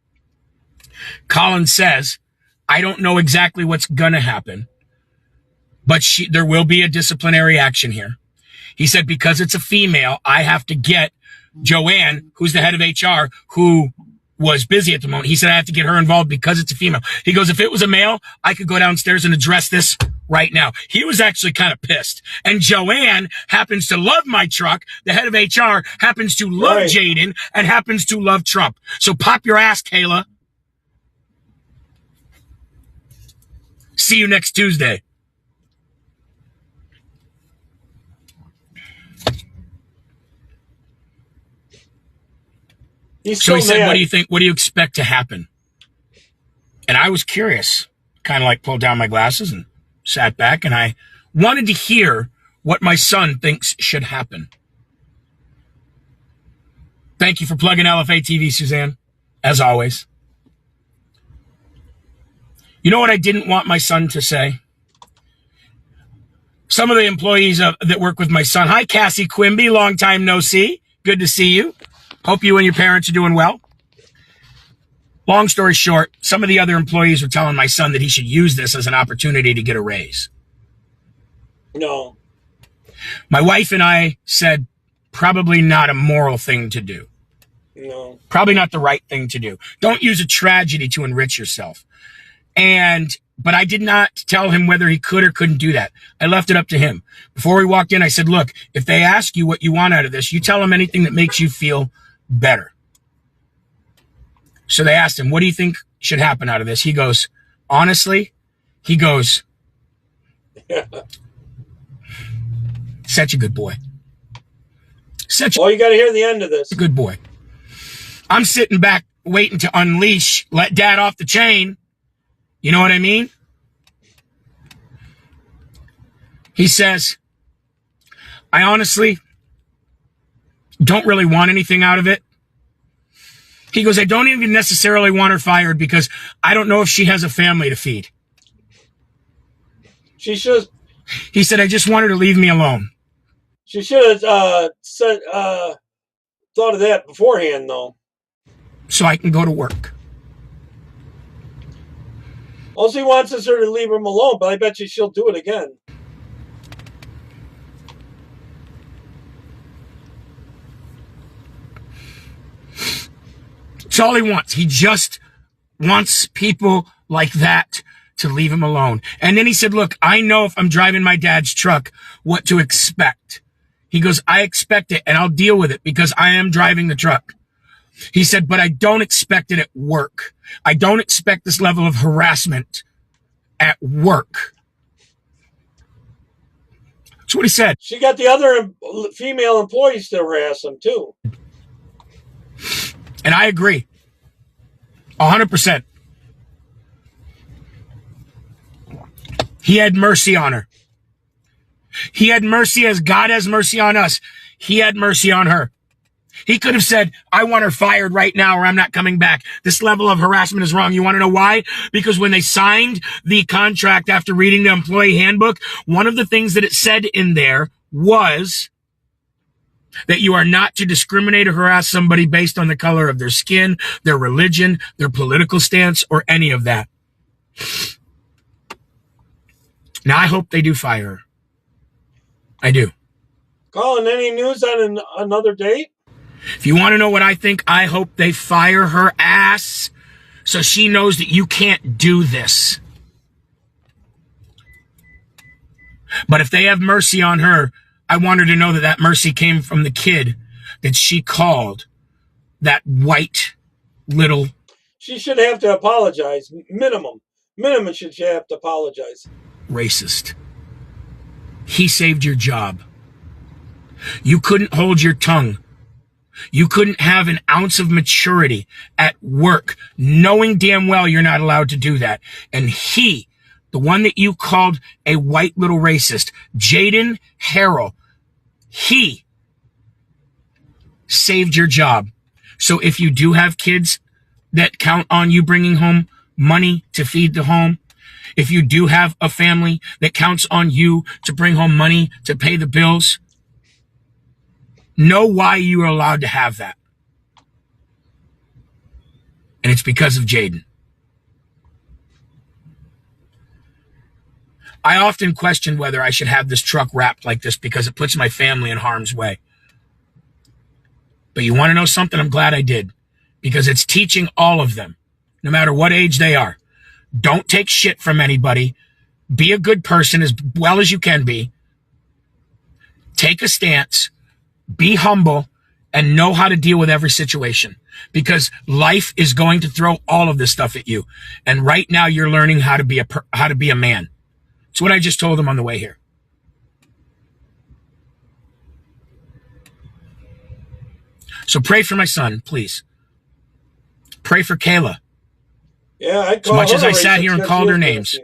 Colin says, I don't know exactly what's going to happen, but there will be a disciplinary action here. He said, because it's a female, I have to get Joanne, who's the head of HR, who was busy at the moment. He said, I have to get her involved because it's a female. He goes, if it was a male, I could go downstairs and address this right now. He was actually kind of pissed. And Joanne happens to love my truck. The head of HR happens to love Jaden and happens to love Trump. So pop your ass, Kayla. See you next Tuesday. So he said, what do you think? What do you expect to happen? And I was curious, kind of like pulled down my glasses and sat back, and I wanted to hear what my son thinks should happen. Thank you for plugging LFA TV, Suzanne, as always. You know what I didn't want my son to say? Some of the employees that work with my son. Hi, Cassie Quimby. Long time no see. Good to see you. Hope you and your parents are doing well. Long story short, some of the other employees were telling my son that he should use this as an opportunity to get a raise. No. My wife and I said, probably not a moral thing to do. No. Probably not the right thing to do. Don't use a tragedy to enrich yourself. But I did not tell him whether he could or couldn't do that. I left it up to him. Before we walked in, I said, look, if they ask you what you want out of this, you tell them anything that makes you feel better. So they asked him, what do you think should happen out of this? He goes, honestly, he goes, such a good boy. Well, you got to hear the end of this. Good boy. I'm sitting back waiting to unleash, let dad off the chain. You know what I mean? He says, I honestly don't really want anything out of it. He goes, I don't even necessarily want her fired because I don't know if she has a family to feed. She should. He said, I just want her to leave me alone. She should have said, thought of that beforehand, though. So I can go to work. All she wants is her to leave him alone, but I bet you she'll do it again. It's all he wants. He just wants people like that to leave him alone. And then he said, look, I know if I'm driving my dad's truck, what to expect. He goes, I expect it and I'll deal with it because I am driving the truck. He said, but I don't expect it at work. I don't expect this level of harassment at work. That's what he said. She got the other female employees to harass him, too. And I agree. 100%. He had mercy on her. He had mercy as God has mercy on us. He had mercy on her. He could have said, I want her fired right now or I'm not coming back. This level of harassment is wrong. You want to know why? Because when they signed the contract after reading the employee handbook, one of the things that it said in there was that you are not to discriminate or harass somebody based on the color of their skin, their religion, their political stance, or any of that. Now, I hope they do fire her. I do. Colin, any news on another date? If you want to know what I think, I hope they fire her ass so she knows that you can't do this. But if they have mercy on her, I want her to know that that mercy came from the kid that she called that white little... She should have to apologize. Minimum should she have to apologize. Racist. He saved your job. You couldn't hold your tongue. You couldn't have an ounce of maturity at work, knowing damn well you're not allowed to do that. And he, the one that you called a white little racist, Jaden Harrell, he saved your job. So if you do have kids that count on you bringing home money to feed the home, if you do have a family that counts on you to bring home money to pay the bills, know why you are allowed to have that. And it's because of Jaden. I often question whether I should have this truck wrapped like this because it puts my family in harm's way. But you want to know something? I'm glad I did. Because it's teaching all of them, no matter what age they are. Don't take shit from anybody. Be a good person as well as you can be. Take a stance. Be humble and know how to deal with every situation, because life is going to throw all of this stuff at you. And right now you're learning how to be a man. It's what I just told him on the way here. So pray for my son, please. Pray for Kayla. Yeah, I as much as I sat here and called her names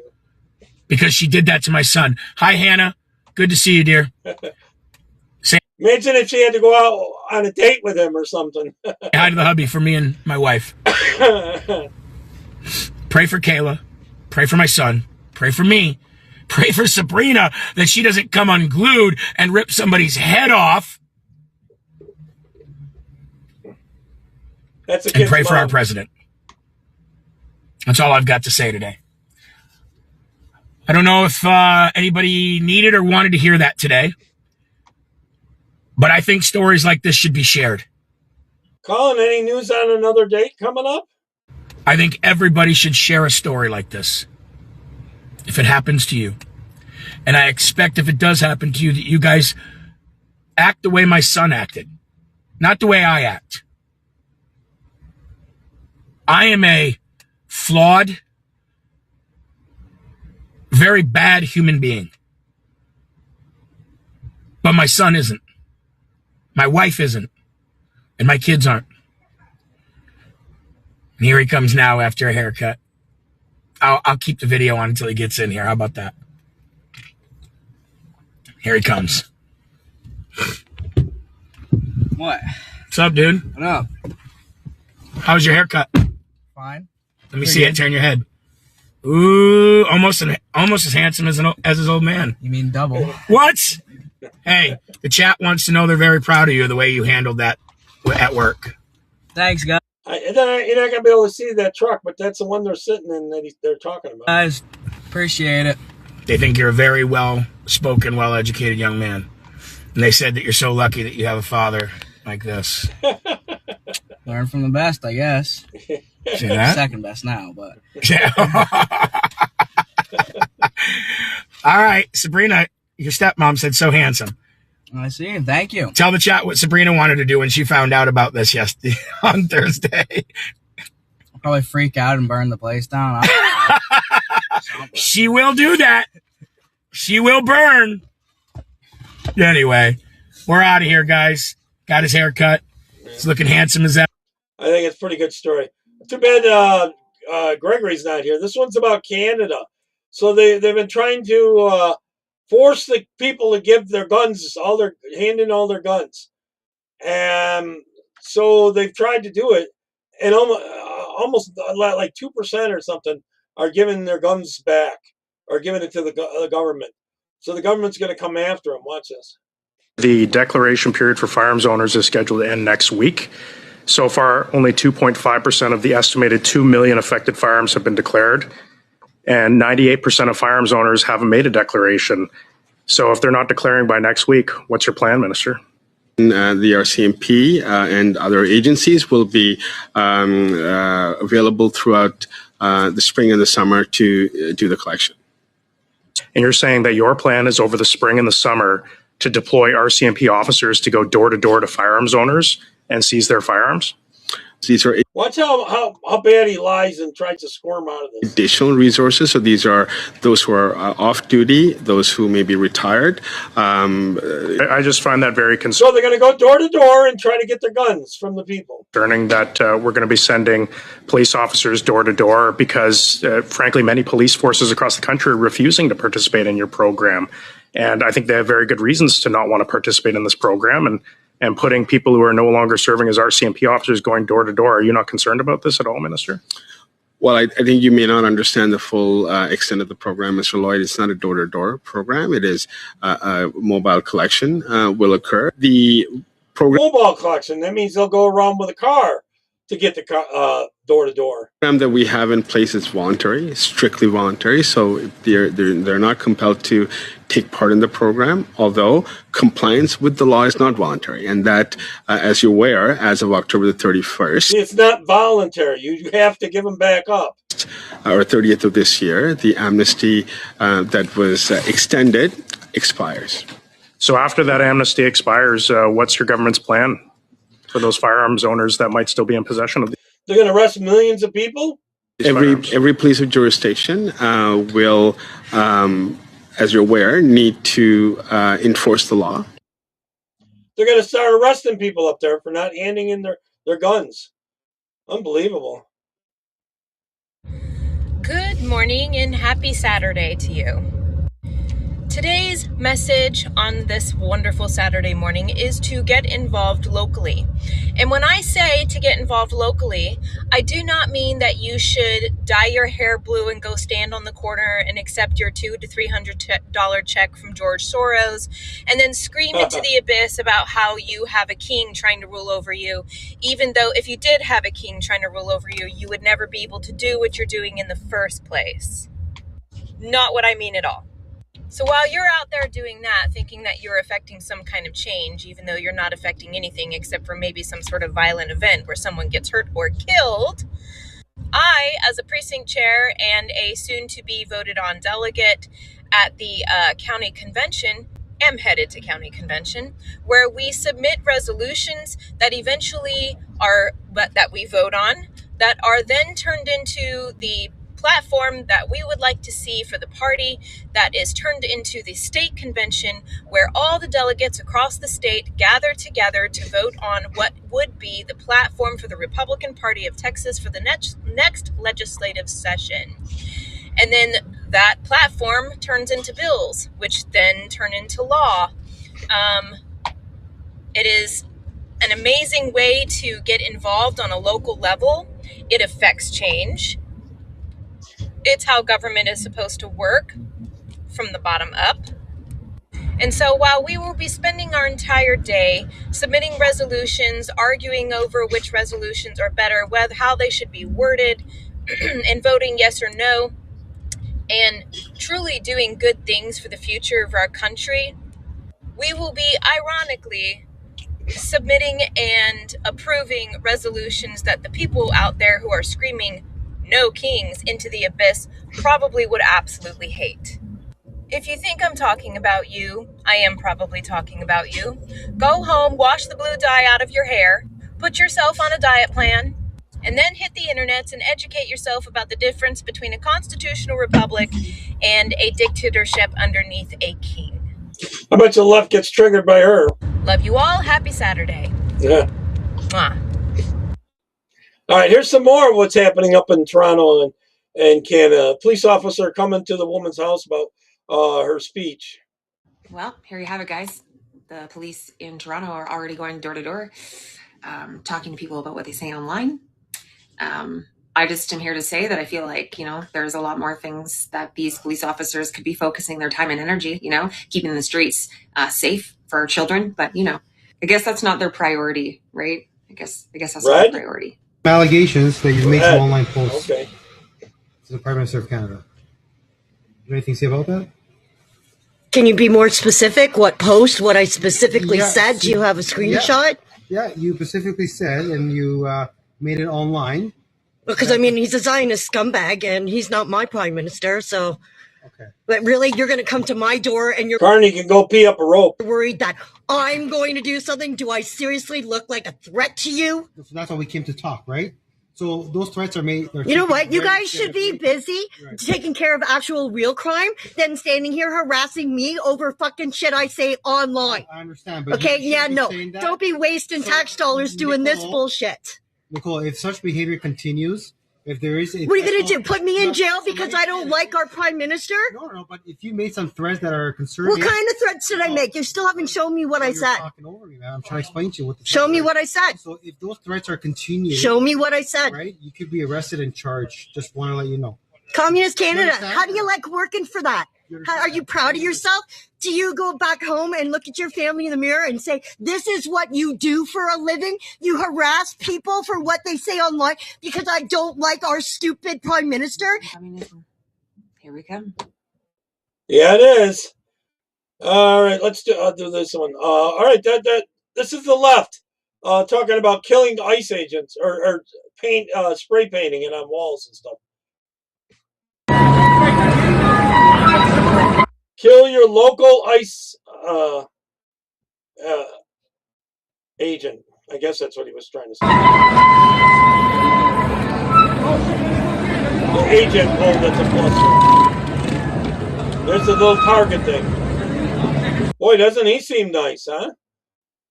because she did that to my son. Hi, Hannah. Good to see you, dear. Imagine if she had to go out on a date with him or something. Hi to the hubby for me and my wife. Pray for Kayla. Pray for my son. Pray for me. Pray for Sabrina that she doesn't come unglued and rip somebody's head off. That's a and pray for our president. That's all I've got to say today. I don't know if anybody needed or wanted to hear that today, but I think stories like this should be shared. Colin, any news on another date coming up? I think everybody should share a story like this if it happens to you. And I expect if it does happen to you that you guys act the way my son acted, not the way I act. I am a flawed, very bad human being. But my son isn't. My wife isn't. And my kids aren't. And here he comes now after a haircut. I'll keep the video on until he gets in here. How about that? Here he comes. What? What's up, dude? What up? How's your haircut? Fine. Let me see it. Turn your head. Ooh, almost as handsome as his old man. You mean double? What? Hey, the chat wants to know they're very proud of you the way you handled that at work. Thanks, guys. You're not gonna be able to see that truck, but that's the one they're sitting in that they're talking about. Guys, appreciate it. They think you're a very well-spoken, well-educated young man. And they said that you're so lucky that you have a father like this. Learn from the best, I guess. See that? Second best now, but. All right, Sabrina, your stepmom said so handsome. I see. Thank you. Tell the chat what Sabrina wanted to do when she found out about this yesterday on Thursday. I'll probably freak out and burn the place down. She will do that. She will burn. Anyway, we're out of here, guys. Got his hair cut. He's looking handsome as ever. I think it's a pretty good story. Too bad Gregory's not here. This one's about Canada. So they've been trying to force the people to give their guns, hand in all their guns. And so they've tried to do it, and almost like 2% or something are giving their guns back or giving it to the government. So the government's going to come after them. Watch this. The declaration period for firearms owners is scheduled to end next week. So far, only 2.5% of the estimated 2 million affected firearms have been declared, and 98% of firearms owners haven't made a declaration. So if they're not declaring by next week, what's your plan, Minister? The RCMP and other agencies will be available throughout the spring and the summer to do the collection. And you're saying that your plan is over the spring and the summer to deploy RCMP officers to go door to door to firearms owners and seize their firearms? These are Watch how bad he lies and tries to squirm out of this. additional resources. So these are those who are off duty, those who may be retired. I just find that very So they're going to go door to door and try to get their guns from the people. concerning that we're going to be sending police officers door to door because, frankly, many police forces across the country are refusing to participate in your program. And I think they have very good reasons to not want to participate in this program. And putting people who are no longer serving as RCMP officers going door to door. Are you not concerned about this at all, Minister? Well, I think you may not understand the full extent of the program, Mr. Lloyd. It's not a door-to-door program. It is a mobile collection will occur. The program Mobile collection. That means they'll go around with a car to get the door to door. that we have in place is voluntary, strictly voluntary. So they're not compelled to take part in the program, although compliance with the law is not voluntary. And that, as you're aware, as of October the 31st, It's not voluntary. You have to give them back up. or 30th of this year, the amnesty that was extended expires. So after that amnesty expires, what's your government's plan for those firearms owners that might still be in possession of these? They're going to arrest millions of people? Every police of jurisdiction will, as you're aware, need to enforce the law. They're going to start arresting people up there for not handing in their guns. Unbelievable. Good morning and happy Saturday to you. Today's message on this wonderful Saturday morning is to get involved locally. And when I say to get involved locally, I do not mean that you should dye your hair blue and go stand on the corner and accept your $200 to $300 check from George Soros and then scream into the abyss about how you have a king trying to rule over you, even though if you did have a king trying to rule over you, you would never be able to do what you're doing in the first place. Not what I mean at all. So while you're out there doing that, thinking that you're affecting some kind of change, even though you're not affecting anything except for maybe some sort of violent event where someone gets hurt or killed, I, as a precinct chair and a soon-to-be voted on delegate at the county convention, am headed to county convention, where we submit resolutions that eventually are, that we vote on, that are then turned into the platform that we would like to see for the party, that is turned into the state convention, where all the delegates across the state gather together to vote on what would be the platform for the Republican Party of Texas for the next legislative session. And then that platform turns into bills, which then turn into law. It is an amazing way to get involved on a local level. It affects change. It's how government is supposed to work, from the bottom up. And so while we will be spending our entire day submitting resolutions, arguing over which resolutions are better, whether how they should be worded, and voting yes or no, and truly doing good things for the future of our country, we will be ironically submitting and approving resolutions that the people out there who are screaming no kings into the abyss probably would absolutely hate. If you think I'm talking about you, I am probably talking about you. Go home, wash the blue dye out of your hair, put yourself on a diet plan, and then hit the internets and educate yourself about the difference between a constitutional republic and a dictatorship underneath a king. I bet the left gets triggered by her. Love you all. Happy Saturday. Yeah. Mwah. All right, here's some more of what's happening up in Toronto and Canada. A police officer coming to the woman's house about her speech. Well, here you have it, guys. The police in Toronto are already going door to door, talking to people about what they say online. I just am here to say that I feel like, there's a lot more things that these police officers could be focusing their time and energy, keeping the streets safe for our children. But, I guess that's not their priority, right? I guess that's not their priority. Allegations that you've made some online posts. Okay. To the Prime Minister of Canada. Do you have anything to say about that? Can you be more specific? What post? What I specifically said? Do you have a screenshot? Yeah, you specifically said, and you made it online. Because, he's a Zionist scumbag, and he's not my prime minister, so... Okay. But really, you're going to come to my door, and you're... Carney can go pee up a rope. ...worried that I'm going to do something? Do I seriously look like a threat to you? So that's why we came to talk, right? So those threats are made... You know what? You guys should be busy taking care of actual real crime than standing here harassing me over fucking shit I say online. I understand, but... Okay, don't be wasting tax dollars doing this bullshit. Nicole, if such behavior continues, if there is... What are you going to do? Put me in jail because I don't like our prime minister? No, but if you made some threats that are concerning... What kind of threats did I make? You still haven't shown me what I said. You're talking over me, man. I'm trying to explain to you what the... Show me what I said. So if those threats are continuing... Show me what I said. Right? You could be arrested and charged. Just want to let you know. Communist Canada, how do you like working for that? Are you proud of yourself? Do you go back home and look at your family in the mirror and say, this is what you do for a living? You harass people for what they say online because I don't like our stupid prime minister? Here we come. Yeah, it is. All right, I'll do this one. All right, this is the left talking about killing ICE agents or spray painting it on walls and stuff. Kill your local ICE agent. I guess that's what he was trying to say. The agent pulled at the cluster. There's the little target thing. Boy, doesn't he seem nice, huh?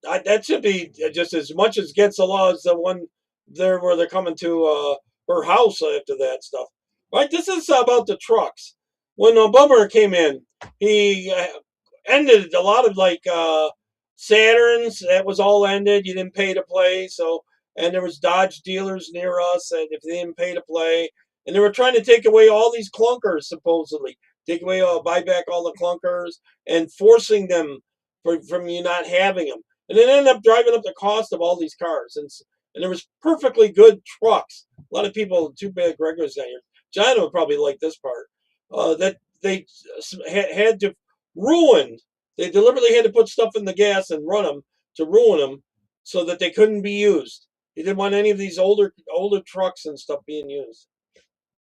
That should be just as much as against the law as the one there where they're coming to her house after that stuff. Right? This is about the trucks. When Obama came in, He ended a lot of like Saturns. That was all ended. You didn't pay to play. So, and there was Dodge dealers near us, and if they didn't pay to play, and they were trying to take away all these clunkers, supposedly take away buy back all the clunkers and forcing them from you not having them, and it ended up driving up the cost of all these cars. And there was perfectly good trucks. A lot of people, too bad Greg was down here. John would probably like this part. That they had to ruin. They deliberately had to put stuff in the gas and run them to ruin them so that they couldn't be used. They didn't want any of these older trucks and stuff being used.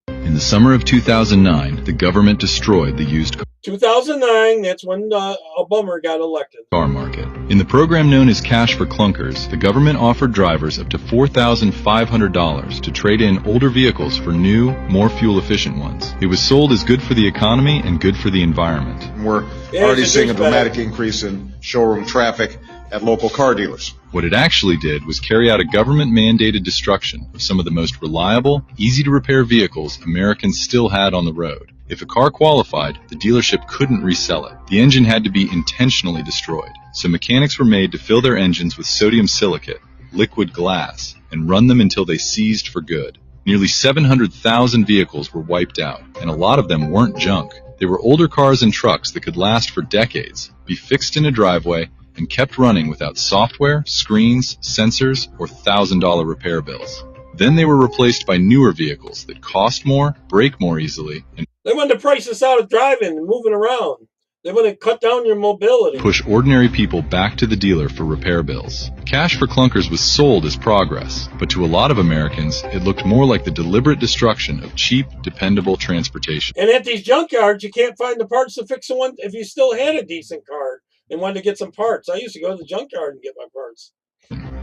In the summer of 2009, the government destroyed the used 2009, that's when a bummer got elected. car market. In the program known as Cash for Clunkers, the government offered drivers up to $4,500 to trade in older vehicles for new, more fuel-efficient ones. It was sold as good for the economy and good for the environment. We're already seeing a dramatic increase in showroom traffic at local car dealers. What it actually did was carry out a government-mandated destruction of some of the most reliable, easy-to-repair vehicles Americans still had on the road. If a car qualified, the dealership couldn't resell it. The engine had to be intentionally destroyed, so mechanics were made to fill their engines with sodium silicate, liquid glass, and run them until they seized for good. Nearly 700,000 vehicles were wiped out, and a lot of them weren't junk. They were older cars and trucks that could last for decades, be fixed in a driveway, and kept running without software, screens, sensors, or $1,000 repair bills. Then they were replaced by newer vehicles that cost more, brake more easily, and they wanted to price us out of driving and moving around. They want to cut down your mobility. Push ordinary people back to the dealer for repair bills. Cash for Clunkers was sold as progress, but to a lot of Americans, it looked more like the deliberate destruction of cheap, dependable transportation. And at these junkyards, you can't find the parts to fix the one if you still had a decent car and wanted to get some parts. I used to go to the junkyard and get my parts.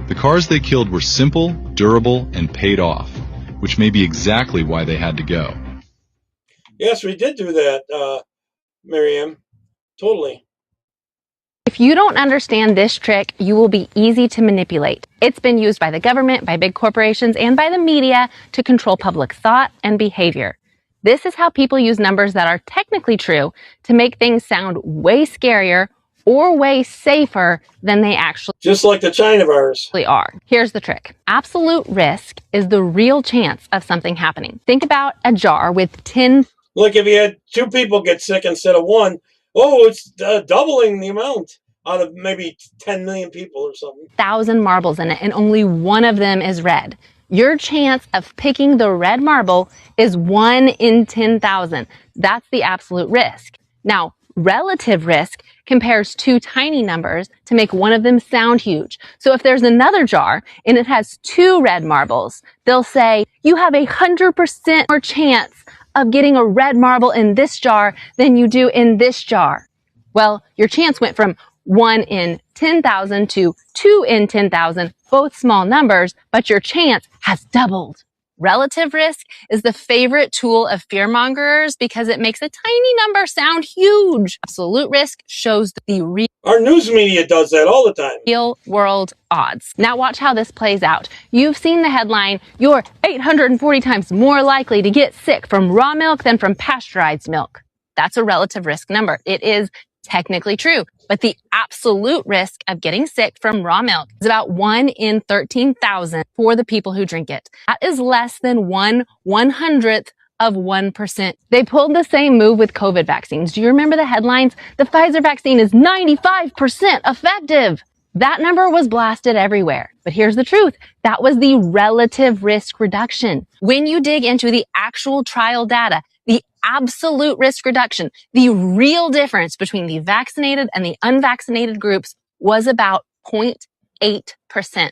The cars they killed were simple, durable, and paid off, which may be exactly why they had to go. Yes, we did do that, Miriam. Totally. If you don't understand this trick, you will be easy to manipulate. It's been used by the government, by big corporations, and by the media to control public thought and behavior. This is how people use numbers that are technically true to make things sound way scarier or way safer than they actually just like the China virus are. Here's the trick. Absolute risk is the real chance of something happening. Think about a jar with 10. Look, if you had 2 people get sick instead of 1, it's doubling the amount out of maybe 10 million people or something. 1,000 marbles in it, and only one of them is red. Your chance of picking the red marble is 1 in 10,000. That's the absolute risk. Now, relative risk compares 2 tiny numbers to make one of them sound huge. So if there's another jar and it has 2 red marbles, they'll say you have 100% more chance of getting a red marble in this jar than you do in this jar. Well, your chance went from 1 in 10,000 to 2 in 10,000, both small numbers, but your chance has doubled. Relative risk is the favorite tool of fearmongers because it makes a tiny number sound huge. Absolute risk shows the real. Our news media does that all the time. Real world odds. Now watch how this plays out. You've seen the headline, you're 840 times more likely to get sick from raw milk than from pasteurized milk. That's a relative risk number. It is technically true, but the absolute risk of getting sick from raw milk is about 1 in 13,000 for the people who drink it. That is less than 1/100th of 1%. They pulled the same move with COVID vaccines. Do you remember the headlines? The Pfizer vaccine is 95% effective. That number was blasted everywhere. But here's the truth. That was the relative risk reduction. When you dig into the actual trial data, the absolute risk reduction, the real difference between the vaccinated and the unvaccinated groups was about 0.8%.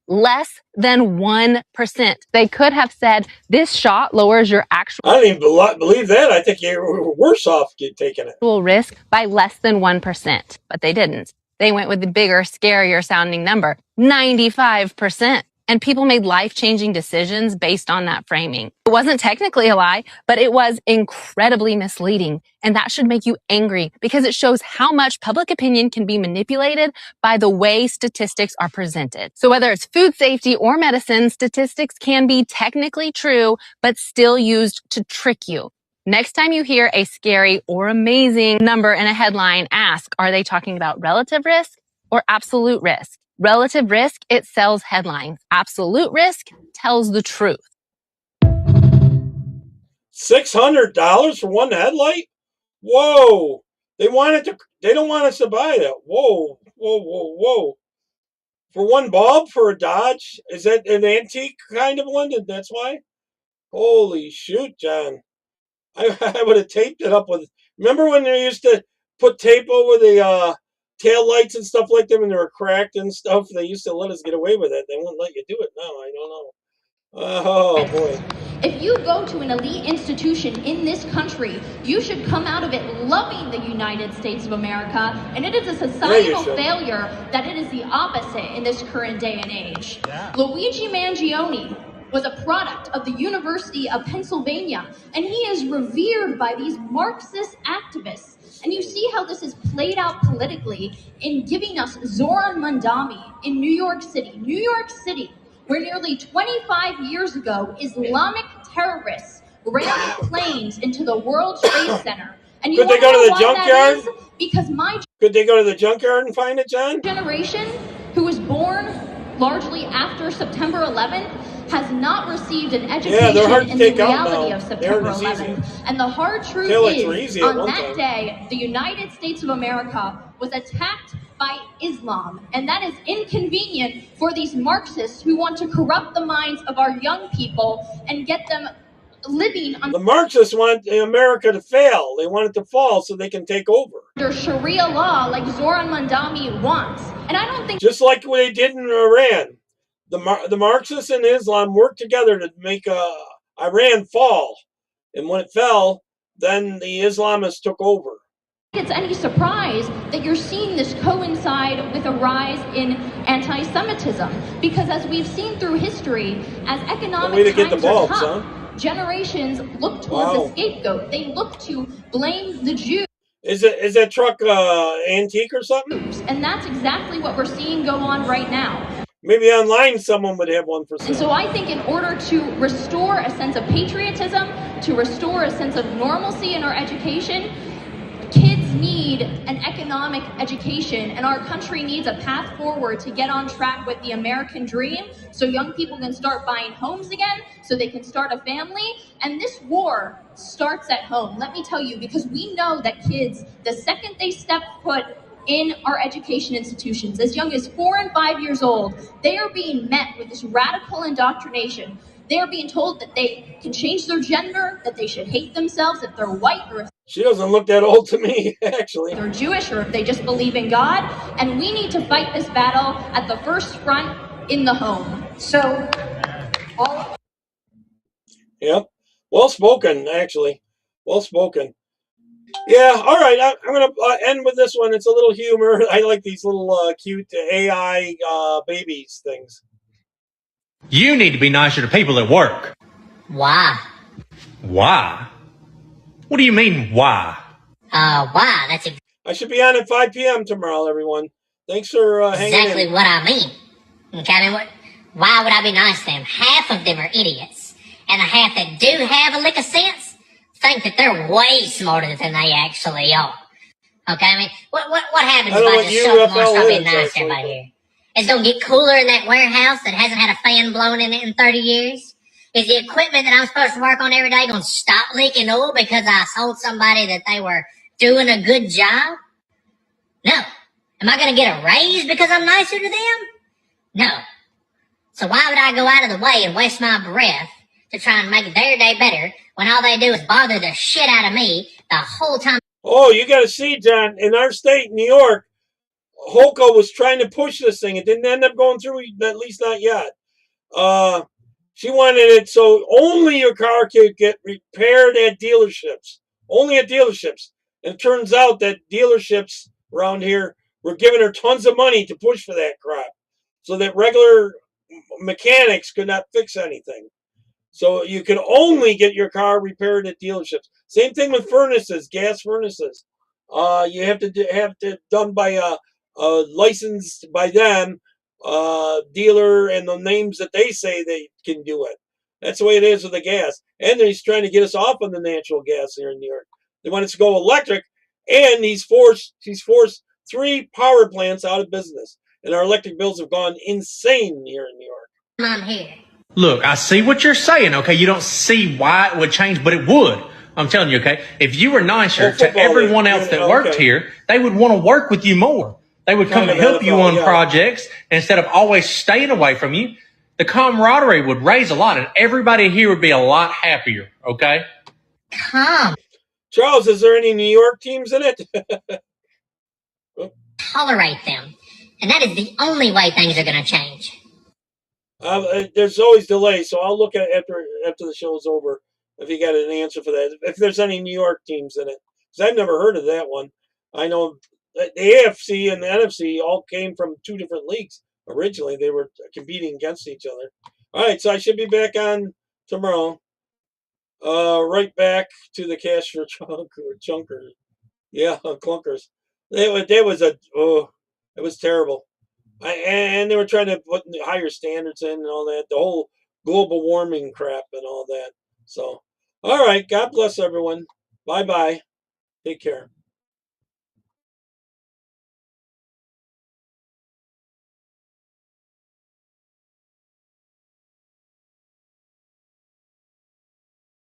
Less than 1%. They could have said this shot lowers your actual. I don't even believe that. I think you're worse off taking it. Risk by less than 1%, but they didn't. They went with the bigger, scarier sounding number, 95%. And people made life-changing decisions based on that framing. It wasn't technically a lie, but it was incredibly misleading. And that should make you angry because it shows how much public opinion can be manipulated by the way statistics are presented. So whether it's food safety or medicine, statistics can be technically true, but still used to trick you. Next time you hear a scary or amazing number in a headline, ask, are they talking about relative risk or absolute risk? Relative risk, it sells headlines. Absolute risk tells the truth. $600 for one headlight? Whoa. They don't want us to buy that. Whoa, whoa, whoa, whoa. For one bulb for a Dodge? Is that an antique kind of one? That's why? Holy shoot, John. I would have taped it up with. Remember when they used to put tape over the tail lights and stuff like that when they were cracked and stuff? They used to let us get away with it. They won't let you do it now. I don't know. Oh boy. If you go to an elite institution in this country, you should come out of it loving the United States of America, and it is a societal failure that it is the opposite in this current day and age. Luigi Mangione was a product of the University of Pennsylvania, and he is revered by these Marxist activists. And you see how this is played out politically in giving us Zoran Mandami in New York City. New York City, where nearly 25 years ago, Islamic terrorists rammed planes into the World Trade Center. And you Could they go to the junkyard? Because my Could they go to the junkyard and find it, John? generation, who was born largely after September 11th, has not received an education in the reality of September 11th. And the hard truth is, on that day, the United States of America was attacked by Islam. And that is inconvenient for these Marxists who want to corrupt the minds of our young people and get them living The Marxists want America to fail. They want it to fall so they can take over. under Sharia law like Zoran Mandami wants. And I don't think Just like what they did in Iran. The Marxists and Islam worked together to make Iran fall. And when it fell, then the Islamists took over. it's any surprise that you're seeing this coincide with a rise in anti-Semitism. Because as we've seen through history, as economic times are tough, generations look towards a scapegoat. They look to blame the Jews. Is that truck antique or something? And that's exactly what we're seeing go on right now. Maybe online someone would have one for sale. And so I think in order to restore a sense of patriotism, to restore a sense of normalcy in our education, kids need an economic education, and our country needs a path forward to get on track with the American dream so young people can start buying homes again, so they can start a family. And this war starts at home, let me tell you, because we know that kids, the second they step foot in our education institutions, as young as 4 and 5 years old, they are being met with this radical indoctrination. They are being told that they can change their gender, that they should hate themselves if they're white or if She doesn't look that old to me, actually. they're Jewish or if they just believe in God. And we need to fight this battle at the first front in the home. So, Yep. Well spoken, actually. Well spoken. Yeah, all right. I'm going to end with this one. It's a little humor. I like these little cute AI babies things. You need to be nicer to people at work. Why? Why? What do you mean, why? Why? That's I should be on at 5 p.m. tomorrow, everyone. Thanks for hanging exactly in. what I mean. Okay, I mean, why would I be nice to them? Half of them are idiots. And the half that do have a lick of sense think that they're way smarter than they actually are. Okay, I mean, what happens if I just shut them and start being nice to everybody here? It's gonna get cooler in that warehouse that hasn't had a fan blown in it in 30 years? Is the equipment that I'm supposed to work on every day gonna stop leaking oil because I told somebody that they were doing a good job? No. Am I gonna get a raise because I'm nicer to them? No. So why would I go out of the way and waste my breath to try and make their day better when all they do is bother the shit out of me the whole time? Oh, you got to see, John, in our state, New York, Hoka was trying to push this thing. It didn't end up going through, at least not yet. She wanted it so only your car could get repaired at dealerships. Only at dealerships. And it turns out that dealerships around here were giving her tons of money to push for that crap. So that regular mechanics could not fix anything. So you can only get your car repaired at dealerships. Same thing with furnaces, gas furnaces. You have to have it done by licensed by them, dealer, and the names that they say they can do it. That's the way it is with the gas. And he's trying to get us off of the natural gas here in New York. They want us to go electric, and he's forced 3 power plants out of business. And our electric bills have gone insane here in New York. I'm here. Look, I see what you're saying, okay? You don't see why it would change, but it would. I'm telling you, okay? If you were nicer to everyone else that worked here, they would want to work with you more. They would come and help you on projects instead of always staying away from you. The camaraderie would raise a lot, and everybody here would be a lot happier, okay? Charles, is there any New York teams in it? Tolerate them. And that is the only way things are going to change. There's always delays, so I'll look at after the show's over if you got an answer for that. If there's any New York teams in it, because I've never heard of that one. I know the AFC and the NFC all came from 2 different leagues. Originally, they were competing against each other. All right, so I should be back on tomorrow. Right back to the cash for chunkers. Yeah, clunkers. It was terrible. And they were trying to put higher standards in and all that. The whole global warming crap and all that. So, all right. God bless everyone. Bye-bye. Take care.